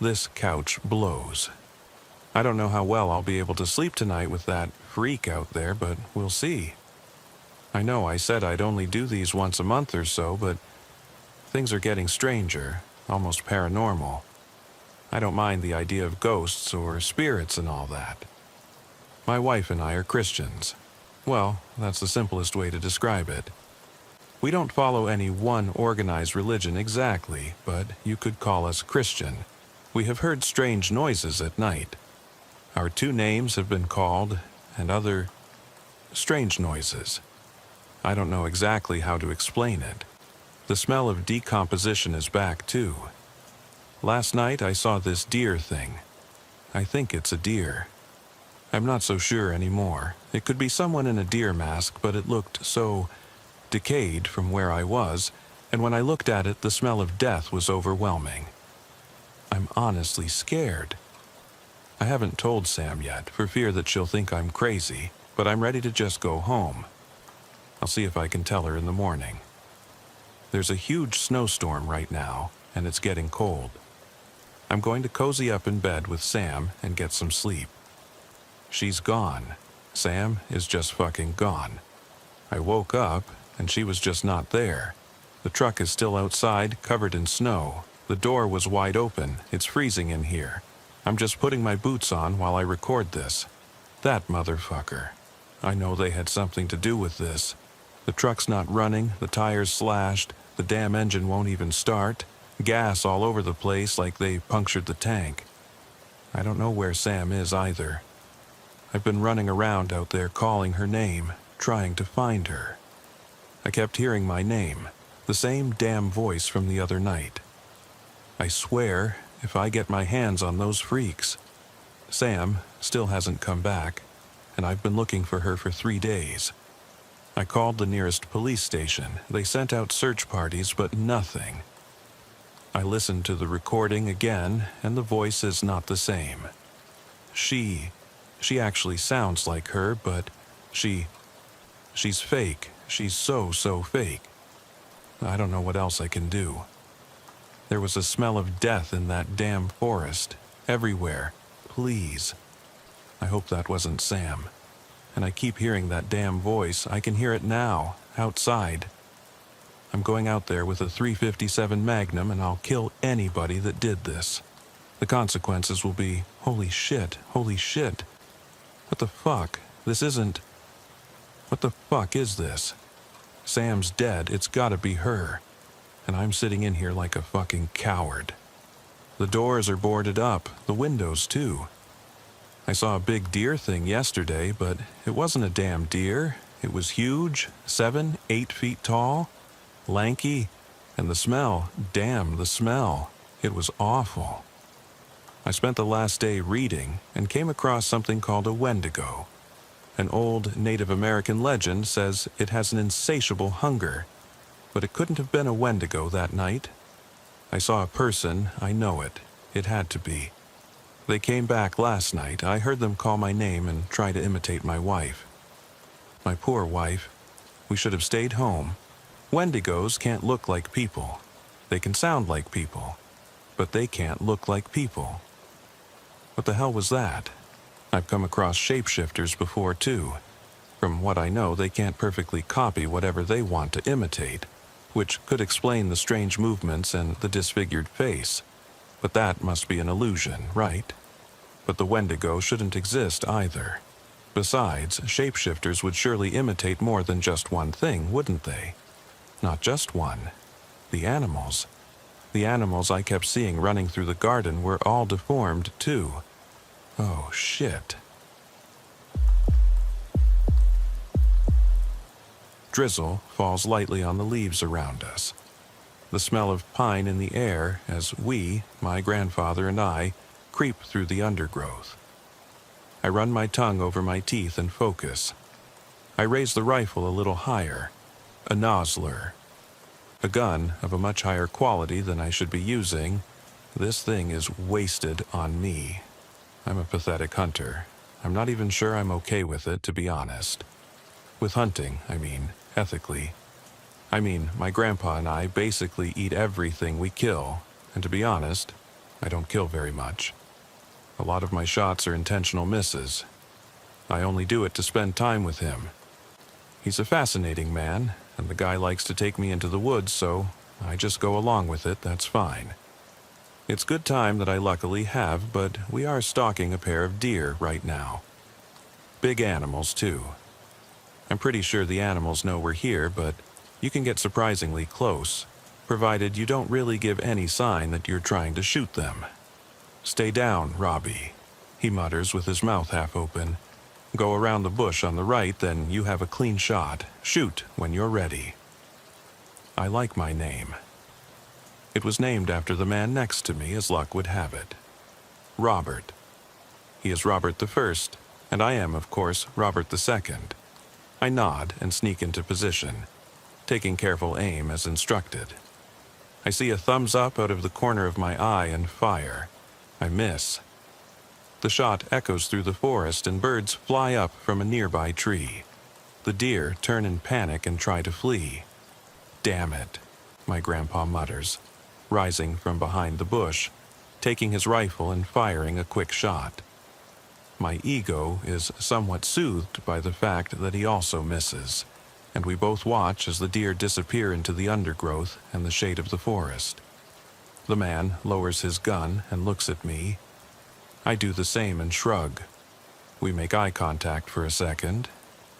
This couch blows. I don't know how well I'll be able to sleep tonight with that freak out there, but we'll see. I know I said I'd only do these once a month or so, but things are getting stranger, almost paranormal. I don't mind the idea of ghosts or spirits and all that. My wife and I are Christians. Well, that's the simplest way to describe it. We don't follow any one organized religion exactly, but you could call us Christian. We have heard strange noises at night. Our 2 names have been called, and other strange noises. I don't know exactly how to explain it. The smell of decomposition is back too. Last night I saw this deer thing. I think it's a deer. I'm not so sure anymore. It could be someone in a deer mask, but it looked so decayed from where I was, and when I looked at it, the smell of death was overwhelming. I'm honestly scared. I haven't told Sam yet, for fear that she'll think I'm crazy, but I'm ready to just go home. I'll see if I can tell her in the morning. There's a huge snowstorm right now, and it's getting cold. I'm going to cozy up in bed with Sam and get some sleep. She's gone. Sam is just fucking gone. I woke up, and she was just not there. The truck is still outside, covered in snow. The door was wide open. It's freezing in here. I'm just putting my boots on while I record this. That motherfucker. I know they had something to do with this. The truck's not running, the tires slashed, the damn engine won't even start. Gas all over the place like they punctured the tank. I don't know where Sam is either. I've been running around out there calling her name, trying to find her. I kept hearing my name, the same damn voice from the other night. I swear, if I get my hands on those freaks. Sam still hasn't come back, and I've been looking for her for 3 days. I called the nearest police station. They sent out search parties, but nothing. I listened to the recording again, and the voice is not the same. She actually sounds like her, but she's fake. She's so fake. I don't know what else I can do. There was a smell of death in that damn forest, everywhere. Please. I hope that wasn't Sam. And I keep hearing that damn voice. I can hear it now, outside. I'm going out there with a .357 Magnum, and I'll kill anybody that did this. The consequences will be, holy shit. What the fuck? This isn't... What the fuck is this? Sam's dead. It's gotta be her. And I'm sitting in here like a fucking coward. The doors are boarded up, the windows too. I saw a big deer thing yesterday, but it wasn't a damn deer. It was huge, 7, 8 feet tall, lanky, and the smell, damn the smell. It was awful. I spent the last day reading and came across something called a Wendigo. An old Native American legend says it has an insatiable hunger, but it couldn't have been a Wendigo that night. I saw a person, I know it. It had to be. They came back last night. I heard them call my name and try to imitate my wife. My poor wife. We should have stayed home. Wendigos can't look like people. They can sound like people, but they can't look like people. What the hell was that? I've come across shapeshifters before too. From what I know, they can't perfectly copy whatever they want to imitate, which could explain the strange movements and the disfigured face. But that must be an illusion, right? But the Wendigo shouldn't exist either. Besides, shapeshifters would surely imitate more than just one thing, wouldn't they? Not just one. The animals. The animals I kept seeing running through the garden were all deformed too. Oh, shit. Drizzle falls lightly on the leaves around us. The smell of pine in the air as we, my grandfather and I, creep through the undergrowth. I run my tongue over my teeth and focus. I raise the rifle a little higher. A Nosler. A gun of a much higher quality than I should be using. This thing is wasted on me. I'm a pathetic hunter. I'm not even sure I'm okay with it, to be honest. With hunting, I mean, ethically. My grandpa and I basically eat everything we kill, and to be honest, I don't kill very much. A lot of my shots are intentional misses. I only do it to spend time with him. He's a fascinating man, and the guy likes to take me into the woods, so I just go along with it, that's fine. It's good time that I luckily have, but we are stalking a pair of deer right now. Big animals, too. I'm pretty sure the animals know we're here, but you can get surprisingly close, provided you don't really give any sign that you're trying to shoot them. Stay down, Robbie, he mutters with his mouth half open. Go around the bush on the right, then you have a clean shot. Shoot when you're ready. I like my name. It was named after the man next to me, as luck would have it. Robert. He is Robert the First, and I am, of course, Robert the Second. I nod and sneak into position. taking careful aim as instructed. I see a thumbs up out of the corner of my eye and fire. I miss. The shot echoes through the forest and birds fly up from a nearby tree. The deer turn in panic and try to flee. "Damn it," my grandpa mutters, rising from behind the bush, taking his rifle and firing a quick shot. My ego is somewhat soothed by the fact that he also misses, and we both watch as the deer disappear into the undergrowth and the shade of the forest. The man lowers his gun and looks at me. I do the same and shrug. We make eye contact for a second,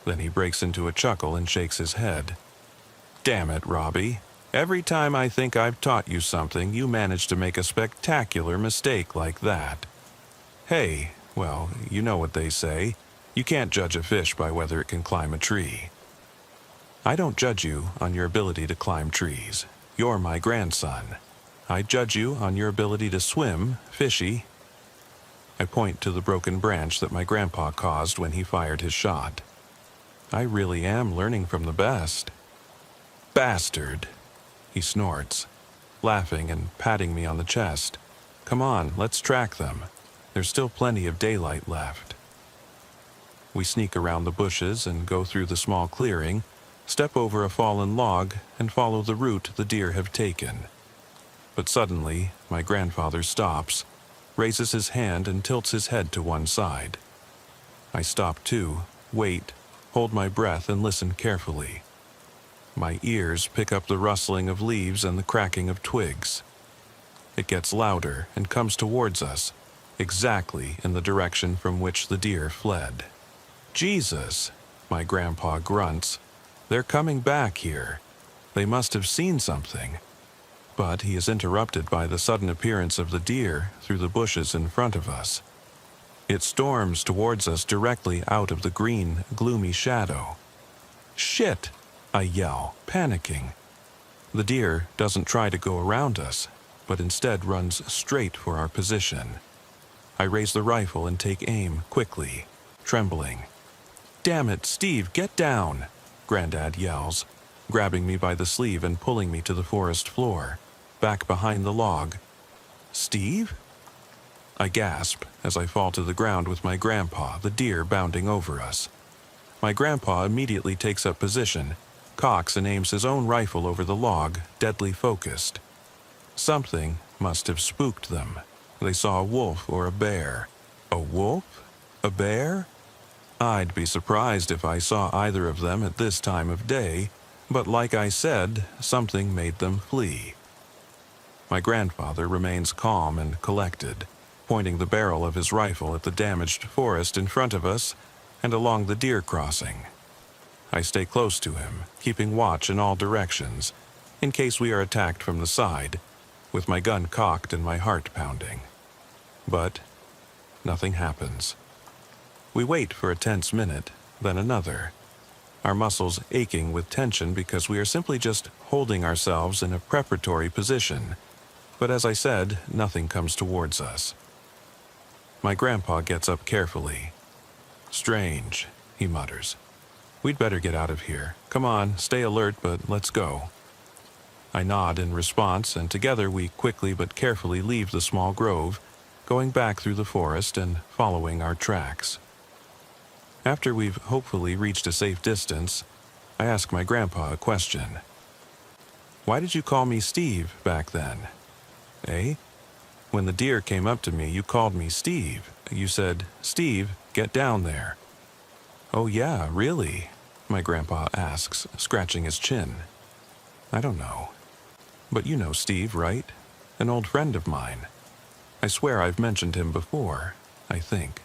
then he breaks into a chuckle and shakes his head. "Damn it, Robbie. Every time I think I've taught you something, you manage to make a spectacular mistake like that. Hey, well, you know what they say. You can't judge a fish by whether it can climb a tree." I don't judge you on your ability to climb trees. You're my grandson. I judge you on your ability to swim, fishy. I point to the broken branch that my grandpa caused when he fired his shot. I really am learning from the best. "Bastard," he snorts, laughing and patting me on the chest. "Come on, let's track them. There's still plenty of daylight left." We sneak around the bushes and go through the small clearing, step over a fallen log, and follow the route the deer have taken. But suddenly, my grandfather stops, raises his hand and tilts his head to one side. I stop too, wait, hold my breath and listen carefully. My ears pick up the rustling of leaves and the cracking of twigs. It gets louder and comes towards us, exactly in the direction from which the deer fled. "Jesus," my grandpa grunts. "They're coming back here. They must have seen something." But he is interrupted by the sudden appearance of the deer through the bushes in front of us. It storms towards us directly out of the green, gloomy shadow. "Shit!" I yell, panicking. The deer doesn't try to go around us, but instead runs straight for our position. I raise the rifle and take aim quickly, trembling. "Damn it, Steve, get down!" Granddad yells, grabbing me by the sleeve and pulling me to the forest floor, back behind the log. "Steve?" I gasp as I fall to the ground with my grandpa, the deer bounding over us. My grandpa immediately takes up position, cocks and aims his own rifle over the log, deadly focused. Something must have spooked them. They saw a wolf or a bear. A wolf? A bear? I'd be surprised if I saw either of them at this time of day, but like I said, something made them flee. My grandfather remains calm and collected, pointing the barrel of his rifle at the damaged forest in front of us and along the deer crossing. I stay close to him, keeping watch in all directions, in case we are attacked from the side, with my gun cocked and my heart pounding. But nothing happens. We wait for a tense minute, then another, our muscles aching with tension because we are simply just holding ourselves in a preparatory position. But as I said, nothing comes towards us. My grandpa gets up carefully. "Strange," he mutters. "We'd better get out of here. Come on, stay alert, but let's go." I nod in response, and together we quickly but carefully leave the small grove, going back through the forest and following our tracks. After we've hopefully reached a safe distance, I ask my grandpa a question. "Why did you call me Steve back then?" "Eh? When the deer came up to me, you called me Steve. You said, 'Steve, get down there.'" "Oh yeah, really?" my grandpa asks, scratching his chin. "I don't know. But you know Steve, right? An old friend of mine. I swear I've mentioned him before, I think."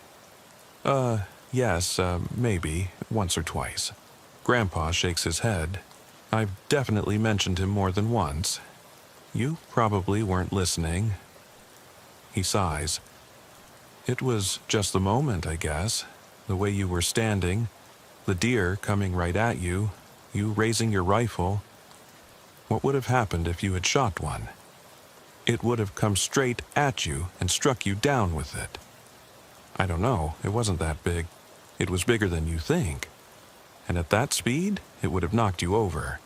Yes, maybe, once or twice." Grandpa shakes his head. "I've definitely mentioned him more than once. You probably weren't listening." He sighs. "It was just the moment, I guess. The way you were standing, the deer coming right at you, you raising your rifle. What would have happened if you had shot one? It would have come straight at you and struck you down with it. I don't know, it wasn't that big. It was bigger than you think. And at that speed, it would have knocked you over.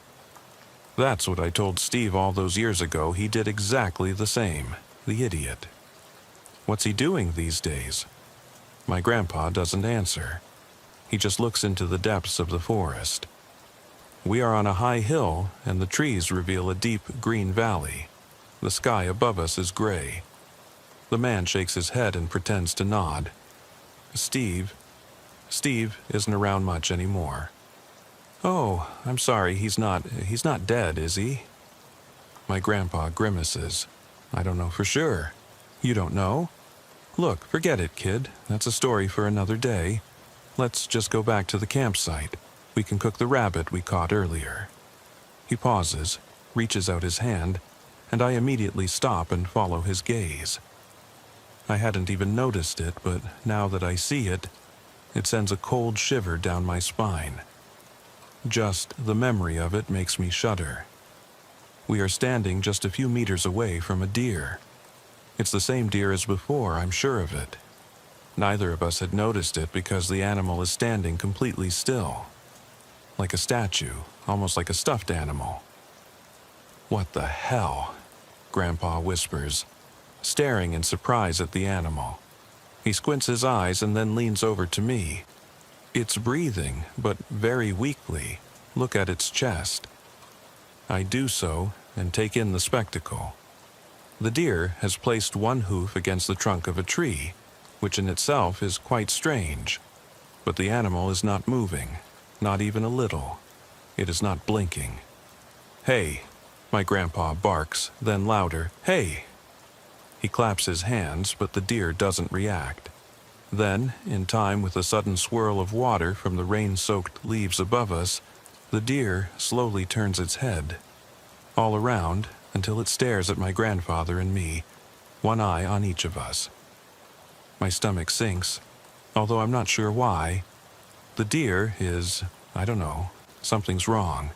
That's what I told Steve all those years ago. He did exactly the same. The idiot. What's he doing these days? My grandpa doesn't answer. He just looks into the depths of the forest. We are on a high hill, and the trees reveal a deep green valley. The sky above us is gray. The man shakes his head and pretends to nod. Steve isn't around much anymore. Oh, I'm sorry, he's not dead, is he? My grandpa grimaces. I don't know for sure. You don't know? Look, forget it, kid. That's a story for another day. Let's just go back to the campsite. We can cook the rabbit we caught earlier. He pauses, reaches out his hand, and I immediately stop and follow his gaze. I hadn't even noticed it, but now that I see it, it sends a cold shiver down my spine. Just the memory of it makes me shudder. We are standing just a few meters away from a deer. It's the same deer as before, I'm sure of it. Neither of us had noticed it because the animal is standing completely still. Like a statue, almost like a stuffed animal. What the hell? Grandpa whispers, staring in surprise at the animal. He squints his eyes and then leans over to me. It's breathing, but very weakly. Look at its chest. I do so and take in the spectacle. The deer has placed one hoof against the trunk of a tree, which in itself is quite strange. But the animal is not moving, not even a little. It is not blinking. Hey, my grandpa barks, then louder, hey! He claps his hands, but the deer doesn't react. Then, in time with a sudden swirl of water from the rain-soaked leaves above us, the deer slowly turns its head, all around until it stares at my grandfather and me, one eye on each of us. My stomach sinks, although I'm not sure why. The deer is, I don't know, something's wrong.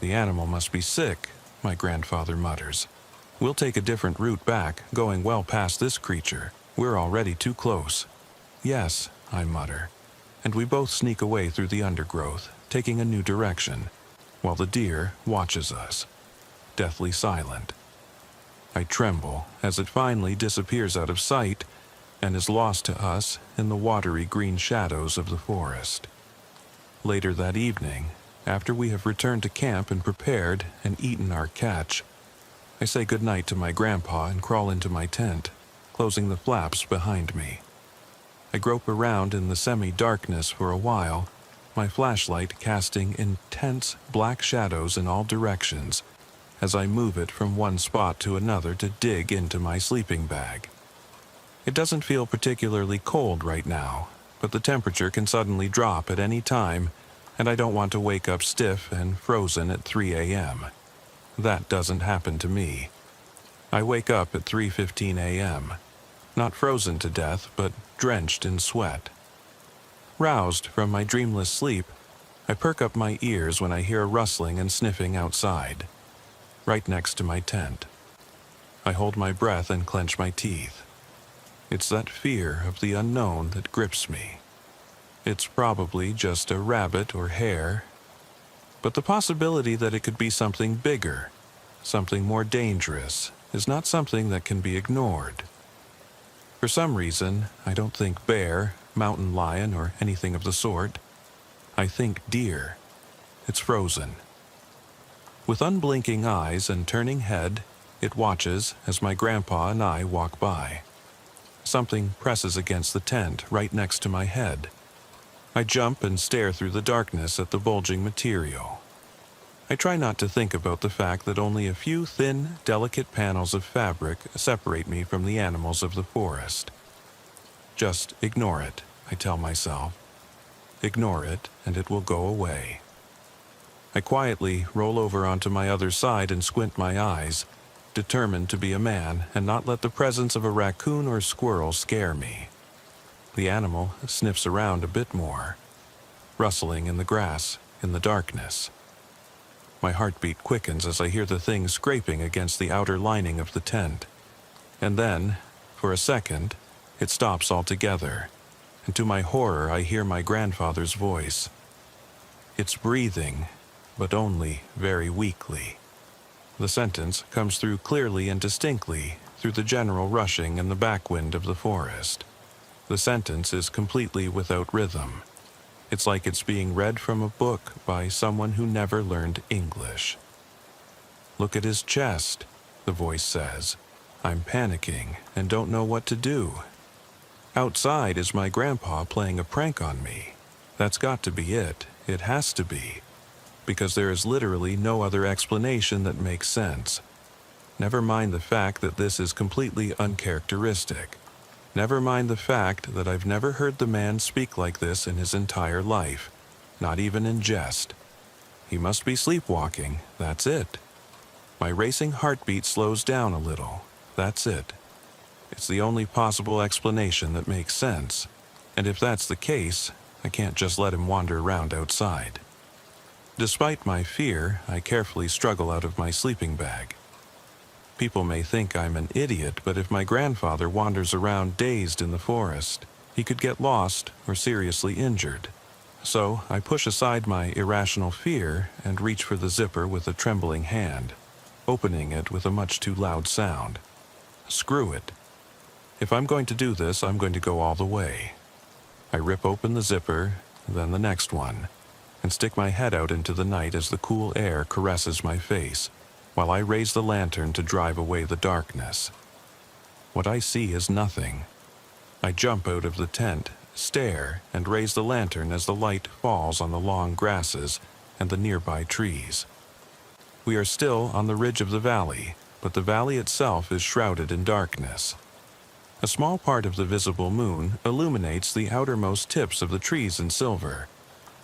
The animal must be sick, my grandfather mutters. We'll take a different route back, going well past this creature. We're already too close. Yes, I mutter, and we both sneak away through the undergrowth, taking a new direction, while the deer watches us, deathly silent. I tremble as it finally disappears out of sight and is lost to us in the watery green shadows of the forest. Later that evening, after we have returned to camp and prepared and eaten our catch, I say goodnight to my grandpa and crawl into my tent, closing the flaps behind me. I grope around in the semi-darkness for a while, my flashlight casting intense black shadows in all directions as I move it from one spot to another to dig into my sleeping bag. It doesn't feel particularly cold right now, but the temperature can suddenly drop at any time, and I don't want to wake up stiff and frozen at 3 a.m. That doesn't happen to me. I wake up at 3:15 a.m., not frozen to death, but drenched in sweat. Roused from my dreamless sleep, I perk up my ears when I hear a rustling and sniffing outside, right next to my tent. I hold my breath and clench my teeth. It's that fear of the unknown that grips me. It's probably just a rabbit or hare, but the possibility that it could be something bigger, something more dangerous, is not something that can be ignored. For some reason, I don't think bear, mountain lion, or anything of the sort. I think deer. It's frozen. With unblinking eyes and turning head, it watches as my grandpa and I walk by. Something presses against the tent right next to my head. I jump and stare through the darkness at the bulging material. I try not to think about the fact that only a few thin, delicate panels of fabric separate me from the animals of the forest. Just ignore it, I tell myself. Ignore it, and it will go away. I quietly roll over onto my other side and squint my eyes, determined to be a man and not let the presence of a raccoon or squirrel scare me. The animal sniffs around a bit more, rustling in the grass in the darkness. My heartbeat quickens as I hear the thing scraping against the outer lining of the tent. And then, for a second, it stops altogether, and to my horror I hear my grandfather's voice. It's breathing, but only very weakly. The sentence comes through clearly and distinctly through the general rushing and the backwind of the forest. The sentence is completely without rhythm. It's like it's being read from a book by someone who never learned English. "Look at his chest," the voice says. "I'm panicking and don't know what to do. Outside is my grandpa playing a prank on me. That's got to be it. It has to be. Because there is literally no other explanation that makes sense. Never mind the fact that this is completely uncharacteristic. Never mind the fact that I've never heard the man speak like this in his entire life, not even in jest. He must be sleepwalking, that's it. My racing heartbeat slows down a little, that's it. It's the only possible explanation that makes sense, and if that's the case, I can't just let him wander around outside." Despite my fear, I carefully struggle out of my sleeping bag. People may think I'm an idiot, but if my grandfather wanders around dazed in the forest, he could get lost or seriously injured. So I push aside my irrational fear and reach for the zipper with a trembling hand, opening it with a much too loud sound. Screw it. If I'm going to do this, I'm going to go all the way. I rip open the zipper, then the next one, and stick my head out into the night as the cool air caresses my face, while I raise the lantern to drive away the darkness. What I see is nothing. I jump out of the tent, stare, and raise the lantern as the light falls on the long grasses and the nearby trees. We are still on the ridge of the valley, but the valley itself is shrouded in darkness. A small part of the visible moon illuminates the outermost tips of the trees in silver,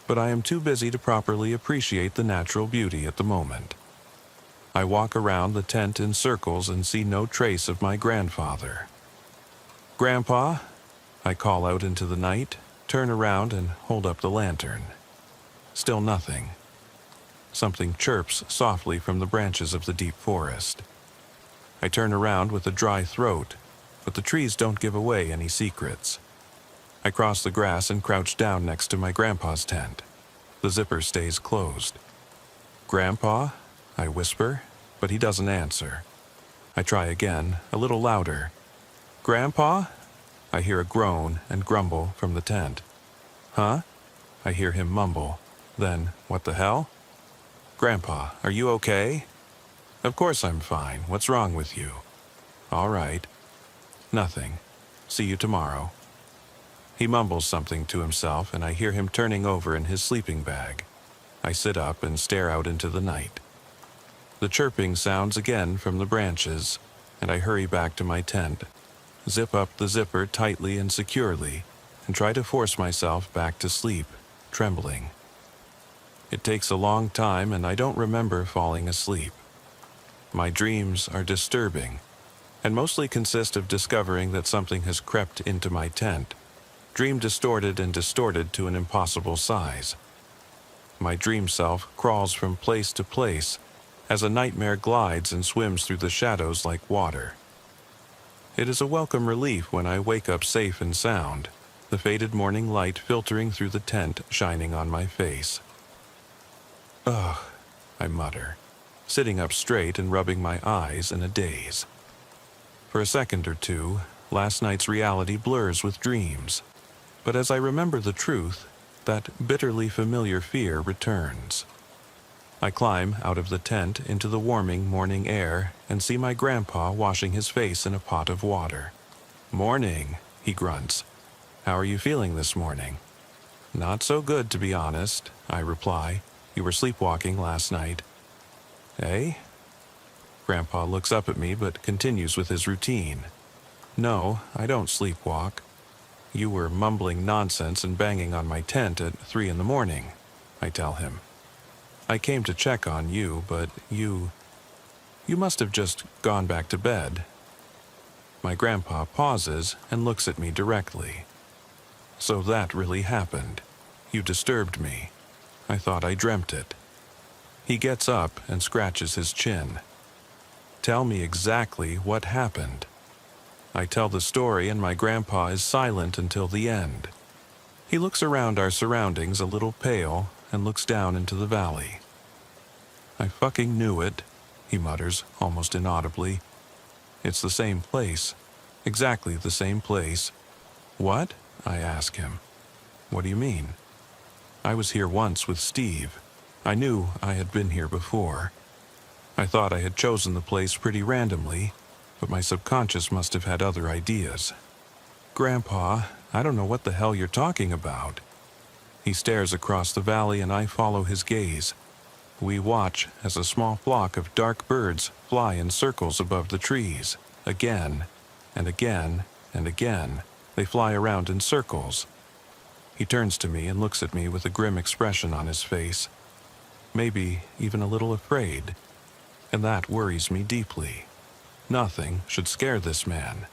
but I am too busy to properly appreciate the natural beauty at the moment. I walk around the tent in circles and see no trace of my grandfather. "Grandpa?" I call out into the night, turn around and hold up the lantern. Still nothing. Something chirps softly from the branches of the deep forest. I turn around with a dry throat, but the trees don't give away any secrets. I cross the grass and crouch down next to my grandpa's tent. The zipper stays closed. "Grandpa?" I whisper, but he doesn't answer. I try again, a little louder. "Grandpa?" I hear a groan and grumble from the tent. "Huh?" I hear him mumble. Then, "What the hell?" "Grandpa, are you okay?" "Of course I'm fine. What's wrong with you?" "All right." "Nothing. See you tomorrow." He mumbles something to himself, and I hear him turning over in his sleeping bag. I sit up and stare out into the night. The chirping sounds again from the branches, and I hurry back to my tent, zip up the zipper tightly and securely, and try to force myself back to sleep, trembling. It takes a long time, and I don't remember falling asleep. My dreams are disturbing, and mostly consist of discovering that something has crept into my tent, dream distorted and distorted to an impossible size. My dream self crawls from place to place as a nightmare glides and swims through the shadows like water. It is a welcome relief when I wake up safe and sound, the faded morning light filtering through the tent shining on my face. "Ugh," I mutter, sitting up straight and rubbing my eyes in a daze. For a second or two, last night's reality blurs with dreams. But as I remember the truth, that bitterly familiar fear returns. I climb out of the tent into the warming morning air and see my grandpa washing his face in a pot of water. "Morning," he grunts. "How are you feeling this morning?" "Not so good, to be honest," I reply. "You were sleepwalking last night." "Eh?" Grandpa looks up at me but continues with his routine. "No, I don't sleepwalk. You were mumbling nonsense and banging on my tent at 3 in the morning, I tell him. "I came to check on you, but you must have just gone back to bed." My grandpa pauses and looks at me directly. "So that really happened. You disturbed me. I thought I dreamt it." He gets up and scratches his chin. "Tell me exactly what happened." I tell the story and my grandpa is silent until the end. He looks around our surroundings a little pale and looks down into the valley. "I fucking knew it," he mutters, almost inaudibly. It's the same place. Exactly the same place. What? I ask him. What do you mean? I was here once with Steve. I knew I had been here before. I thought I had chosen the place pretty randomly, but my subconscious must have had other ideas. Grandpa, I don't know what the hell you're talking about. He stares across the valley and I follow his gaze. We watch as a small flock of dark birds fly in circles above the trees. Again, and again, and again, they fly around in circles. He turns to me and looks at me with a grim expression on his face. Maybe even a little afraid. And that worries me deeply. Nothing should scare this man.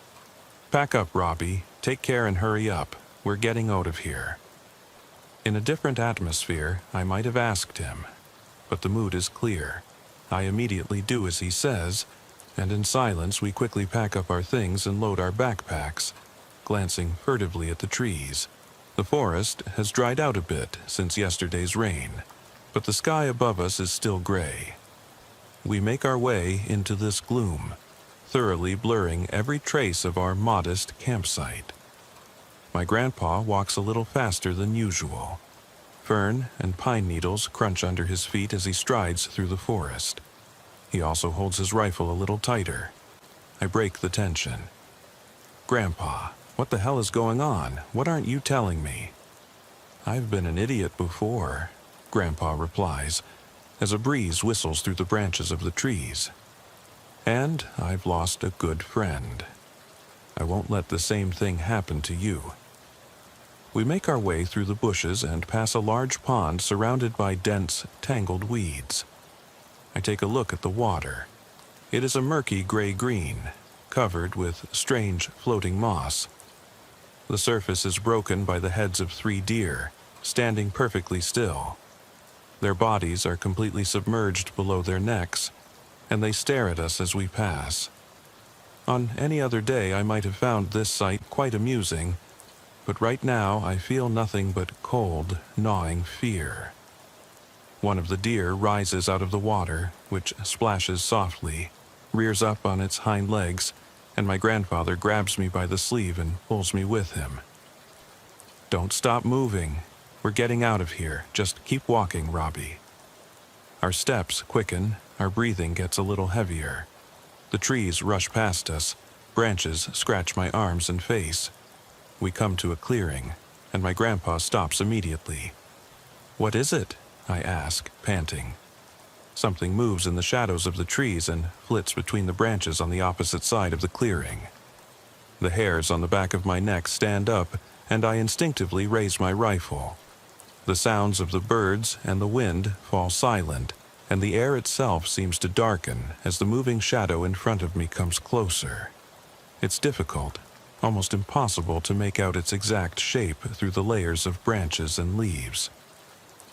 Pack up, Robbie. Take care and hurry up. We're getting out of here. In a different atmosphere, I might have asked him. But the mood is clear. I immediately do as he says, and in silence we quickly pack up our things and load our backpacks, glancing furtively at the trees. The forest has dried out a bit since yesterday's rain, but the sky above us is still gray. We make our way into this gloom, thoroughly blurring every trace of our modest campsite. My grandpa walks a little faster than usual. Fern and pine needles crunch under his feet as he strides through the forest. He also holds his rifle a little tighter. I break the tension. Grandpa, what the hell is going on? What aren't you telling me? I've been an idiot before, Grandpa replies, as a breeze whistles through the branches of the trees. And I've lost a good friend. I won't let the same thing happen to you. We make our way through the bushes and pass a large pond surrounded by dense, tangled weeds. I take a look at the water. It is a murky gray-green, covered with strange floating moss. The surface is broken by the heads of 3 deer, standing perfectly still. Their bodies are completely submerged below their necks, and they stare at us as we pass. On any other day I might have found this sight quite amusing, but right now I feel nothing but cold, gnawing fear. One of the deer rises out of the water, which splashes softly, rears up on its hind legs, and my grandfather grabs me by the sleeve and pulls me with him. Don't stop moving. We're getting out of here. Just keep walking, Robbie. Our steps quicken, our breathing gets a little heavier. The trees rush past us, branches scratch my arms and face. We come to a clearing, and my grandpa stops immediately. What is it? I ask, panting. Something moves in the shadows of the trees and flits between the branches on the opposite side of the clearing. The hairs on the back of my neck stand up, and I instinctively raise my rifle. The sounds of the birds and the wind fall silent, and the air itself seems to darken as the moving shadow in front of me comes closer. It's difficult, almost impossible to make out its exact shape through the layers of branches and leaves.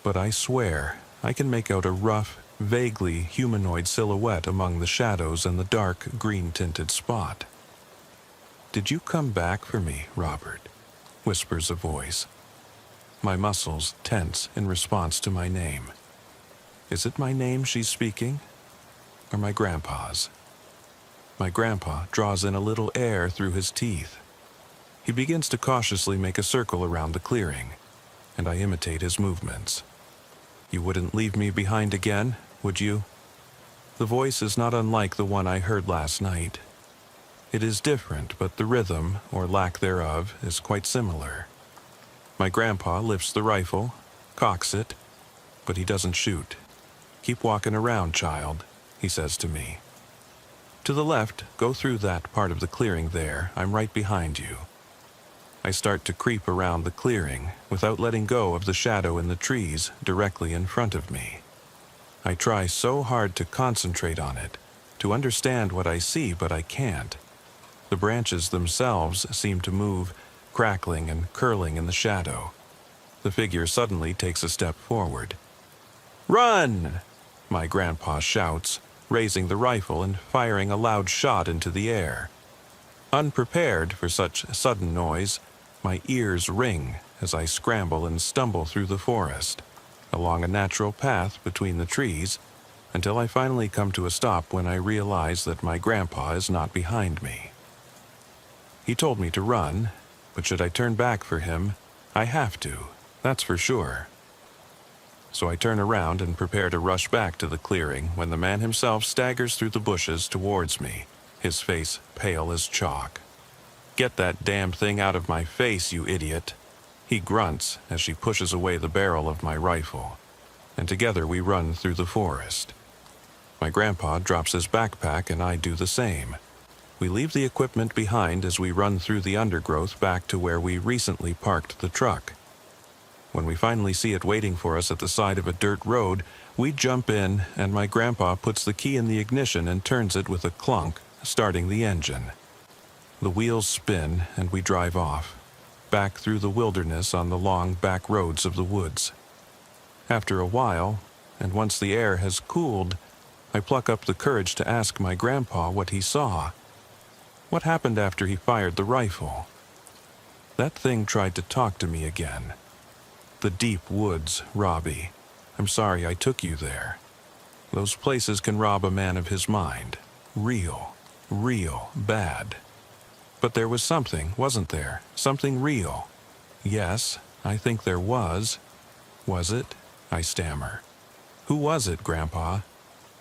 But I swear, I can make out a rough, vaguely humanoid silhouette among the shadows and the dark, green-tinted spot. "Did you come back for me, Robert?" whispers a voice. My muscles tense in response to my name. Is it my name she's speaking? Or my grandpa's? My grandpa draws in a little air through his teeth. He begins to cautiously make a circle around the clearing, and I imitate his movements. "You wouldn't leave me behind again, would you?" The voice is not unlike the one I heard last night. It is different, but the rhythm, or lack thereof, is quite similar. My grandpa lifts the rifle, cocks it, but he doesn't shoot. "Keep walking around, child," he says to me. "To the left, go through that part of the clearing there. I'm right behind you." I start to creep around the clearing, without letting go of the shadow in the trees directly in front of me. I try so hard to concentrate on it, to understand what I see, but I can't. The branches themselves seem to move, crackling and curling in the shadow. The figure suddenly takes a step forward. "Run!" my grandpa shouts, raising the rifle and firing a loud shot into the air. Unprepared for such sudden noise, my ears ring as I scramble and stumble through the forest, along a natural path between the trees, until I finally come to a stop when I realize that my grandpa is not behind me. He told me to run, but should I turn back for him, I have to, that's for sure. So I turn around and prepare to rush back to the clearing when the man himself staggers through the bushes towards me, his face pale as chalk. "Get that damn thing out of my face, you idiot," he grunts as she pushes away the barrel of my rifle, and together we run through the forest. My grandpa drops his backpack and I do the same. We leave the equipment behind as we run through the undergrowth back to where we recently parked the truck. When we finally see it waiting for us at the side of a dirt road, we jump in and my grandpa puts the key in the ignition and turns it with a clunk, starting the engine. The wheels spin and we drive off, back through the wilderness on the long back roads of the woods. After a while, and once the air has cooled, I pluck up the courage to ask my grandpa what he saw. What happened after he fired the rifle? That thing tried to talk to me again. The deep woods, Robbie. I'm sorry I took you there. Those places can rob a man of his mind. Real bad. But there was something, wasn't there? Something real. Yes, I think there was. Was it? I stammer. Who was it, Grandpa?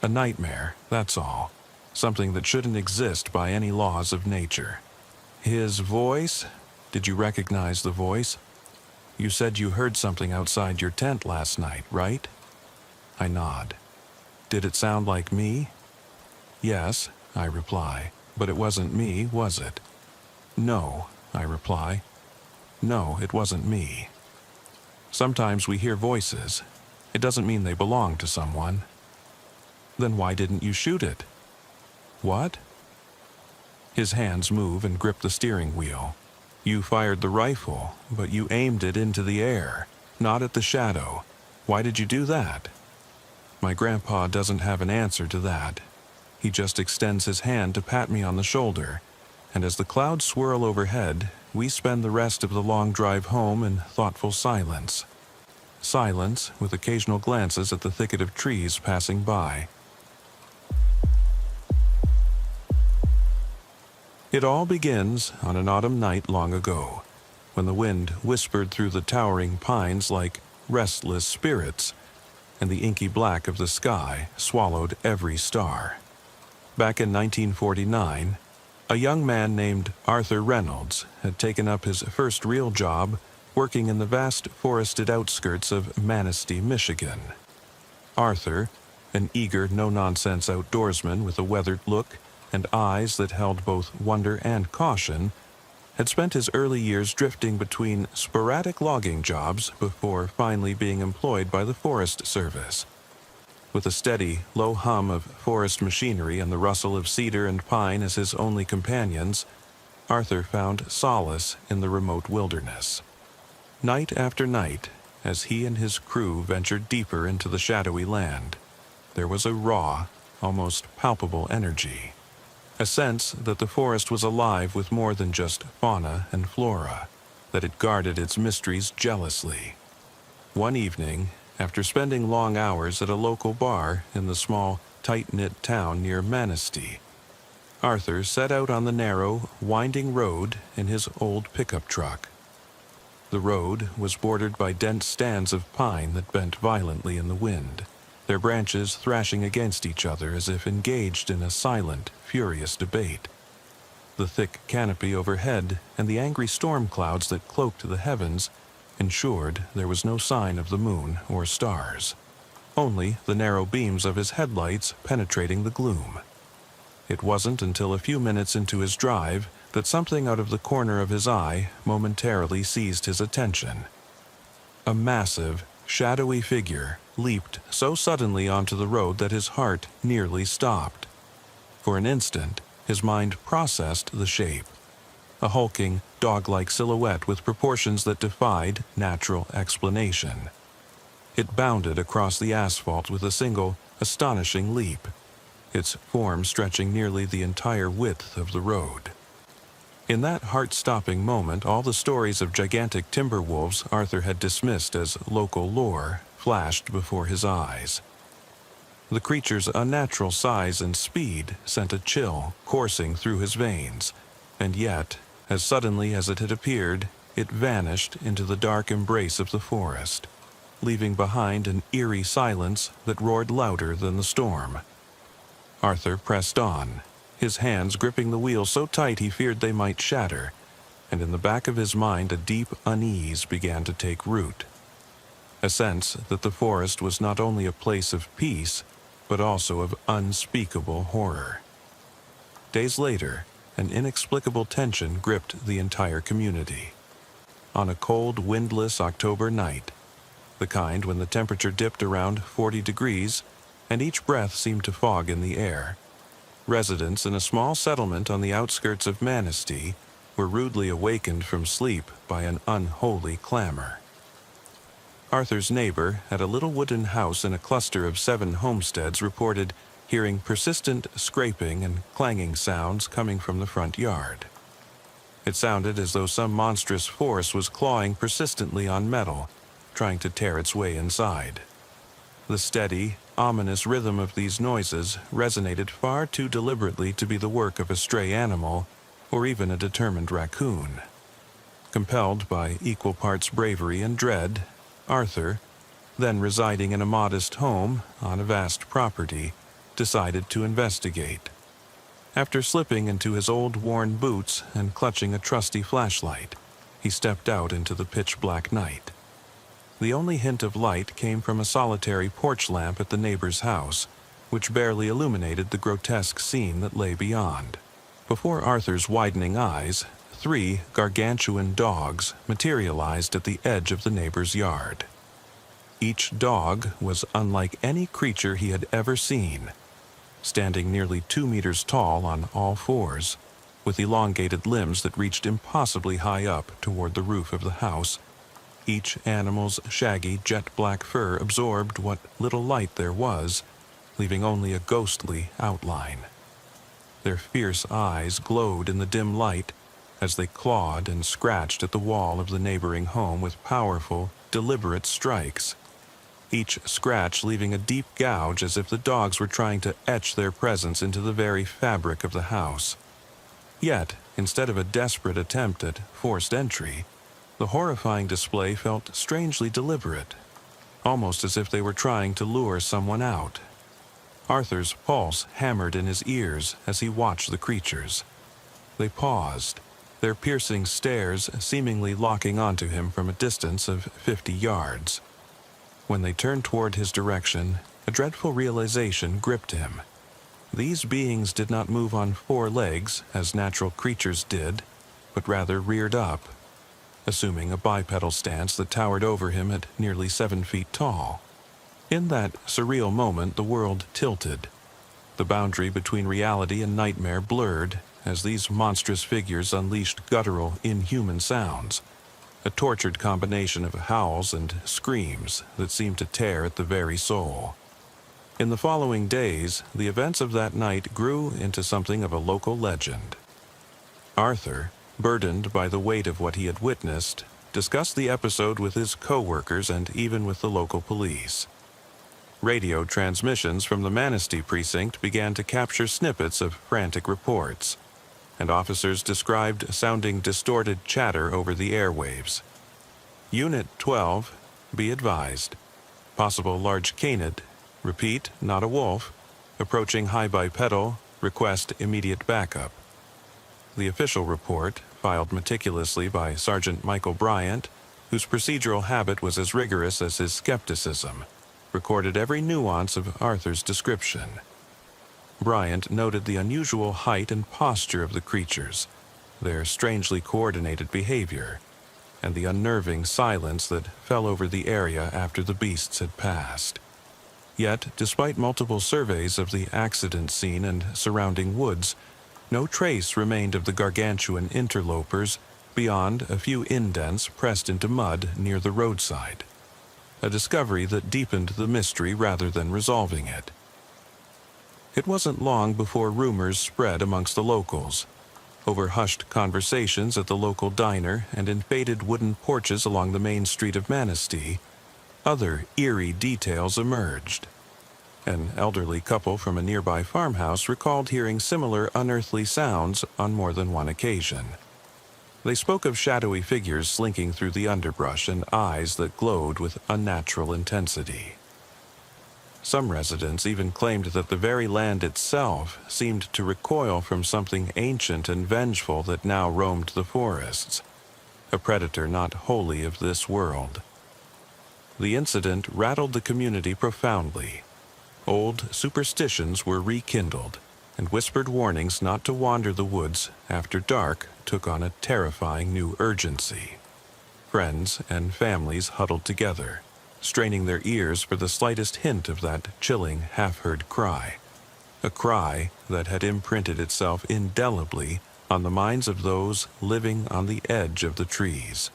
A nightmare, that's all. Something that shouldn't exist by any laws of nature. His voice? Did you recognize the voice? You said you heard something outside your tent last night, right? I nod. Did it sound like me? Yes, I reply, but it wasn't me, was it? No, I reply. No, it wasn't me. Sometimes we hear voices. It doesn't mean they belong to someone. Then why didn't you shoot it? What? His hands move and grip the steering wheel. You fired the rifle, but you aimed it into the air, not at the shadow. Why did you do that? My grandpa doesn't have an answer to that. He just extends his hand to pat me on the shoulder, and as the clouds swirl overhead, we spend the rest of the long drive home in thoughtful silence. Silence with occasional glances at the thicket of trees passing by. It all begins on an autumn night long ago, when the wind whispered through the towering pines like restless spirits, and the inky black of the sky swallowed every star. Back in 1949, a young man named Arthur Reynolds had taken up his first real job working in the vast forested outskirts of Manistee, Michigan. Arthur, an eager, no-nonsense outdoorsman with a weathered look and eyes that held both wonder and caution, had spent his early years drifting between sporadic logging jobs before finally being employed by the Forest Service. With a steady, low hum of forest machinery and the rustle of cedar and pine as his only companions, Arthur found solace in the remote wilderness. Night after night, as he and his crew ventured deeper into the shadowy land, there was a raw, almost palpable energy. A sense that the forest was alive with more than just fauna and flora, that it guarded its mysteries jealously. One evening, after spending long hours at a local bar in the small, tight-knit town near Manistee, Arthur set out on the narrow, winding road in his old pickup truck. The road was bordered by dense stands of pine that bent violently in the wind, their branches thrashing against each other as if engaged in a silent, furious debate. The thick canopy overhead and the angry storm clouds that cloaked the heavens ensured there was no sign of the moon or stars, only the narrow beams of his headlights penetrating the gloom. It wasn't until a few minutes into his drive that something out of the corner of his eye momentarily seized his attention. A massive, shadowy figure leaped so suddenly onto the road that his heart nearly stopped. For an instant, his mind processed the shape. A hulking, dog-like silhouette with proportions that defied natural explanation. It bounded across the asphalt with a single, astonishing leap, its form stretching nearly the entire width of the road. In that heart-stopping moment, all the stories of gigantic timber wolves Arthur had dismissed as local lore flashed before his eyes. The creature's unnatural size and speed sent a chill coursing through his veins, and yet, as suddenly as it had appeared, it vanished into the dark embrace of the forest, leaving behind an eerie silence that roared louder than the storm. Arthur pressed on, his hands gripping the wheel so tight he feared they might shatter, and in the back of his mind a deep unease began to take root. A sense that the forest was not only a place of peace, but also of unspeakable horror. Days later, an inexplicable tension gripped the entire community. On a cold, windless October night, the kind when the temperature dipped around 40 degrees, and each breath seemed to fog in the air, residents in a small settlement on the outskirts of Manistee were rudely awakened from sleep by an unholy clamor. Arthur's neighbor at a little wooden house in a cluster of 7 homesteads reported hearing persistent scraping and clanging sounds coming from the front yard. It sounded as though some monstrous force was clawing persistently on metal, trying to tear its way inside. The steady, ominous rhythm of these noises resonated far too deliberately to be the work of a stray animal or even a determined raccoon. Compelled by equal parts bravery and dread, Arthur, then residing in a modest home on a vast property, decided to investigate. After slipping into his old worn boots and clutching a trusty flashlight, he stepped out into the pitch-black night. The only hint of light came from a solitary porch lamp at the neighbor's house, which barely illuminated the grotesque scene that lay beyond. Before Arthur's widening eyes, 3 gargantuan dogs materialized at the edge of the neighbor's yard. Each dog was unlike any creature he had ever seen, standing nearly 2 meters tall on all fours, with elongated limbs that reached impossibly high up toward the roof of the house. Each animal's shaggy jet-black fur absorbed what little light there was, leaving only a ghostly outline. Their fierce eyes glowed in the dim light as they clawed and scratched at the wall of the neighboring home with powerful, deliberate strikes, each scratch leaving a deep gouge as if the dogs were trying to etch their presence into the very fabric of the house. Yet, instead of a desperate attempt at forced entry, the horrifying display felt strangely deliberate, almost as if they were trying to lure someone out. Arthur's pulse hammered in his ears as he watched the creatures. They paused, their piercing stares seemingly locking onto him from a distance of 50 yards. When they turned toward his direction, a dreadful realization gripped him. These beings did not move on 4 legs, as natural creatures did, but rather reared up, assuming a bipedal stance that towered over him at nearly 7 feet tall. In that surreal moment, the world tilted. The boundary between reality and nightmare blurred as these monstrous figures unleashed guttural, inhuman sounds, a tortured combination of howls and screams that seemed to tear at the very soul. In the following days, the events of that night grew into something of a local legend. Arthur, burdened by the weight of what he had witnessed, discussed the episode with his co-workers and even with the local police. Radio transmissions from the Manistee precinct began to capture snippets of frantic reports, and officers described sounding distorted chatter over the airwaves. Unit 12, be advised. Possible large canid. Repeat, not a wolf. Approaching high bipedal. Request immediate backup. The official report, filed meticulously by Sergeant Michael Bryant, whose procedural habit was as rigorous as his skepticism, recorded every nuance of Arthur's description. Bryant noted the unusual height and posture of the creatures, their strangely coordinated behavior, and the unnerving silence that fell over the area after the beasts had passed. Yet, despite multiple surveys of the accident scene and surrounding woods, no trace remained of the gargantuan interlopers beyond a few indents pressed into mud near the roadside, a discovery that deepened the mystery rather than resolving it. It wasn't long before rumors spread amongst the locals. Over hushed conversations at the local diner and in faded wooden porches along the main street of Manistee, other eerie details emerged. An elderly couple from a nearby farmhouse recalled hearing similar unearthly sounds on more than one occasion. They spoke of shadowy figures slinking through the underbrush and eyes that glowed with unnatural intensity. Some residents even claimed that the very land itself seemed to recoil from something ancient and vengeful that now roamed the forests, a predator not wholly of this world. The incident rattled the community profoundly. Old superstitions were rekindled, and whispered warnings not to wander the woods after dark took on a terrifying new urgency. Friends and families huddled together, straining their ears for the slightest hint of that chilling half-heard cry, a cry that had imprinted itself indelibly on the minds of those living on the edge of the trees.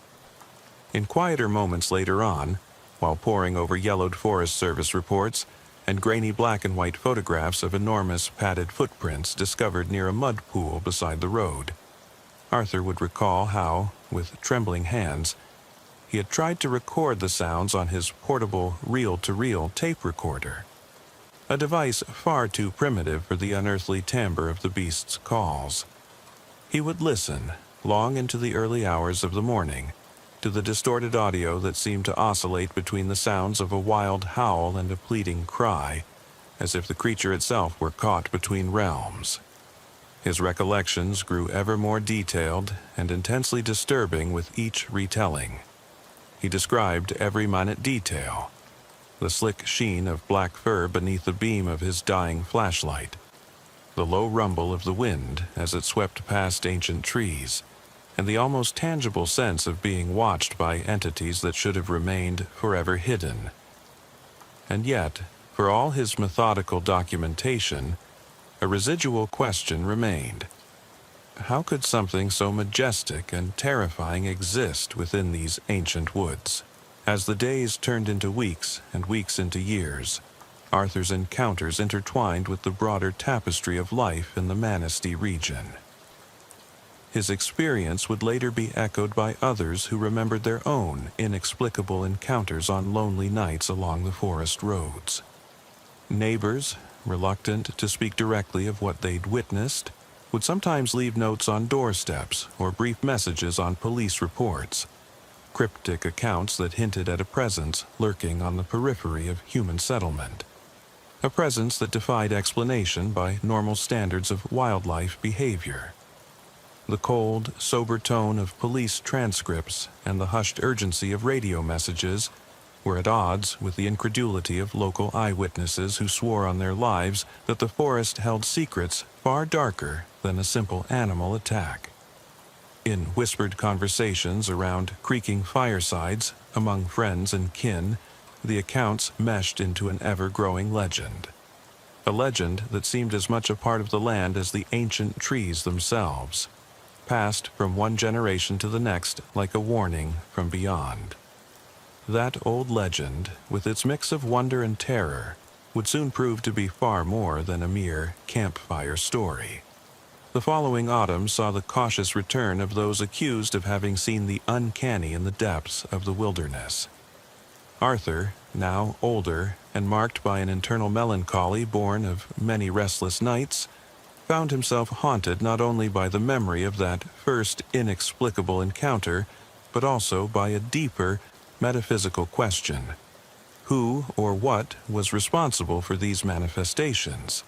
In quieter moments later on, while poring over yellowed Forest Service reports and grainy black and white photographs of enormous padded footprints discovered near a mud pool beside the road, Arthur would recall how, with trembling hands, he had tried to record the sounds on his portable reel-to-reel tape recorder, a device far too primitive for the unearthly timbre of the beast's calls. He would listen, long into the early hours of the morning, to the distorted audio that seemed to oscillate between the sounds of a wild howl and a pleading cry, as if the creature itself were caught between realms. His recollections grew ever more detailed and intensely disturbing with each retelling. He described every minute detail: the slick sheen of black fur beneath the beam of his dying flashlight, the low rumble of the wind as it swept past ancient trees, and the almost tangible sense of being watched by entities that should have remained forever hidden. And yet, for all his methodical documentation, a residual question remained. How could something so majestic and terrifying exist within these ancient woods? As the days turned into weeks and weeks into years, Arthur's encounters intertwined with the broader tapestry of life in the Manistee region. His experience would later be echoed by others who remembered their own inexplicable encounters on lonely nights along the forest roads. Neighbors, reluctant to speak directly of what they'd witnessed, would sometimes leave notes on doorsteps or brief messages on police reports, cryptic accounts that hinted at a presence lurking on the periphery of human settlement, a presence that defied explanation by normal standards of wildlife behavior. The cold, sober tone of police transcripts and the hushed urgency of radio messages were at odds with the incredulity of local eyewitnesses who swore on their lives that the forest held secrets far darker than a simple animal attack. In whispered conversations around creaking firesides among friends and kin, the accounts meshed into an ever-growing legend. A legend that seemed as much a part of the land as the ancient trees themselves, passed from one generation to the next like a warning from beyond. That old legend, with its mix of wonder and terror, would soon prove to be far more than a mere campfire story. The following autumn saw the cautious return of those accused of having seen the uncanny in the depths of the wilderness. Arthur, now older and marked by an internal melancholy born of many restless nights, found himself haunted not only by the memory of that first inexplicable encounter, but also by a deeper, metaphysical question. Who or what was responsible for these manifestations?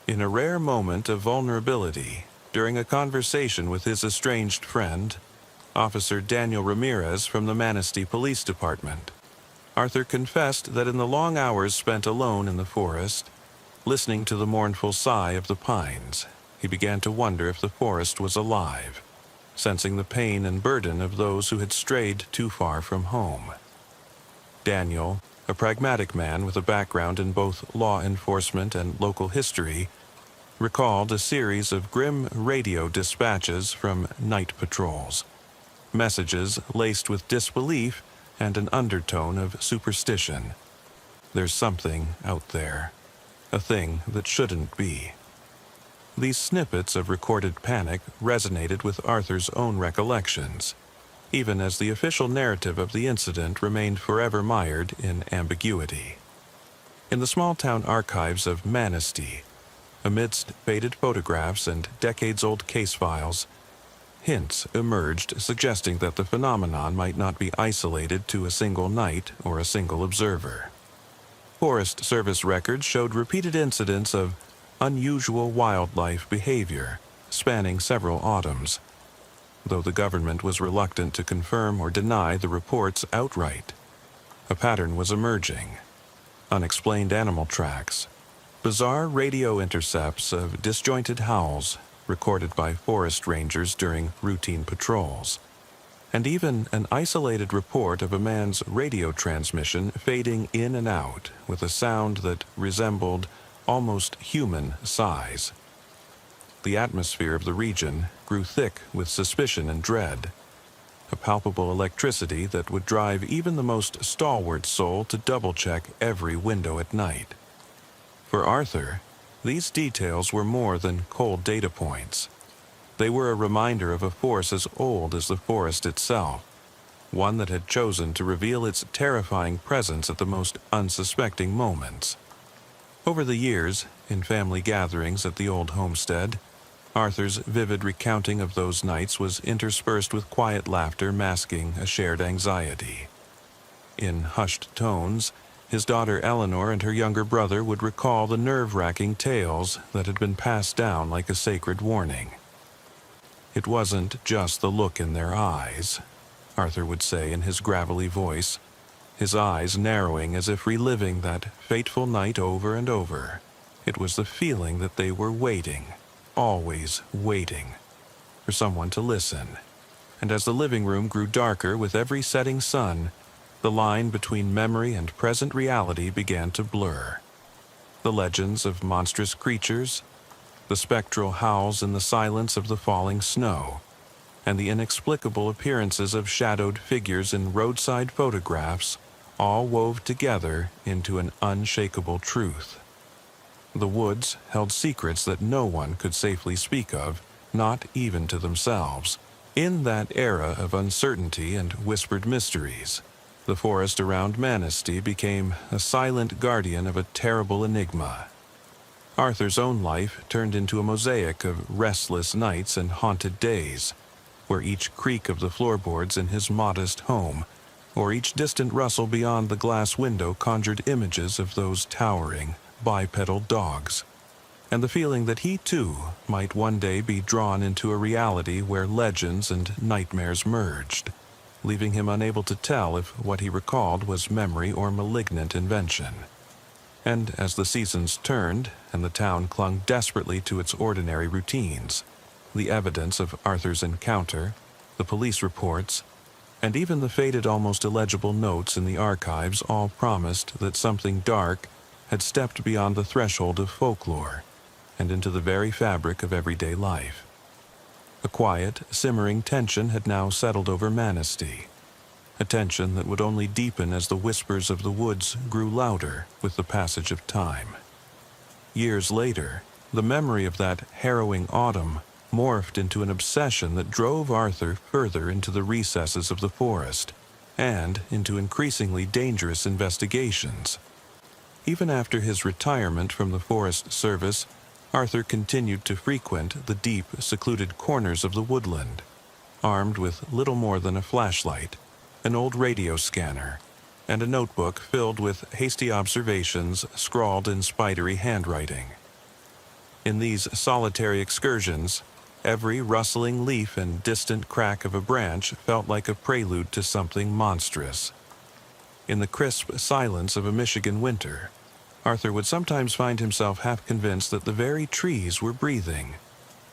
In a rare moment of vulnerability, during a conversation with his estranged friend, Officer Daniel Ramirez from the Manistee Police Department, Arthur confessed that in the long hours spent alone in the forest, listening to the mournful sigh of the pines, he began to wonder if the forest was alive, sensing the pain and burden of those who had strayed too far from home. Daniel, a pragmatic man with a background in both law enforcement and local history, recalled a series of grim radio dispatches from night patrols, messages laced with disbelief and an undertone of superstition. There's something out there, a thing that shouldn't be. These snippets of recorded panic resonated with Arthur's own recollections, even as the official narrative of the incident remained forever mired in ambiguity. In the small-town archives of Manistee, amidst faded photographs and decades-old case files, hints emerged suggesting that the phenomenon might not be isolated to a single night or a single observer. Forest Service records showed repeated incidents of unusual wildlife behavior spanning several autumns, though the government was reluctant to confirm or deny the reports outright. A pattern was emerging: unexplained animal tracks, bizarre radio intercepts of disjointed howls recorded by forest rangers during routine patrols, and even an isolated report of a man's radio transmission fading in and out with a sound that resembled almost human sighs. The atmosphere of the region grew thick with suspicion and dread, a palpable electricity that would drive even the most stalwart soul to double-check every window at night. For Arthur, these details were more than cold data points. They were a reminder of a force as old as the forest itself, one that had chosen to reveal its terrifying presence at the most unsuspecting moments. Over the years, in family gatherings at the old homestead, Arthur's vivid recounting of those nights was interspersed with quiet laughter masking a shared anxiety. In hushed tones, his daughter Eleanor and her younger brother would recall the nerve-wracking tales that had been passed down like a sacred warning. It wasn't just the look in their eyes, Arthur would say in his gravelly voice, his eyes narrowing as if reliving that fateful night over and over. It was the feeling that they were waiting, always waiting, for someone to listen. And as the living room grew darker with every setting sun, the line between memory and present reality began to blur. The legends of monstrous creatures, the spectral howls in the silence of the falling snow, and the inexplicable appearances of shadowed figures in roadside photographs all wove together into an unshakable truth. The woods held secrets that no one could safely speak of, not even to themselves. In that era of uncertainty and whispered mysteries, the forest around Manistee became a silent guardian of a terrible enigma. Arthur's own life turned into a mosaic of restless nights and haunted days, where each creak of the floorboards in his modest home, or each distant rustle beyond the glass window conjured images of those towering, bipedal dogs, and the feeling that he too might one day be drawn into a reality where legends and nightmares merged, leaving him unable to tell if what he recalled was memory or malignant invention. And as the seasons turned and the town clung desperately to its ordinary routines, the evidence of Arthur's encounter, the police reports, and even the faded, almost illegible notes in the archives all promised that something dark had stepped beyond the threshold of folklore and into the very fabric of everyday life. A quiet, simmering tension had now settled over Manistee, a tension that would only deepen as the whispers of the woods grew louder with the passage of time. Years later, the memory of that harrowing autumn morphed into an obsession that drove Arthur further into the recesses of the forest and into increasingly dangerous investigations. Even after his retirement from the Forest Service, Arthur continued to frequent the deep, secluded corners of the woodland, armed with little more than a flashlight, an old radio scanner, and a notebook filled with hasty observations scrawled in spidery handwriting. In these solitary excursions, every rustling leaf and distant crack of a branch felt like a prelude to something monstrous. In the crisp silence of a Michigan winter, Arthur would sometimes find himself half convinced that the very trees were breathing,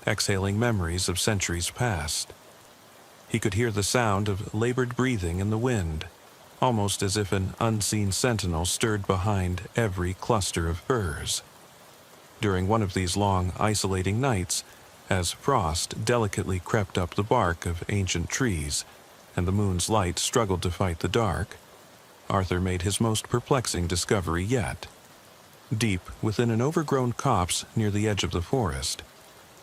exhaling memories of centuries past. He could hear the sound of labored breathing in the wind, almost as if an unseen sentinel stirred behind every cluster of firs. During one of these long, isolating nights, as frost delicately crept up the bark of ancient trees and the moon's light struggled to fight the dark, Arthur made his most perplexing discovery yet. Deep within an overgrown copse near the edge of the forest,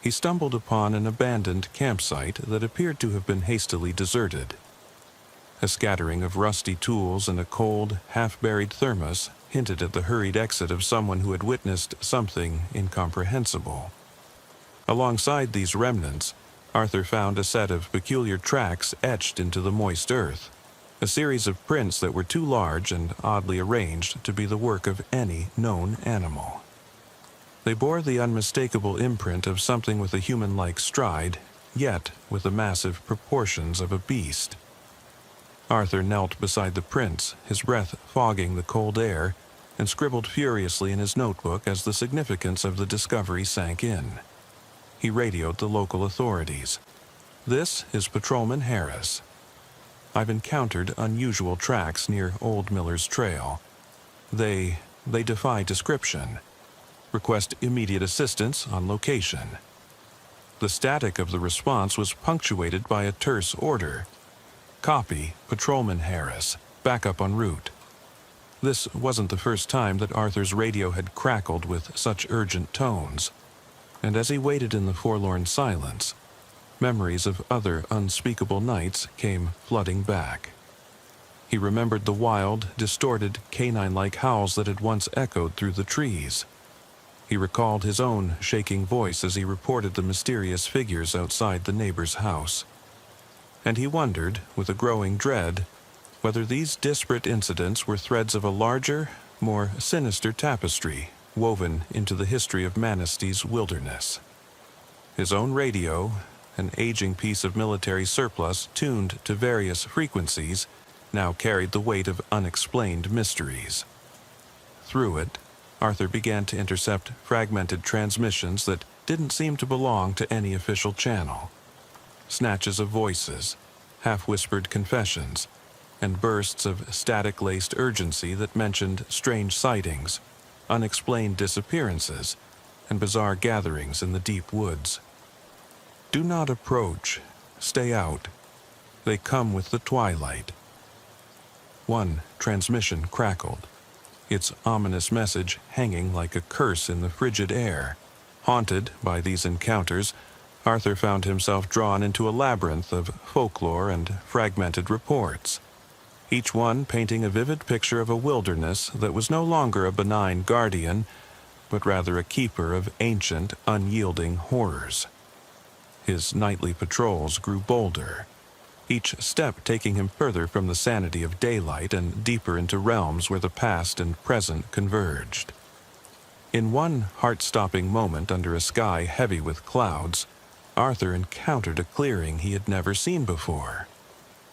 he stumbled upon an abandoned campsite that appeared to have been hastily deserted. A scattering of rusty tools and a cold, half-buried thermos hinted at the hurried exit of someone who had witnessed something incomprehensible. Alongside these remnants, Arthur found a set of peculiar tracks etched into the moist earth, a series of prints that were too large and oddly arranged to be the work of any known animal. They bore the unmistakable imprint of something with a human-like stride, yet with the massive proportions of a beast. Arthur knelt beside the prints, his breath fogging the cold air, and scribbled furiously in his notebook as the significance of the discovery sank in. He radioed the local authorities. "This is Patrolman Harris. I've encountered unusual tracks near Old Miller's Trail. They defy description. Request immediate assistance on location." The static of the response was punctuated by a terse order. "Copy, Patrolman Harris. Backup en route." This wasn't the first time that Arthur's radio had crackled with such urgent tones, and as he waited in the forlorn silence, memories of other unspeakable nights came flooding back. He remembered the wild, distorted, canine-like howls that had once echoed through the trees. He recalled his own shaking voice as he reported the mysterious figures outside the neighbor's house. And he wondered, with a growing dread, whether these disparate incidents were threads of a larger, more sinister tapestry woven into the history of Manastee's wilderness. His own radio, an aging piece of military surplus tuned to various frequencies, now carried the weight of unexplained mysteries. Through it, Arthur began to intercept fragmented transmissions that didn't seem to belong to any official channel. Snatches of voices, half-whispered confessions, and bursts of static-laced urgency that mentioned strange sightings, unexplained disappearances, and bizarre gatherings in the deep woods. "Do not approach. Stay out. They come with the twilight." One transmission crackled, its ominous message hanging like a curse in the frigid air. Haunted by these encounters, Arthur found himself drawn into a labyrinth of folklore and fragmented reports, each one painting a vivid picture of a wilderness that was no longer a benign guardian, but rather a keeper of ancient, unyielding horrors. His nightly patrols grew bolder, each step taking him further from the sanity of daylight and deeper into realms where the past and present converged. In one heart-stopping moment under a sky heavy with clouds, Arthur encountered a clearing he had never seen before,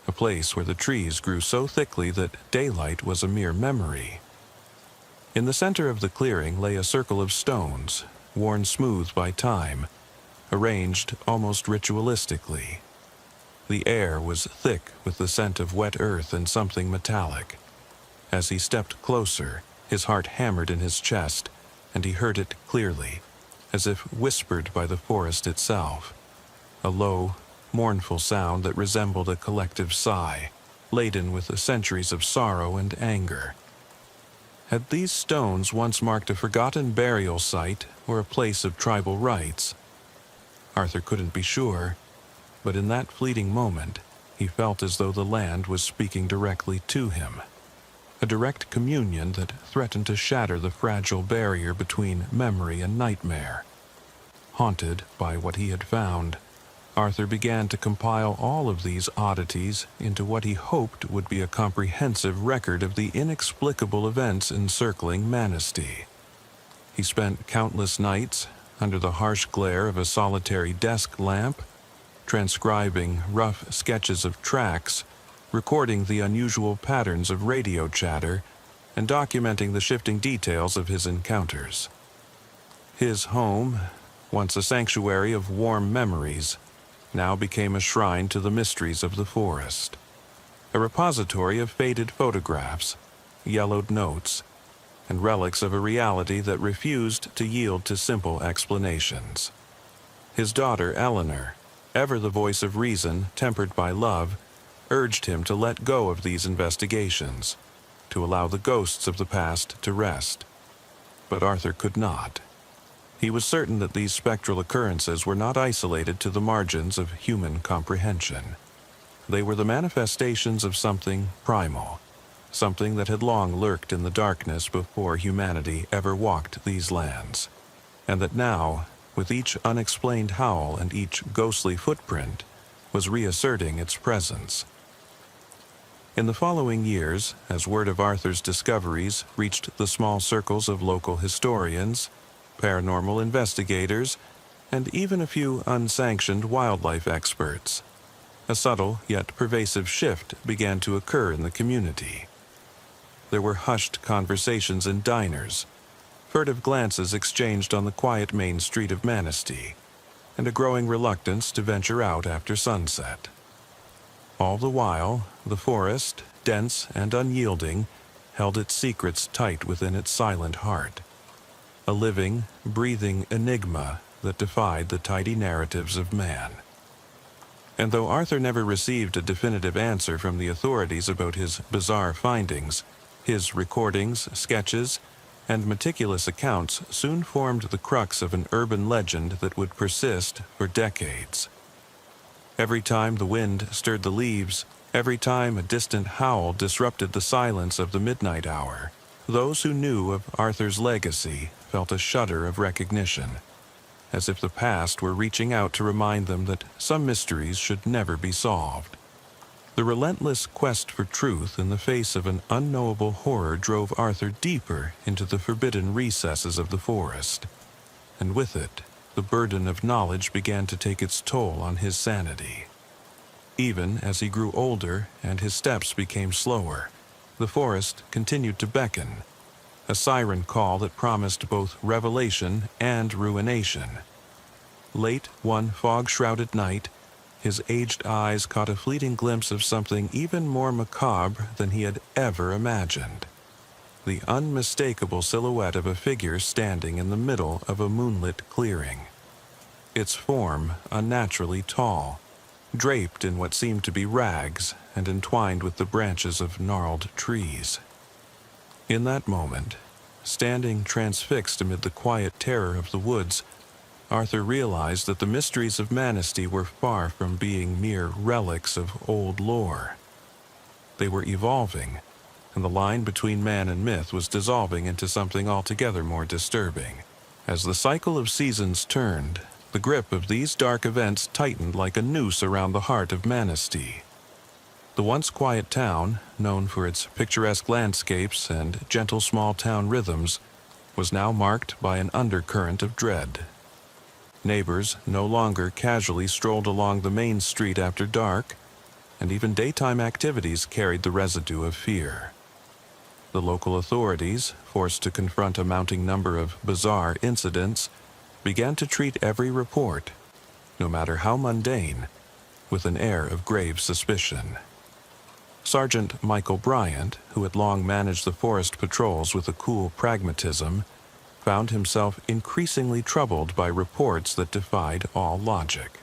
a place where the trees grew so thickly that daylight was a mere memory. In the center of the clearing lay a circle of stones, worn smooth by time, arranged almost ritualistically. The air was thick with the scent of wet earth and something metallic. As he stepped closer, his heart hammered in his chest, and he heard it clearly, as if whispered by the forest itself. A low, mournful sound that resembled a collective sigh, laden with the centuries of sorrow and anger. Had these stones once marked a forgotten burial site or a place of tribal rites? Arthur couldn't be sure, but in that fleeting moment, he felt as though the land was speaking directly to him. A direct communion that threatened to shatter the fragile barrier between memory and nightmare. Haunted by what he had found, Arthur began to compile all of these oddities into what he hoped would be a comprehensive record of the inexplicable events encircling Manastee. He spent countless nights under the harsh glare of a solitary desk lamp, transcribing rough sketches of tracks, recording the unusual patterns of radio chatter, and documenting the shifting details of his encounters. His home, once a sanctuary of warm memories, now became a shrine to the mysteries of the forest, a repository of faded photographs, yellowed notes, and relics of a reality that refused to yield to simple explanations. His daughter, Eleanor, ever the voice of reason tempered by love, urged him to let go of these investigations, to allow the ghosts of the past to rest. But Arthur could not. He was certain that these spectral occurrences were not isolated to the margins of human comprehension. They were the manifestations of something primal, something that had long lurked in the darkness before humanity ever walked these lands, and that now, with each unexplained howl and each ghostly footprint, was reasserting its presence. In the following years, as word of Arthur's discoveries reached the small circles of local historians, paranormal investigators, and even a few unsanctioned wildlife experts, a subtle yet pervasive shift began to occur in the community. There were hushed conversations in diners, furtive glances exchanged on the quiet main street of Manistee, and a growing reluctance to venture out after sunset. All the while, the forest, dense and unyielding, held its secrets tight within its silent heart, a living, breathing enigma that defied the tidy narratives of man. And though Arthur never received a definitive answer from the authorities about his bizarre findings, his recordings, sketches, and meticulous accounts soon formed the crux of an urban legend that would persist for decades. Every time the wind stirred the leaves, every time a distant howl disrupted the silence of the midnight hour, those who knew of Arthur's legacy felt a shudder of recognition, as if the past were reaching out to remind them that some mysteries should never be solved. The relentless quest for truth in the face of an unknowable horror drove Arthur deeper into the forbidden recesses of the forest, and with it, the burden of knowledge began to take its toll on his sanity. Even as he grew older and his steps became slower, the forest continued to beckon, a siren call that promised both revelation and ruination. Late one fog-shrouded night, his aged eyes caught a fleeting glimpse of something even more macabre than he had ever imagined. The unmistakable silhouette of a figure standing in the middle of a moonlit clearing. Its form unnaturally tall, draped in what seemed to be rags and entwined with the branches of gnarled trees. In that moment, standing transfixed amid the quiet terror of the woods, Arthur realized that the mysteries of Manistee were far from being mere relics of old lore. They were evolving, and the line between man and myth was dissolving into something altogether more disturbing. As the cycle of seasons turned, the grip of these dark events tightened like a noose around the heart of Manistee. The once quiet town, known for its picturesque landscapes and gentle small-town rhythms, was now marked by an undercurrent of dread. Neighbors no longer casually strolled along the main street after dark, and even daytime activities carried the residue of fear. The local authorities, forced to confront a mounting number of bizarre incidents, began to treat every report, no matter how mundane, with an air of grave suspicion. Sergeant Michael Bryant, who had long managed the forest patrols with a cool pragmatism, found himself increasingly troubled by reports that defied all logic.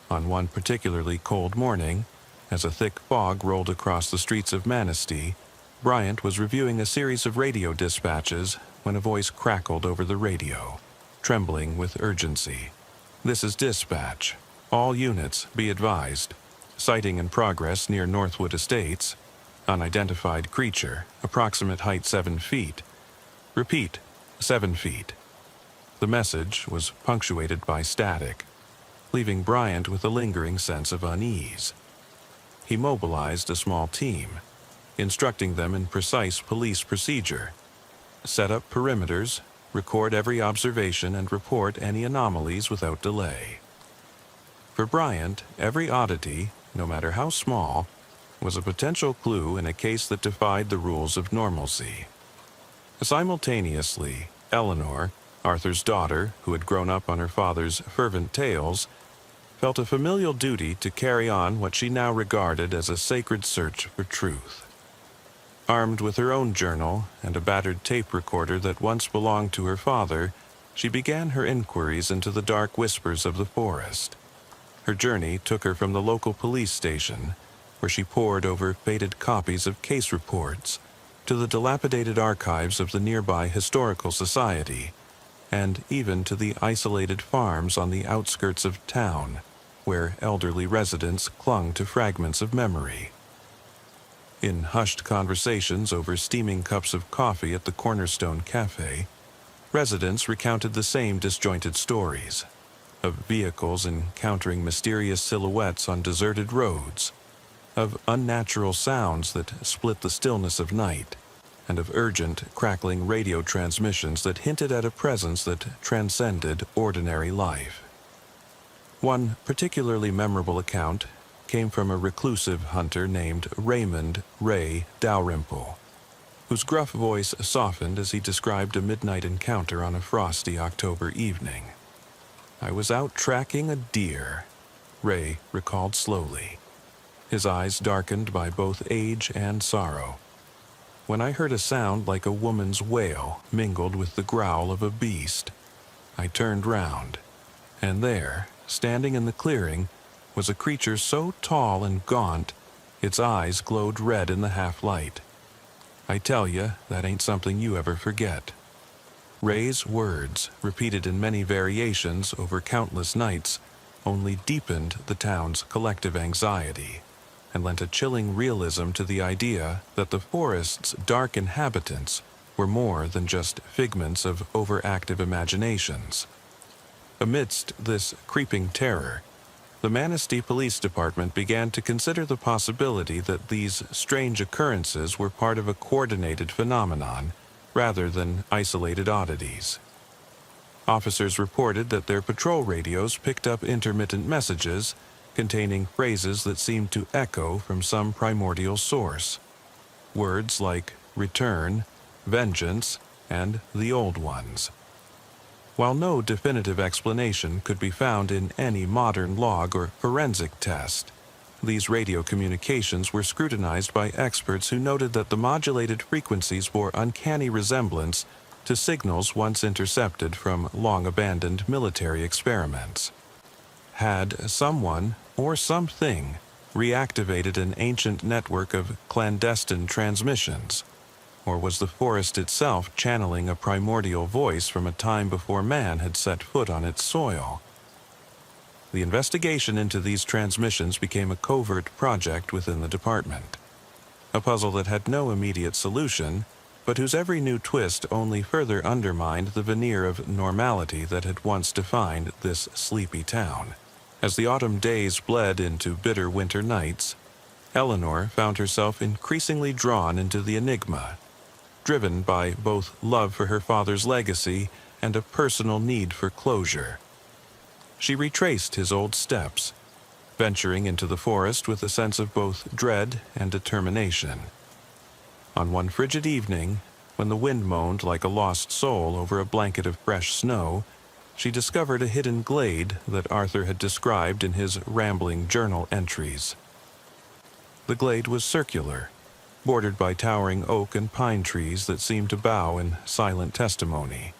On one particularly cold morning, as a thick fog rolled across the streets of Manistee, Bryant was reviewing a series of radio dispatches when a voice crackled over the radio, trembling with urgency. "This is dispatch. All units, be advised. Sighting in progress near Northwood Estates. Unidentified creature, approximate height 7 feet. Repeat, 7 feet." The message was punctuated by static, leaving Bryant with a lingering sense of unease. He mobilized a small team, instructing them in precise police procedure. Set up perimeters, record every observation, and report any anomalies without delay. For Bryant, every oddity, no matter how small, was a potential clue in a case that defied the rules of normalcy. Simultaneously, Eleanor, Arthur's daughter, who had grown up on her father's fervent tales, felt a familial duty to carry on what she now regarded as a sacred search for truth. Armed with her own journal and a battered tape recorder that once belonged to her father, she began her inquiries into the dark whispers of the forest. Her journey took her from the local police station, where she pored over faded copies of case reports, to the dilapidated archives of the nearby Historical Society, and even to the isolated farms on the outskirts of town, where elderly residents clung to fragments of memory. In hushed conversations over steaming cups of coffee at the Cornerstone Cafe, residents recounted the same disjointed stories of vehicles encountering mysterious silhouettes on deserted roads, of unnatural sounds that split the stillness of night, and of urgent, crackling radio transmissions that hinted at a presence that transcended ordinary life. One particularly memorable account came from a reclusive hunter named Raymond Ray Dalrymple, whose gruff voice softened as he described a midnight encounter on a frosty October evening. "I was out tracking a deer," Ray recalled slowly, his eyes darkened by both age and sorrow, "when I heard a sound like a woman's wail mingled with the growl of a beast. I turned round, and there, standing in the clearing, was a creature so tall and gaunt, its eyes glowed red in the half-light. I tell you, that ain't something you ever forget." Ray's words, repeated in many variations over countless nights, only deepened the town's collective anxiety and lent a chilling realism to the idea that the forest's dark inhabitants were more than just figments of overactive imaginations. Amidst this creeping terror, the Manistee Police Department began to consider the possibility that these strange occurrences were part of a coordinated phenomenon rather than isolated oddities. Officers reported that their patrol radios picked up intermittent messages containing phrases that seemed to echo from some primordial source. Words like return, vengeance, and the old ones. While no definitive explanation could be found in any modern log or forensic test, these radio communications were scrutinized by experts who noted that the modulated frequencies bore uncanny resemblance to signals once intercepted from long-abandoned military experiments. Had someone or something reactivated an ancient network of clandestine transmissions? Or was the forest itself channeling a primordial voice from a time before man had set foot on its soil? The investigation into these transmissions became a covert project within the department, a puzzle that had no immediate solution, but whose every new twist only further undermined the veneer of normality that had once defined this sleepy town. As the autumn days bled into bitter winter nights, Eleanor found herself increasingly drawn into the enigma, driven by both love for her father's legacy and a personal need for closure. She retraced his old steps, venturing into the forest with a sense of both dread and determination. On one frigid evening, when the wind moaned like a lost soul over a blanket of fresh snow, she discovered a hidden glade that Arthur had described in his rambling journal entries. The glade was circular, bordered by towering oak and pine trees that seemed to bow in silent testimony,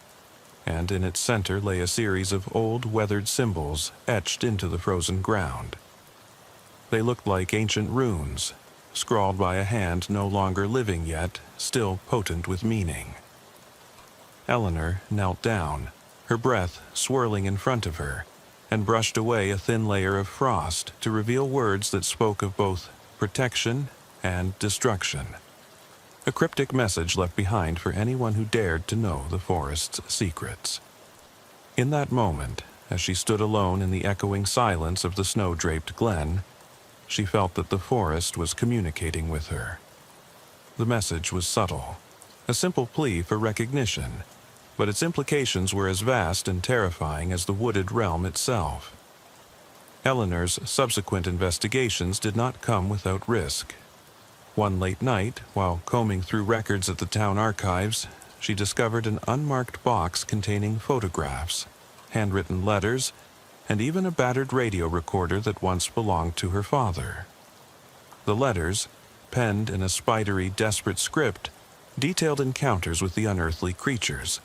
and in its center lay a series of old weathered symbols etched into the frozen ground. They looked like ancient runes, scrawled by a hand no longer living yet, still potent with meaning. Eleanor knelt down, her breath swirling in front of her, and brushed away a thin layer of frost to reveal words that spoke of both protection and destruction. A cryptic message left behind for anyone who dared to know the forest's secrets. In that moment, as she stood alone in the echoing silence of the snow-draped glen, she felt that the forest was communicating with her. The message was subtle, a simple plea for recognition, but its implications were as vast and terrifying as the wooded realm itself. Eleanor's subsequent investigations did not come without risk. One late night, while combing through records at the town archives, she discovered an unmarked box containing photographs, handwritten letters, and even a battered radio recorder that once belonged to her father. The letters, penned in a spidery, desperate script, detailed encounters with the unearthly creatures,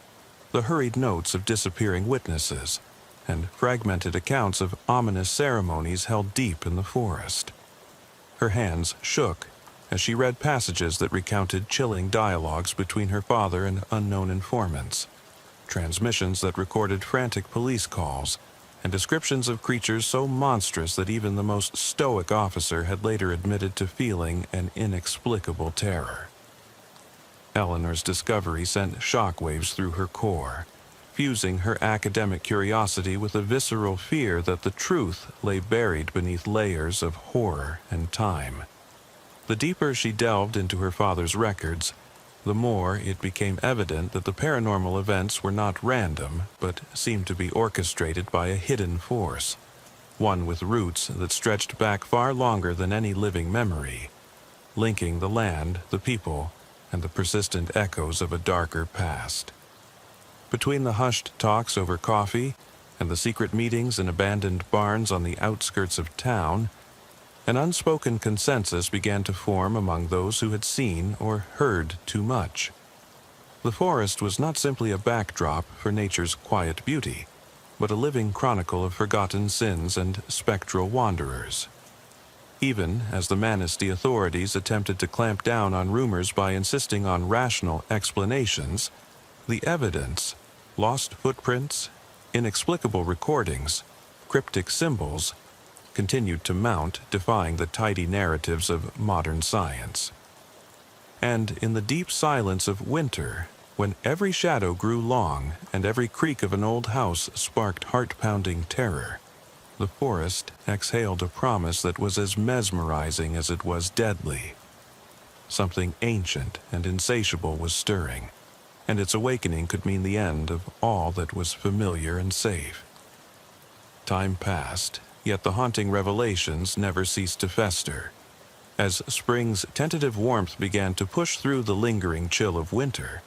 the hurried notes of disappearing witnesses, and fragmented accounts of ominous ceremonies held deep in the forest. Her hands shook as she read passages that recounted chilling dialogues between her father and unknown informants, transmissions that recorded frantic police calls, and descriptions of creatures so monstrous that even the most stoic officer had later admitted to feeling an inexplicable terror. Eleanor's discovery sent shockwaves through her core, fusing her academic curiosity with a visceral fear that the truth lay buried beneath layers of horror and time. The deeper she delved into her father's records, the more it became evident that the paranormal events were not random, but seemed to be orchestrated by a hidden force, one with roots that stretched back far longer than any living memory, linking the land, the people, and the persistent echoes of a darker past. Between the hushed talks over coffee and the secret meetings in abandoned barns on the outskirts of town, an unspoken consensus began to form among those who had seen or heard too much. The forest was not simply a backdrop for nature's quiet beauty, but a living chronicle of forgotten sins and spectral wanderers. Even as the Manistee authorities attempted to clamp down on rumors by insisting on rational explanations, the evidence, lost footprints, inexplicable recordings, cryptic symbols, continued to mount, defying the tidy narratives of modern science. And in the deep silence of winter, when every shadow grew long and every creak of an old house sparked heart-pounding terror, the forest exhaled a promise that was as mesmerizing as it was deadly. Something ancient and insatiable was stirring, and its awakening could mean the end of all that was familiar and safe. Time passed, yet the haunting revelations never ceased to fester. As spring's tentative warmth began to push through the lingering chill of winter,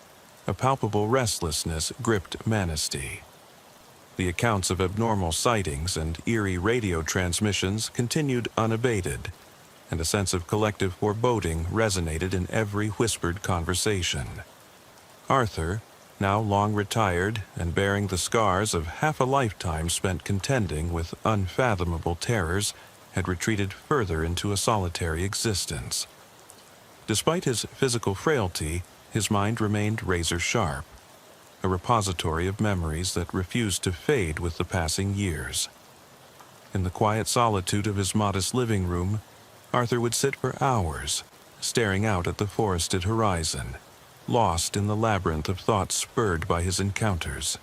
a palpable restlessness gripped Manistee. The accounts of abnormal sightings and eerie radio transmissions continued unabated, and a sense of collective foreboding resonated in every whispered conversation. Arthur, now long retired and bearing the scars of half a lifetime spent contending with unfathomable terrors, had retreated further into a solitary existence. Despite his physical frailty, his mind remained razor-sharp, a repository of memories that refused to fade with the passing years. In the quiet solitude of his modest living room, Arthur would sit for hours, staring out at the forested horizon, lost in the labyrinth of thoughts spurred by his encounters.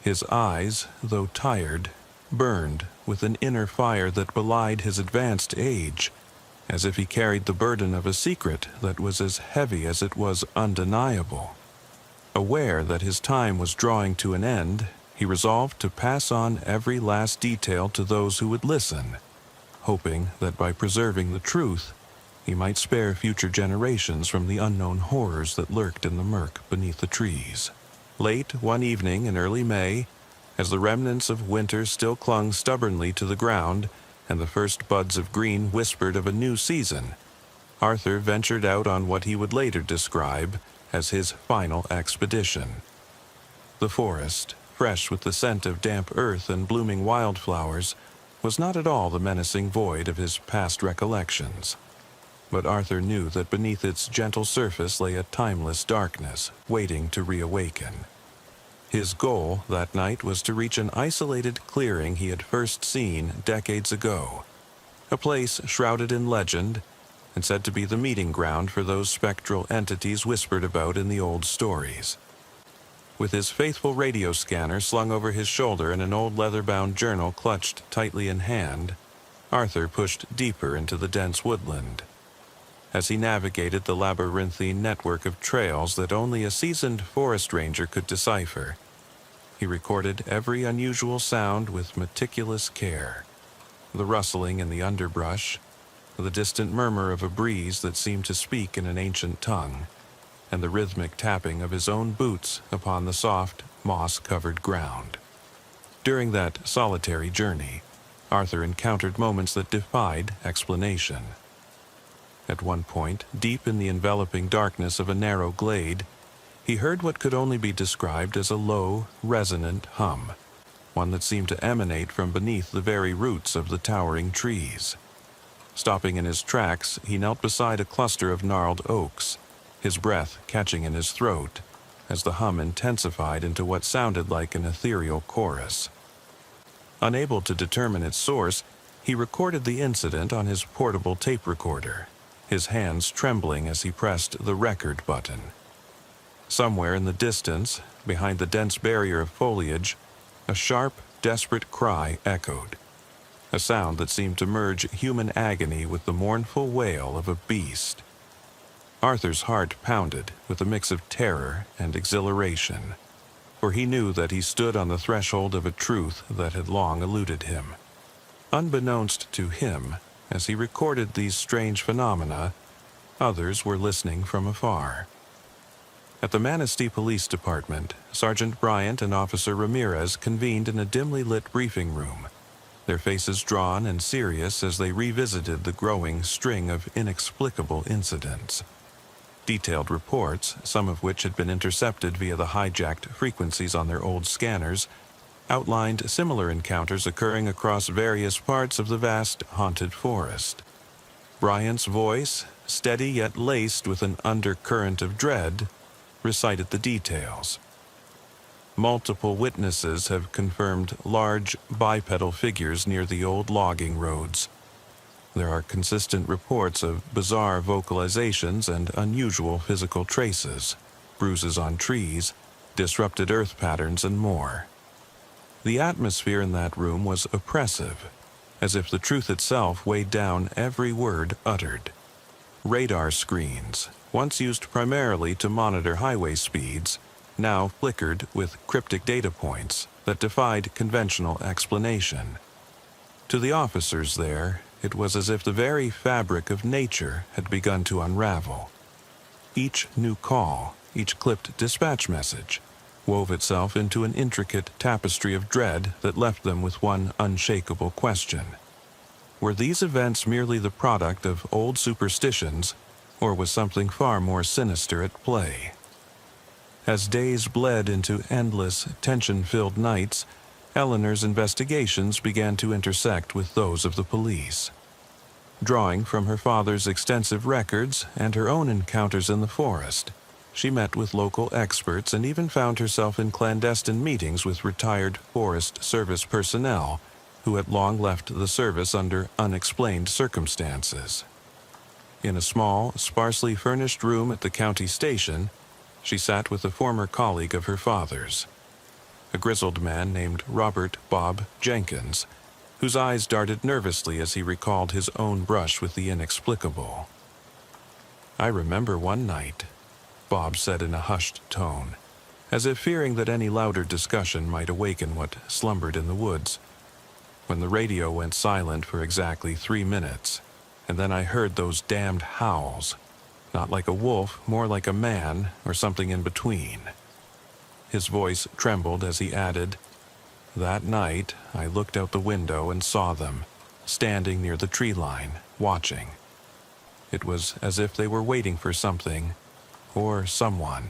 His eyes, though tired, burned with an inner fire that belied his advanced age, as if he carried the burden of a secret that was as heavy as it was undeniable. Aware that his time was drawing to an end, he resolved to pass on every last detail to those who would listen, hoping that by preserving the truth, he might spare future generations from the unknown horrors that lurked in the murk beneath the trees. Late one evening in early May, as the remnants of winter still clung stubbornly to the ground and the first buds of green whispered of a new season, Arthur ventured out on what he would later describe as his final expedition. The forest, fresh with the scent of damp earth and blooming wildflowers, was not at all the menacing void of his past recollections. But Arthur knew that beneath its gentle surface lay a timeless darkness, waiting to reawaken. His goal that night was to reach an isolated clearing he had first seen decades ago, a place shrouded in legend and said to be the meeting ground for those spectral entities whispered about in the old stories. With his faithful radio scanner slung over his shoulder and an old leather-bound journal clutched tightly in hand, Arthur pushed deeper into the dense woodland. As he navigated the labyrinthine network of trails that only a seasoned forest ranger could decipher, he recorded every unusual sound with meticulous care. The rustling in the underbrush, the distant murmur of a breeze that seemed to speak in an ancient tongue, and the rhythmic tapping of his own boots upon the soft, moss-covered ground. During that solitary journey, Arthur encountered moments that defied explanation. At one point, deep in the enveloping darkness of a narrow glade, he heard what could only be described as a low, resonant hum, one that seemed to emanate from beneath the very roots of the towering trees. Stopping in his tracks, he knelt beside a cluster of gnarled oaks, his breath catching in his throat as the hum intensified into what sounded like an ethereal chorus. Unable to determine its source, he recorded the incident on his portable tape recorder, his hands trembling as he pressed the record button. Somewhere in the distance, behind the dense barrier of foliage, a sharp, desperate cry echoed, a sound that seemed to merge human agony with the mournful wail of a beast. Arthur's heart pounded with a mix of terror and exhilaration, for he knew that he stood on the threshold of a truth that had long eluded him. Unbeknownst to him, as he recorded these strange phenomena, others were listening from afar. At the Manistee Police Department, Sergeant Bryant and Officer Ramirez convened in a dimly lit briefing room, their faces drawn and serious as they revisited the growing string of inexplicable incidents. Detailed reports, some of which had been intercepted via the hijacked frequencies on their old scanners, outlined similar encounters occurring across various parts of the vast haunted forest. Bryant's voice, steady yet laced with an undercurrent of dread, recited the details. Multiple witnesses have confirmed large bipedal figures near the old logging roads. There are consistent reports of bizarre vocalizations and unusual physical traces, bruises on trees, disrupted earth patterns, and more. The atmosphere in that room was oppressive, as if the truth itself weighed down every word uttered. Radar screens, once used primarily to monitor highway speeds, now flickered with cryptic data points that defied conventional explanation. To the officers there, it was as if the very fabric of nature had begun to unravel. Each new call, each clipped dispatch message, wove itself into an intricate tapestry of dread that left them with one unshakable question. Were these events merely the product of old superstitions, or was something far more sinister at play? As days bled into endless, tension-filled nights, Eleanor's investigations began to intersect with those of the police. Drawing from her father's extensive records and her own encounters in the forest, she met with local experts and even found herself in clandestine meetings with retired Forest Service personnel who had long left the service under unexplained circumstances. In a small, sparsely furnished room at the county station, she sat with a former colleague of her father's, a grizzled man named Robert Bob Jenkins, whose eyes darted nervously as he recalled his own brush with the inexplicable. "I remember one night," Bob said in a hushed tone, as if fearing that any louder discussion might awaken what slumbered in the woods, "when the radio went silent for exactly 3 minutes, and then I heard those damned howls, not like a wolf, more like a man, or something in between." His voice trembled as he added, "That night, I looked out the window and saw them, standing near the tree line, watching. It was as if they were waiting for something, or someone."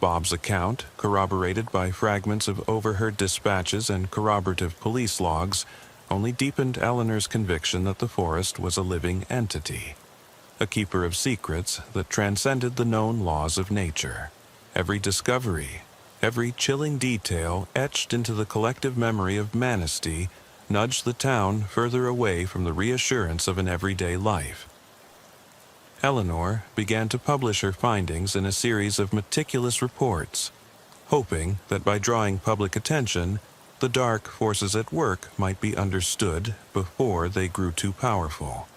Bob's account, corroborated by fragments of overheard dispatches and corroborative police logs, only deepened Eleanor's conviction that the forest was a living entity, a keeper of secrets that transcended the known laws of nature. Every discovery, every chilling detail etched into the collective memory of Manistee nudged the town further away from the reassurance of an everyday life. Eleanor began to publish her findings in a series of meticulous reports, hoping that by drawing public attention, the dark forces at work might be understood before they grew too powerful.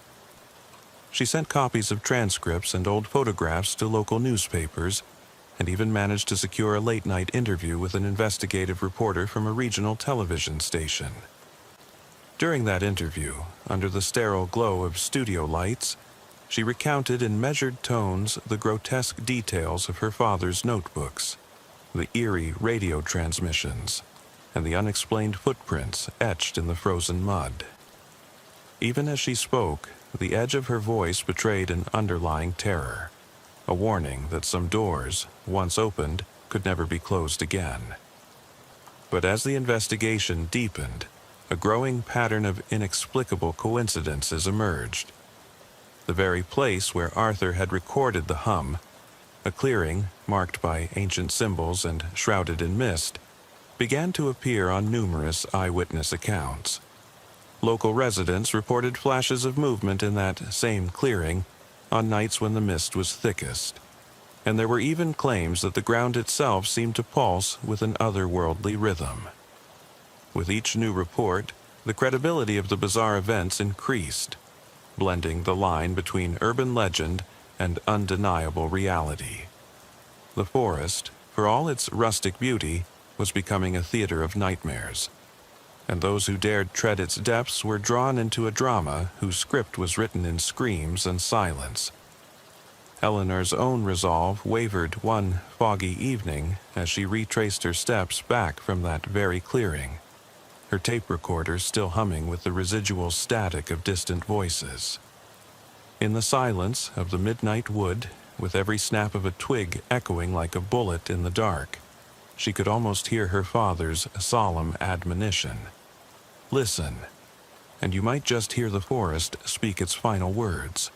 She sent copies of transcripts and old photographs to local newspapers, and even managed to secure a late-night interview with an investigative reporter from a regional television station. During that interview, under the sterile glow of studio lights, she recounted in measured tones the grotesque details of her father's notebooks, the eerie radio transmissions, and the unexplained footprints etched in the frozen mud. Even as she spoke, the edge of her voice betrayed an underlying terror, a warning that some doors, once opened, could never be closed again. But as the investigation deepened, a growing pattern of inexplicable coincidences emerged. The very place where Arthur had recorded the hum, a clearing marked by ancient symbols and shrouded in mist, began to appear on numerous eyewitness accounts. Local residents reported flashes of movement in that same clearing on nights when the mist was thickest, and there were even claims that the ground itself seemed to pulse with an otherworldly rhythm. With each new report, the credibility of the bizarre events increased, blending the line between urban legend and undeniable reality. The forest, for all its rustic beauty, was becoming a theater of nightmares, and those who dared tread its depths were drawn into a drama whose script was written in screams and silence. Eleanor's own resolve wavered one foggy evening as she retraced her steps back from that very clearing, her tape recorder still humming with the residual static of distant voices. In the silence of the midnight wood, with every snap of a twig echoing like a bullet in the dark, she could almost hear her father's solemn admonition. Listen, and you might just hear the forest speak its final words.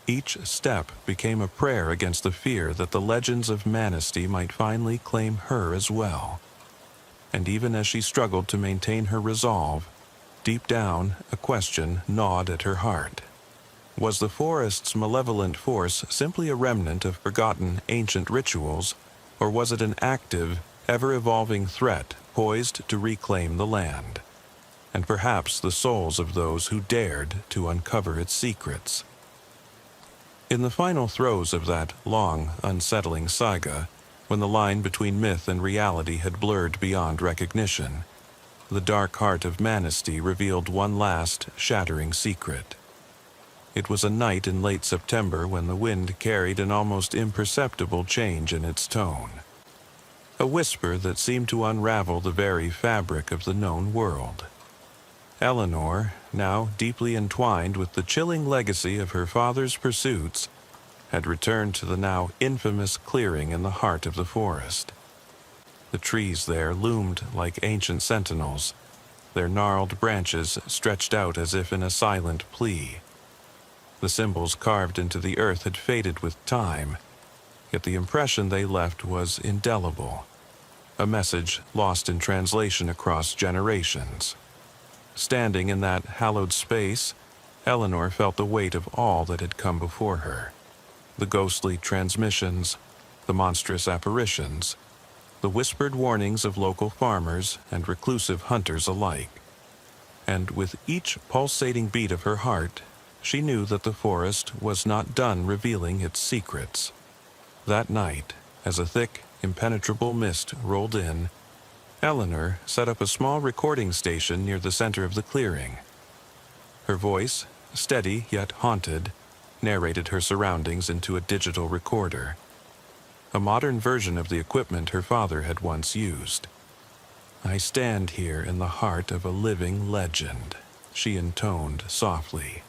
Each step became a prayer against the fear that the legends of Manistee might finally claim her as well. And even as she struggled to maintain her resolve, deep down a question gnawed at her heart. Was the forest's malevolent force simply a remnant of forgotten ancient rituals, or was it an active, ever-evolving threat poised to reclaim the land, and perhaps the souls of those who dared to uncover its secrets? In the final throes of that long, unsettling saga, when the line between myth and reality had blurred beyond recognition, the dark heart of Manistee revealed one last, shattering secret. It was a night in late September when the wind carried an almost imperceptible change in its tone. A whisper that seemed to unravel the very fabric of the known world. Eleanor, now deeply entwined with the chilling legacy of her father's pursuits, had returned to the now infamous clearing in the heart of the forest. The trees there loomed like ancient sentinels, their gnarled branches stretched out as if in a silent plea. The symbols carved into the earth had faded with time, yet the impression they left was indelible, a message lost in translation across generations. Standing in that hallowed space, Eleanor felt the weight of all that had come before her. The ghostly transmissions, the monstrous apparitions, the whispered warnings of local farmers and reclusive hunters alike. And with each pulsating beat of her heart, she knew that the forest was not done revealing its secrets. That night, as a thick, impenetrable mist rolled in, Eleanor set up a small recording station near the center of the clearing. Her voice, steady yet haunted, narrated her surroundings into a digital recorder, a modern version of the equipment her father had once used. "I stand here in the heart of a living legend," she intoned softly,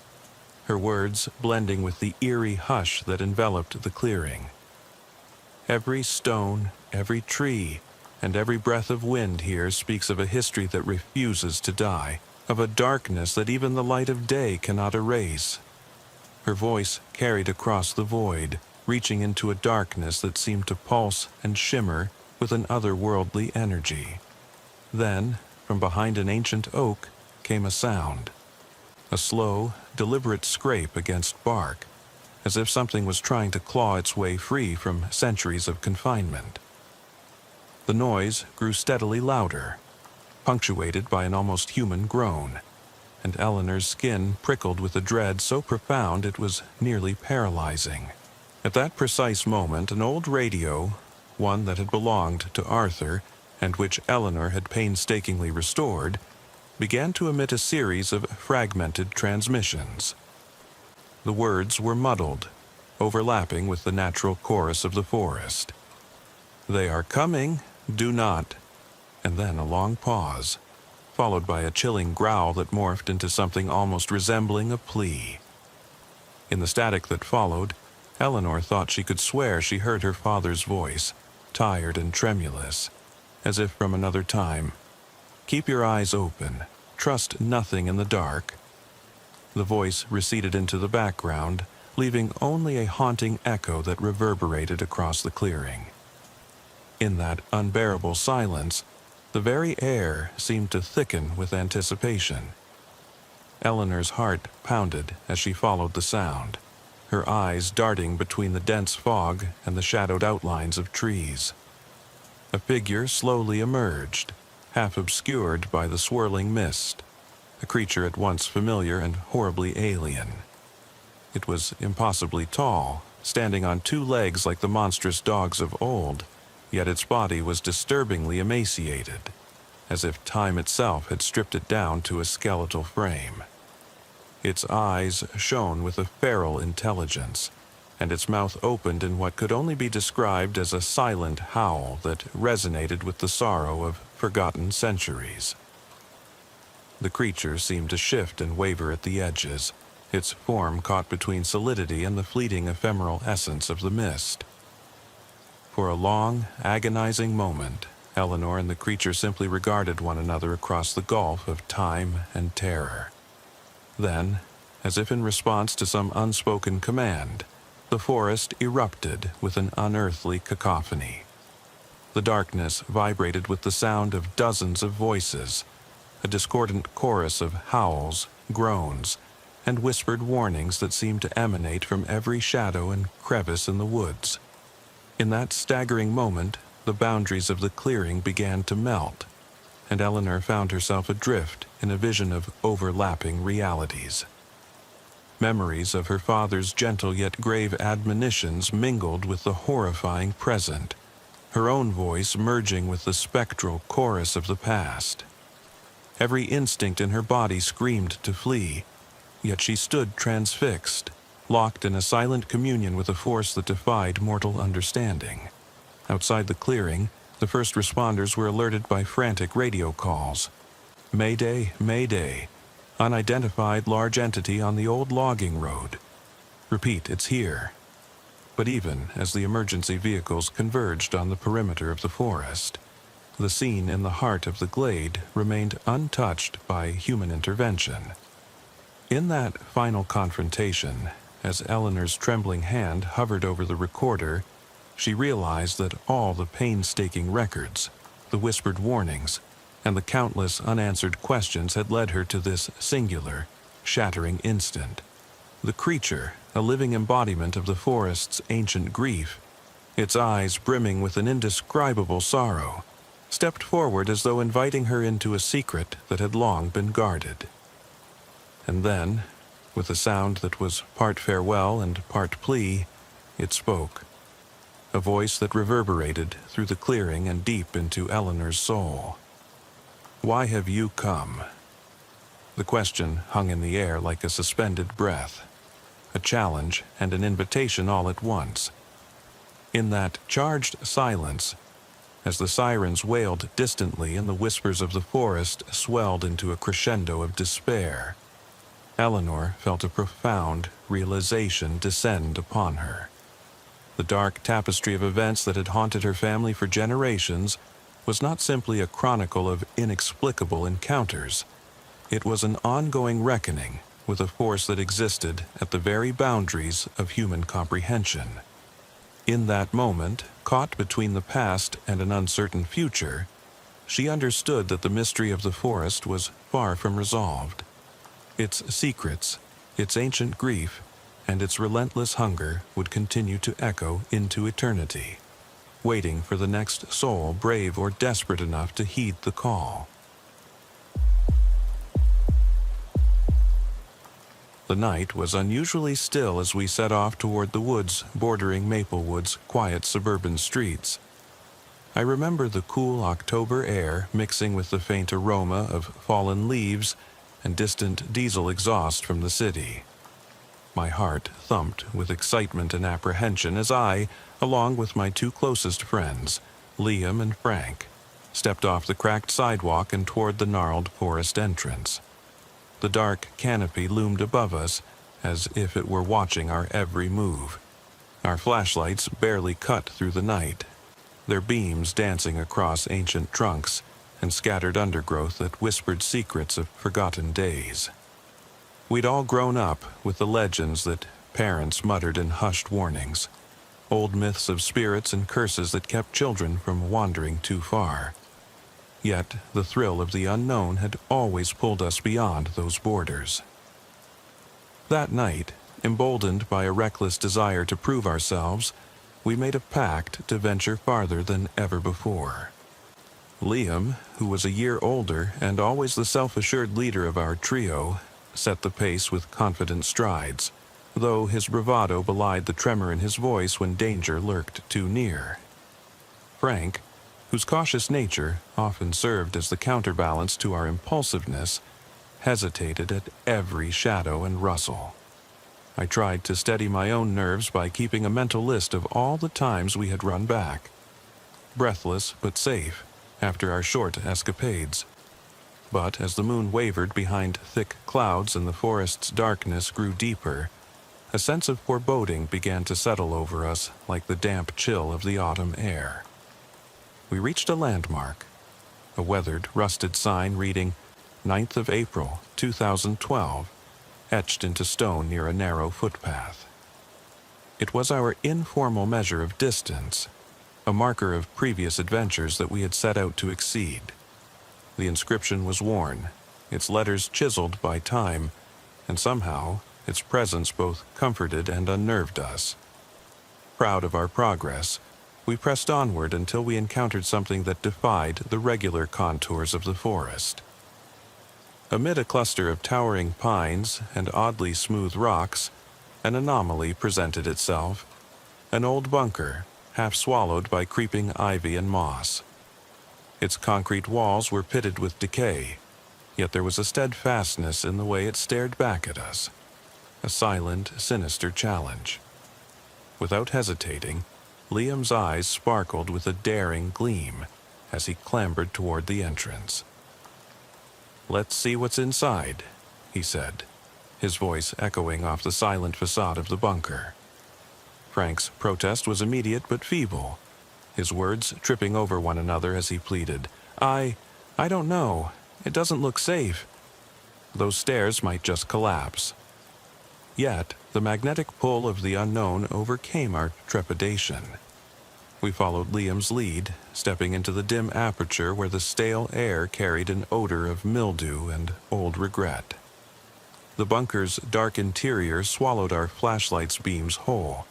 her words blending with the eerie hush that enveloped the clearing. "Every stone, every tree, and every breath of wind here speaks of a history that refuses to die, of a darkness that even the light of day cannot erase." Her voice carried across the void, reaching into a darkness that seemed to pulse and shimmer with an otherworldly energy. Then, from behind an ancient oak, came a sound. A slow, deliberate scrape against bark, as if something was trying to claw its way free from centuries of confinement. The noise grew steadily louder, punctuated by an almost human groan, and Eleanor's skin prickled with a dread so profound it was nearly paralyzing. At that precise moment, an old radio, one that had belonged to Arthur and which Eleanor had painstakingly restored, began to emit a series of fragmented transmissions. The words were muddled, overlapping with the natural chorus of the forest. "They are coming, do not," and then a long pause, followed by a chilling growl that morphed into something almost resembling a plea. In the static that followed, Eleanor thought she could swear she heard her father's voice, tired and tremulous, as if from another time. "Keep your eyes open. Trust nothing in the dark." The voice receded into the background, leaving only a haunting echo that reverberated across the clearing. In that unbearable silence, the very air seemed to thicken with anticipation. Eleanor's heart pounded as she followed the sound, her eyes darting between the dense fog and the shadowed outlines of trees. A figure slowly emerged, half obscured by the swirling mist, a creature at once familiar and horribly alien. It was impossibly tall, standing on two legs like the monstrous dogs of old, yet its body was disturbingly emaciated, as if time itself had stripped it down to a skeletal frame. Its eyes shone with a feral intelligence, and its mouth opened in what could only be described as a silent howl that resonated with the sorrow of forgotten centuries. The creature seemed to shift and waver at the edges, its form caught between solidity and the fleeting ephemeral essence of the mist. For a long, agonizing moment, Eleanor and the creature simply regarded one another across the gulf of time and terror. Then, as if in response to some unspoken command, the forest erupted with an unearthly cacophony. The darkness vibrated with the sound of dozens of voices, a discordant chorus of howls, groans, and whispered warnings that seemed to emanate from every shadow and crevice in the woods. In that staggering moment, the boundaries of the clearing began to melt, and Eleanor found herself adrift in a vision of overlapping realities. Memories of her father's gentle yet grave admonitions mingled with the horrifying present, her own voice merging with the spectral chorus of the past. Every instinct in her body screamed to flee, yet she stood transfixed, locked in a silent communion with a force that defied mortal understanding. Outside the clearing, the first responders were alerted by frantic radio calls. "Mayday, Mayday. Unidentified large entity on the old logging road. Repeat, it's here." But even as the emergency vehicles converged on the perimeter of the forest, the scene in the heart of the glade remained untouched by human intervention. In that final confrontation, as Eleanor's trembling hand hovered over the recorder, she realized that all the painstaking records, the whispered warnings, and the countless unanswered questions had led her to this singular, shattering instant. The creature, a living embodiment of the forest's ancient grief, its eyes brimming with an indescribable sorrow, stepped forward as though inviting her into a secret that had long been guarded. And then, with a sound that was part farewell and part plea, it spoke. A voice that reverberated through the clearing and deep into Eleanor's soul. "Why have you come?" The question hung in the air like a suspended breath, a challenge and an invitation all at once. In that charged silence, as the sirens wailed distantly and the whispers of the forest swelled into a crescendo of despair, Eleanor felt a profound realization descend upon her. The dark tapestry of events that had haunted her family for generations was not simply a chronicle of inexplicable encounters. It was an ongoing reckoning with a force that existed at the very boundaries of human comprehension. In that moment, caught between the past and an uncertain future, she understood that the mystery of the forest was far from resolved. Its secrets, its ancient grief, and its relentless hunger would continue to echo into eternity, waiting for the next soul brave or desperate enough to heed the call. The night was unusually still as we set off toward the woods bordering Maplewood's quiet suburban streets. I remember the cool October air mixing with the faint aroma of fallen leaves and distant diesel exhaust from the city. My heart thumped with excitement and apprehension as I, along with my two closest friends, Liam and Frank, stepped off the cracked sidewalk and toward the gnarled forest entrance. The dark canopy loomed above us as if it were watching our every move. Our flashlights barely cut through the night, their beams dancing across ancient trunks and scattered undergrowth that whispered secrets of forgotten days. We'd all grown up with the legends that parents muttered in hushed warnings. old myths of spirits and curses that kept children from wandering too far. Yet the thrill of the unknown had always pulled us beyond those borders. That night, emboldened by a reckless desire to prove ourselves, we made a pact to venture farther than ever before. Liam, who was a year older and always the self-assured leader of our trio, set the pace with confident strides, though his bravado belied the tremor in his voice when danger lurked too near. Frank, whose cautious nature often served as the counterbalance to our impulsiveness, hesitated at every shadow and rustle. I tried to steady my own nerves by keeping a mental list of all the times we had run back, breathless but safe, after our short escapades. But as the moon wavered behind thick clouds and the forest's darkness grew deeper, a sense of foreboding began to settle over us like the damp chill of the autumn air. We reached a landmark, a weathered, rusted sign reading 9th of April, 2012, etched into stone near a narrow footpath. It was our informal measure of distance, a marker of previous adventures that we had set out to exceed. The inscription was worn, its letters chiseled by time, and somehow its presence both comforted and unnerved us. Proud of our progress, we pressed onward until we encountered something that defied the regular contours of the forest. Amid a cluster of towering pines and oddly smooth rocks, an anomaly presented itself, an old bunker, half swallowed by creeping ivy and moss. Its concrete walls were pitted with decay, yet there was a steadfastness in the way it stared back at us, a silent, sinister challenge. Without hesitating, Liam's eyes sparkled with a daring gleam as he clambered toward the entrance. "Let's see what's inside," he said, his voice echoing off the silent facade of the bunker. Frank's protest was immediate but feeble, his words tripping over one another as he pleaded, I don't know. It doesn't look safe. Those stairs might just collapse." Yet, the magnetic pull of the unknown overcame our trepidation. We followed Liam's lead, stepping into the dim aperture where the stale air carried an odor of mildew and old regret. The bunker's dark interior swallowed our flashlight's beams whole,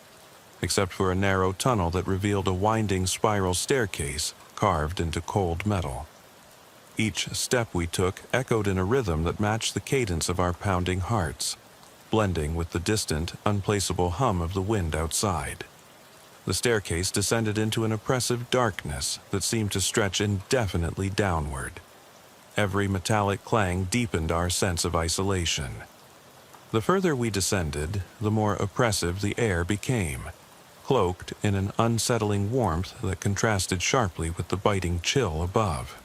except for a narrow tunnel that revealed a winding spiral staircase carved into cold metal. Each step we took echoed in a rhythm that matched the cadence of our pounding hearts, blending with the distant, unplaceable hum of the wind outside. The staircase descended into an oppressive darkness that seemed to stretch indefinitely downward. Every metallic clang deepened our sense of isolation. The further we descended, the more oppressive the air became, cloaked in an unsettling warmth that contrasted sharply with the biting chill above.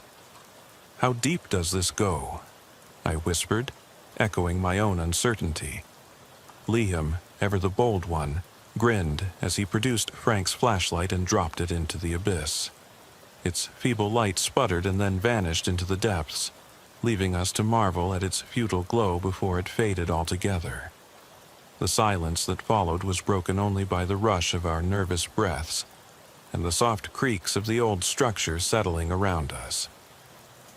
"How deep does this go?" I whispered, echoing my own uncertainty. Liam, ever the bold one, grinned as he produced Frank's flashlight and dropped it into the abyss. Its feeble light sputtered and then vanished into the depths, leaving us to marvel at its futile glow before it faded altogether. The silence that followed was broken only by the rush of our nervous breaths and the soft creaks of the old structure settling around us.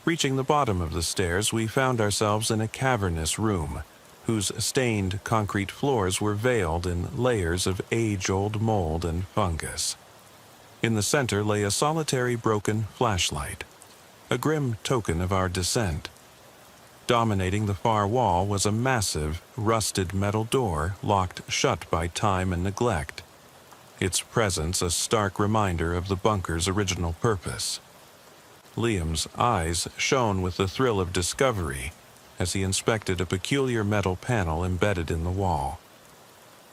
Reaching the bottom of the stairs, we found ourselves in a cavernous room, whose stained concrete floors were veiled in layers of age-old mold and fungus. In the center lay a solitary broken flashlight, a grim token of our descent. Dominating the far wall was a massive, rusted metal door locked shut by time and neglect, its presence a stark reminder of the bunker's original purpose. Liam's eyes shone with the thrill of discovery as he inspected a peculiar metal panel embedded in the wall.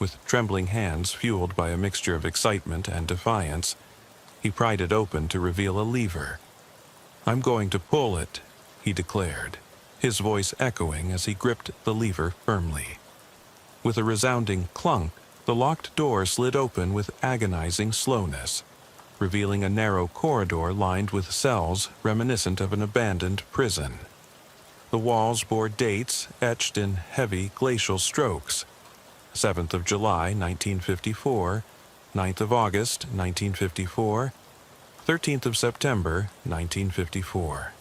With trembling hands fueled by a mixture of excitement and defiance, he pried it open to reveal a lever. "I'm going to pull it," he declared, his voice echoing as he gripped the lever firmly. With a resounding clunk, the locked door slid open with agonizing slowness, revealing a narrow corridor lined with cells reminiscent of an abandoned prison. The walls bore dates etched in heavy glacial strokes: 7th of July, 1954, 9th of August, 1954, 13th of September, 1954.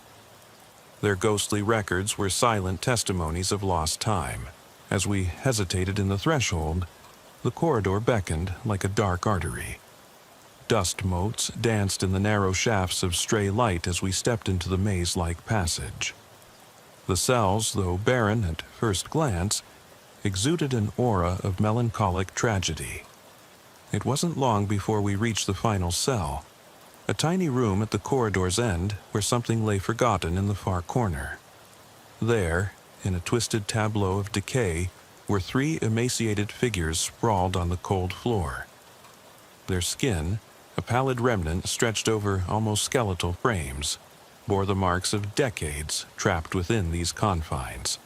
Their ghostly records were silent testimonies of lost time. As we hesitated in the threshold, the corridor beckoned like a dark artery. Dust motes danced in the narrow shafts of stray light as we stepped into the maze-like passage. The cells, though barren at first glance, exuded an aura of melancholic tragedy. It wasn't long before we reached the final cell, a tiny room at the corridor's end where something lay forgotten in the far corner. There, in a twisted tableau of decay, were 3 emaciated figures sprawled on the cold floor. Their skin, a pallid remnant stretched over almost skeletal frames, bore the marks of decades trapped within these confines.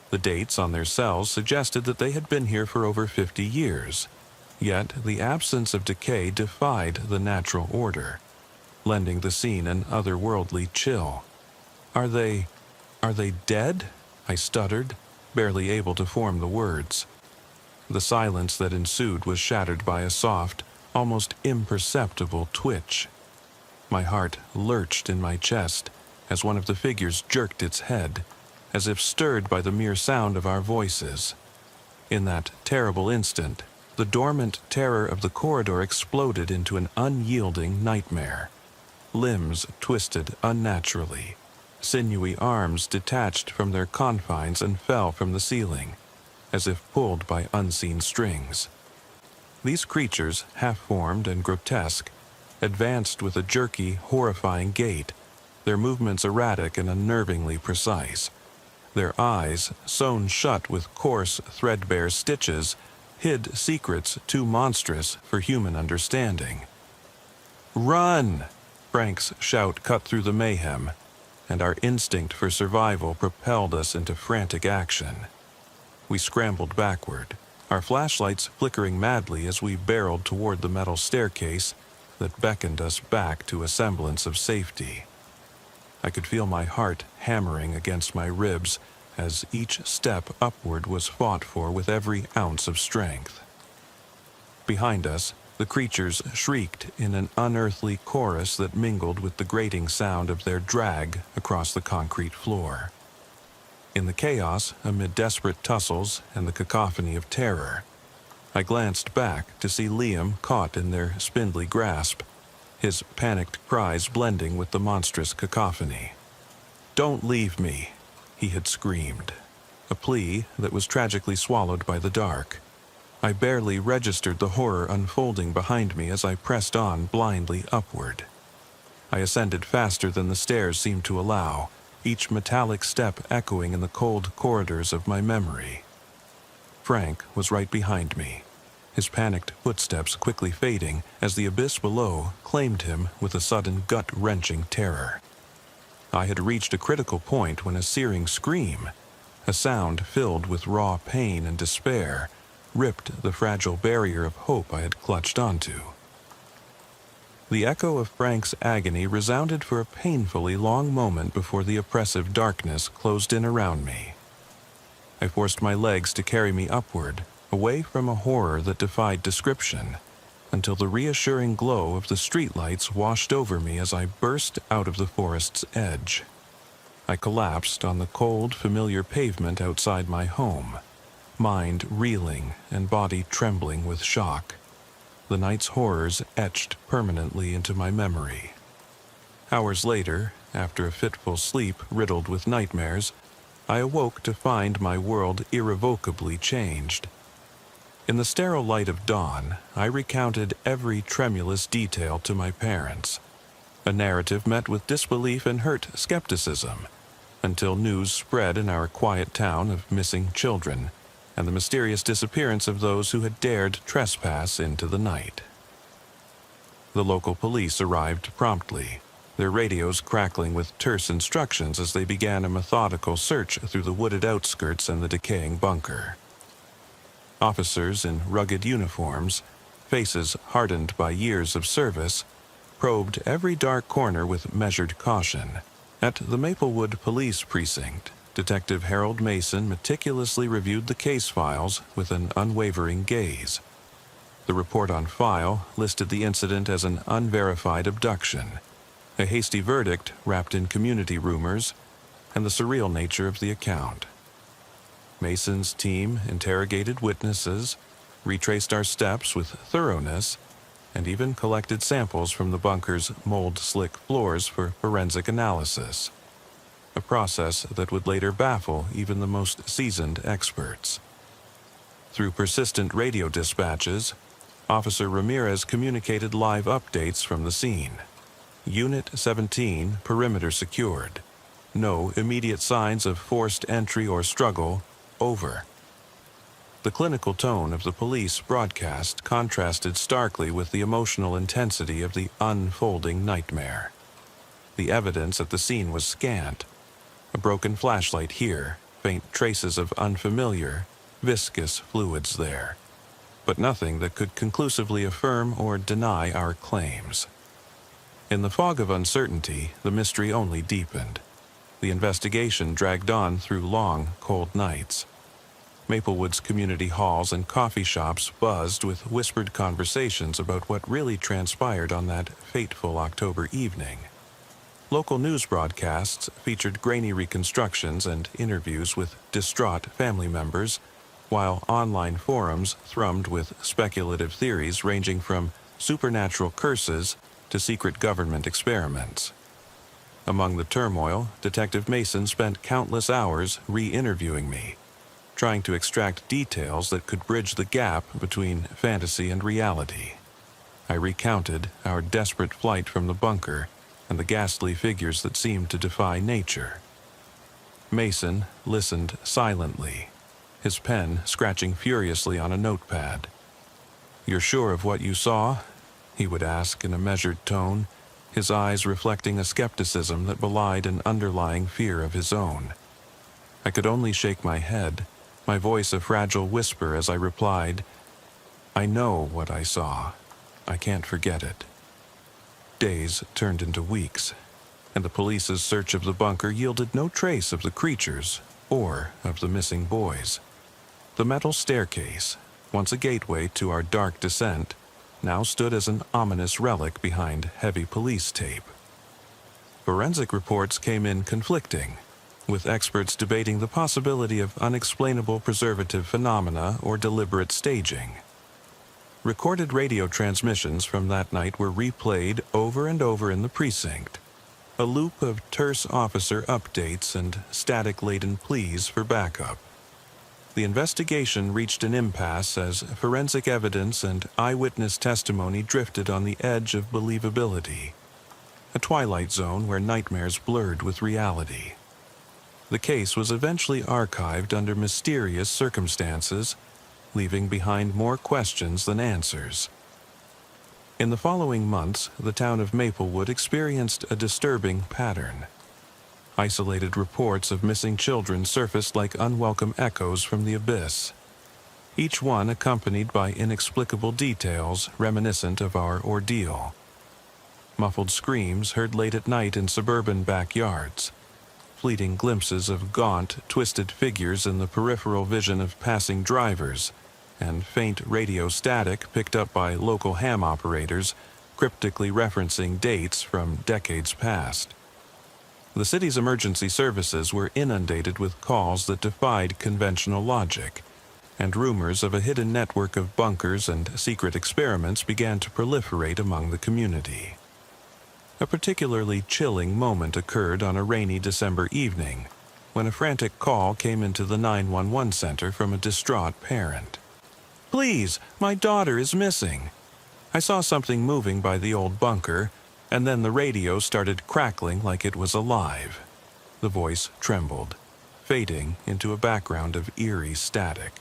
The dates on their cells suggested that they had been here for over 50 years, yet the absence of decay defied the natural order, lending the scene an otherworldly chill. Are they dead?" I stuttered, barely able to form the words. The silence that ensued was shattered by a soft, almost imperceptible twitch. My heart lurched in my chest as one of the figures jerked its head, as if stirred by the mere sound of our voices. In that terrible instant, the dormant terror of the corridor exploded into an unyielding nightmare. Limbs twisted unnaturally. Sinewy arms detached from their confines and fell from the ceiling, as if pulled by unseen strings. These creatures, half-formed and grotesque, advanced with a jerky, horrifying gait, their movements erratic and unnervingly precise. Their eyes, sewn shut with coarse, threadbare stitches, hid secrets too monstrous for human understanding. "Run!" Frank's shout cut through the mayhem, and our instinct for survival propelled us into frantic action. We scrambled backward, our flashlights flickering madly as we barreled toward the metal staircase that beckoned us back to a semblance of safety. I could feel my heart hammering against my ribs as each step upward was fought for with every ounce of strength. Behind us, the creatures shrieked in an unearthly chorus that mingled with the grating sound of their drag across the concrete floor. In the chaos, amid desperate tussles and the cacophony of terror, I glanced back to see Liam caught in their spindly grasp, his panicked cries blending with the monstrous cacophony. "Don't leave me," he had screamed, a plea that was tragically swallowed by the dark. I barely registered the horror unfolding behind me as I pressed on blindly upward. I ascended faster than the stairs seemed to allow, each metallic step echoing in the cold corridors of my memory. Frank was right behind me, his panicked footsteps quickly fading as the abyss below claimed him with a sudden gut-wrenching terror. I had reached a critical point when a searing scream, a sound filled with raw pain and despair, ripped the fragile barrier of hope I had clutched onto. The echo of Frank's agony resounded for a painfully long moment before the oppressive darkness closed in around me. I forced my legs to carry me upward, away from a horror that defied description, until the reassuring glow of the streetlights washed over me as I burst out of the forest's edge. I collapsed on the cold, familiar pavement outside my home, mind reeling and body trembling with shock. The night's horrors etched permanently into my memory. Hours later, after a fitful sleep riddled with nightmares, I awoke to find my world irrevocably changed. In the sterile light of dawn, I recounted every tremulous detail to my parents, a narrative met with disbelief and hurt skepticism, until news spread in our quiet town of missing children and the mysterious disappearance of those who had dared trespass into the night. The local police arrived promptly, their radios crackling with terse instructions as they began a methodical search through the wooded outskirts and the decaying bunker. Officers in rugged uniforms, faces hardened by years of service, probed every dark corner with measured caution. At the Maplewood Police Precinct, Detective Harold Mason meticulously reviewed the case files with an unwavering gaze. The report on file listed the incident as an unverified abduction, a hasty verdict wrapped in community rumors, and the surreal nature of the account. Mason's team interrogated witnesses, retraced our steps with thoroughness, and even collected samples from the bunker's mold-slick floors for forensic analysis, a process that would later baffle even the most seasoned experts. Through persistent radio dispatches, Officer Ramirez communicated live updates from the scene. Unit 17, perimeter secured. No immediate signs of forced entry or struggle. Over. The clinical tone of the police broadcast contrasted starkly with the emotional intensity of the unfolding nightmare. The evidence at the scene was scant. A broken flashlight here, faint traces of unfamiliar, viscous fluids there, but nothing that could conclusively affirm or deny our claims. In the fog of uncertainty, the mystery only deepened. The investigation dragged on through long, cold nights. Maplewood's community halls and coffee shops buzzed with whispered conversations about what really transpired on that fateful October evening. Local news broadcasts featured grainy reconstructions and interviews with distraught family members, while online forums thrummed with speculative theories ranging from supernatural curses to secret government experiments. Among the turmoil, Detective Mason spent countless hours re-interviewing me, trying to extract details that could bridge the gap between fantasy and reality. I recounted our desperate flight from the bunker and the ghastly figures that seemed to defy nature. Mason listened silently, his pen scratching furiously on a notepad. "You're sure of what you saw?" he would ask in a measured tone, his eyes reflecting a skepticism that belied an underlying fear of his own. I could only shake my head, my voice a fragile whisper as I replied, "I know what I saw. I can't forget it." Days turned into weeks, and the police's search of the bunker yielded no trace of the creatures or of the missing boys. The metal staircase, once a gateway to our dark descent, now stood as an ominous relic behind heavy police tape. Forensic reports came in conflicting, with experts debating the possibility of unexplainable preservative phenomena or deliberate staging. Recorded radio transmissions from that night were replayed over and over in the precinct, a loop of terse officer updates and static-laden pleas for backup. The investigation reached an impasse as forensic evidence and eyewitness testimony drifted on the edge of believability, a twilight zone where nightmares blurred with reality. The case was eventually archived under mysterious circumstances, leaving behind more questions than answers. In the following months, the town of Maplewood experienced a disturbing pattern. Isolated reports of missing children surfaced like unwelcome echoes from the abyss, each one accompanied by inexplicable details reminiscent of our ordeal. Muffled screams heard late at night in suburban backyards, fleeting glimpses of gaunt, twisted figures in the peripheral vision of passing drivers, and faint radio static picked up by local ham operators, cryptically referencing dates from decades past. The city's emergency services were inundated with calls that defied conventional logic, and rumors of a hidden network of bunkers and secret experiments began to proliferate among the community. A particularly chilling moment occurred on a rainy December evening, when a frantic call came into the 911 center from a distraught parent. "Please, my daughter is missing. I saw something moving by the old bunker, and then the radio started crackling like it was alive." The voice trembled, fading into a background of eerie static.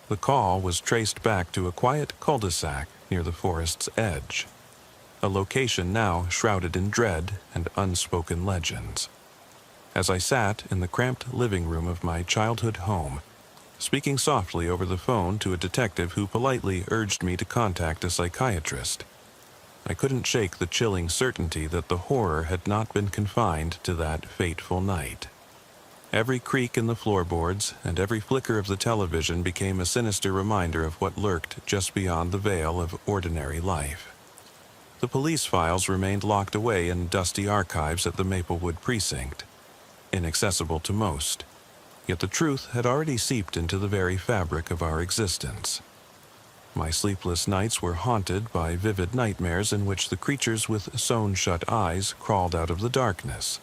The call was traced back to a quiet cul-de-sac near the forest's edge, a location now shrouded in dread and unspoken legends. As I sat in the cramped living room of my childhood home, speaking softly over the phone to a detective who politely urged me to contact a psychiatrist, I couldn't shake the chilling certainty that the horror had not been confined to that fateful night. Every creak in the floorboards and every flicker of the television became a sinister reminder of what lurked just beyond the veil of ordinary life. The police files remained locked away in dusty archives at the Maplewood precinct, inaccessible to most, yet the truth had already seeped into the very fabric of our existence. My sleepless nights were haunted by vivid nightmares in which the creatures with sewn-shut eyes crawled out of the darkness,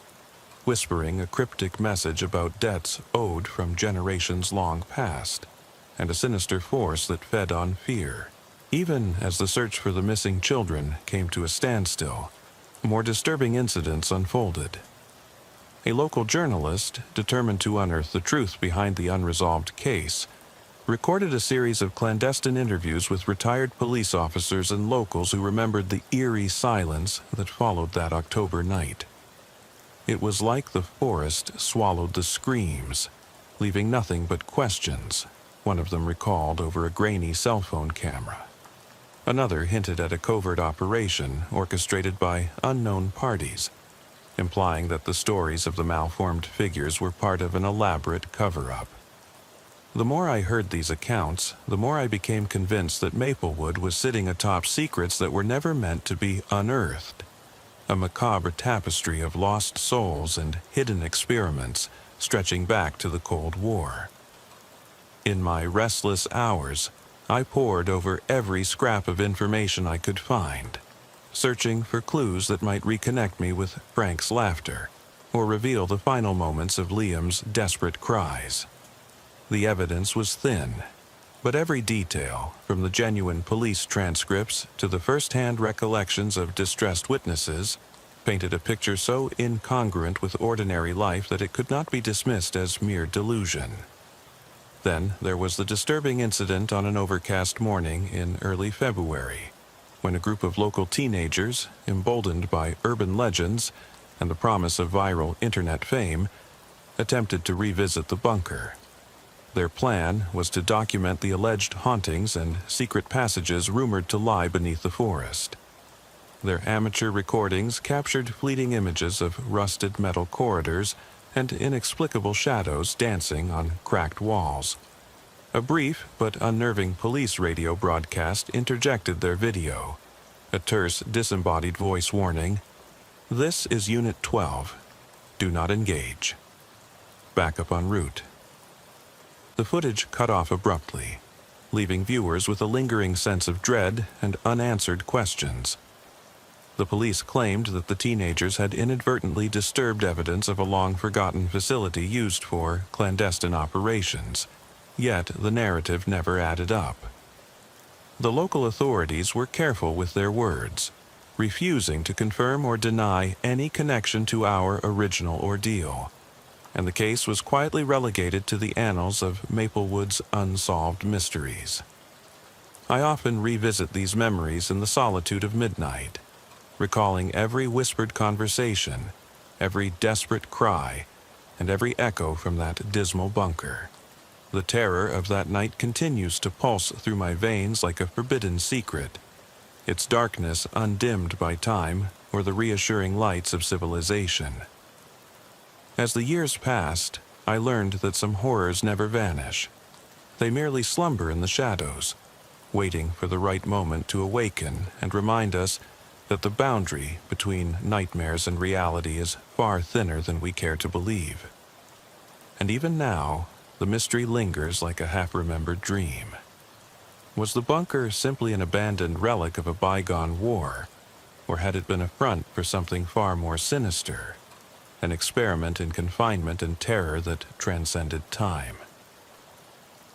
whispering a cryptic message about debts owed from generations long past, and a sinister force that fed on fear. Even as the search for the missing children came to a standstill, more disturbing incidents unfolded. A local journalist, determined to unearth the truth behind the unresolved case, recorded a series of clandestine interviews with retired police officers and locals who remembered the eerie silence that followed that October night. It was like the forest swallowed the screams, leaving nothing but questions, one of them recalled over a grainy cell phone camera. Another hinted at a covert operation orchestrated by unknown parties, implying that the stories of the malformed figures were part of an elaborate cover-up. The more I heard these accounts, the more I became convinced that Maplewood was sitting atop secrets that were never meant to be unearthed. A macabre tapestry of lost souls and hidden experiments stretching back to the Cold War. In my restless hours, I pored over every scrap of information I could find, searching for clues that might reconnect me with Frank's laughter or reveal the final moments of Liam's desperate cries. The evidence was thin, but every detail, from the genuine police transcripts to the first-hand recollections of distressed witnesses, painted a picture so incongruent with ordinary life that it could not be dismissed as mere delusion. Then there was the disturbing incident on an overcast morning in early February, when a group of local teenagers, emboldened by urban legends and the promise of viral internet fame, attempted to revisit the bunker. Their plan was to document the alleged hauntings and secret passages rumored to lie beneath the forest. Their amateur recordings captured fleeting images of rusted metal corridors and inexplicable shadows dancing on cracked walls. A brief but unnerving police radio broadcast interjected their video, a terse, disembodied voice warning, "This is Unit 12. Do not engage. Backup en route." The footage cut off abruptly, leaving viewers with a lingering sense of dread and unanswered questions. The police claimed that the teenagers had inadvertently disturbed evidence of a long-forgotten facility used for clandestine operations, yet the narrative never added up. The local authorities were careful with their words, refusing to confirm or deny any connection to our original ordeal, and the case was quietly relegated to the annals of Maplewood's unsolved mysteries. I often revisit these memories in the solitude of midnight, recalling every whispered conversation, every desperate cry, and every echo from that dismal bunker. The terror of that night continues to pulse through my veins like a forbidden secret, its darkness undimmed by time or the reassuring lights of civilization. As the years passed, I learned that some horrors never vanish. They merely slumber in the shadows, waiting for the right moment to awaken and remind us that the boundary between nightmares and reality is far thinner than we care to believe. And even now, the mystery lingers like a half-remembered dream. Was the bunker simply an abandoned relic of a bygone war, or had it been a front for something far more sinister, an experiment in confinement and terror that transcended time?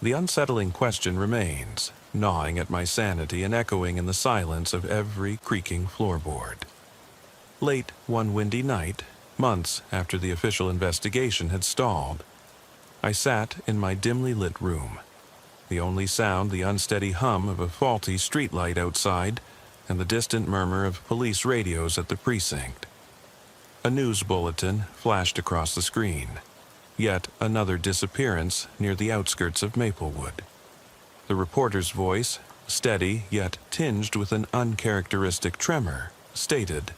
The unsettling question remains, gnawing at my sanity and echoing in the silence of every creaking floorboard. Late one windy night, months after the official investigation had stalled, I sat in my dimly lit room, the only sound the unsteady hum of a faulty streetlight outside and the distant murmur of police radios at the precinct. A news bulletin flashed across the screen. Yet another disappearance near the outskirts of Maplewood. The reporter's voice, steady yet tinged with an uncharacteristic tremor, stated,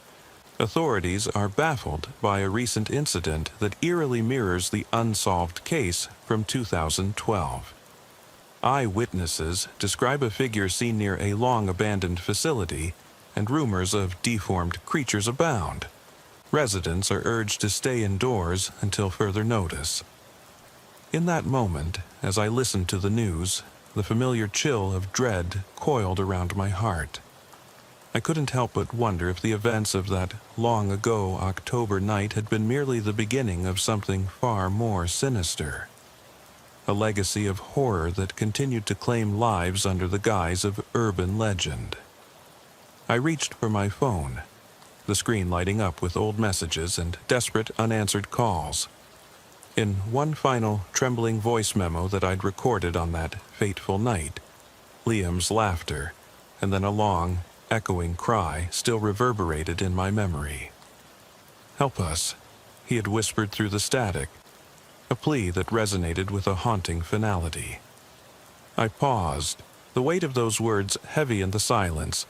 Authorities are baffled by a recent incident that eerily mirrors the unsolved case from 2012. Eyewitnesses describe a figure seen near a long-abandoned facility, and rumors of deformed creatures abound. Residents are urged to stay indoors until further notice. In that moment, as I listened to the news, the familiar chill of dread coiled around my heart. I couldn't help but wonder if the events of that long-ago October night had been merely the beginning of something far more sinister. A legacy of horror that continued to claim lives under the guise of urban legend. I reached for my phone, the screen lighting up with old messages and desperate unanswered calls. In one final trembling voice memo that I'd recorded on that fateful night, Liam's laughter, and then a long, echoing cry still reverberated in my memory. "Help us," he had whispered through the static, a plea that resonated with a haunting finality. I paused, the weight of those words heavy in the silence,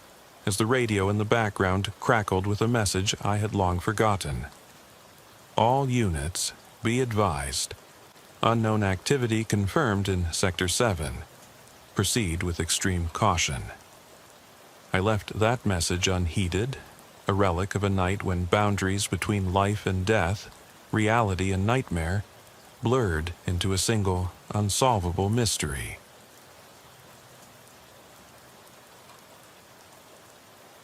as the radio in the background crackled with a message I had long forgotten. "All units, be advised. Unknown activity confirmed in Sector 7. Proceed with extreme caution." I left that message unheeded, a relic of a night when boundaries between life and death, reality and nightmare, blurred into a single, unsolvable mystery.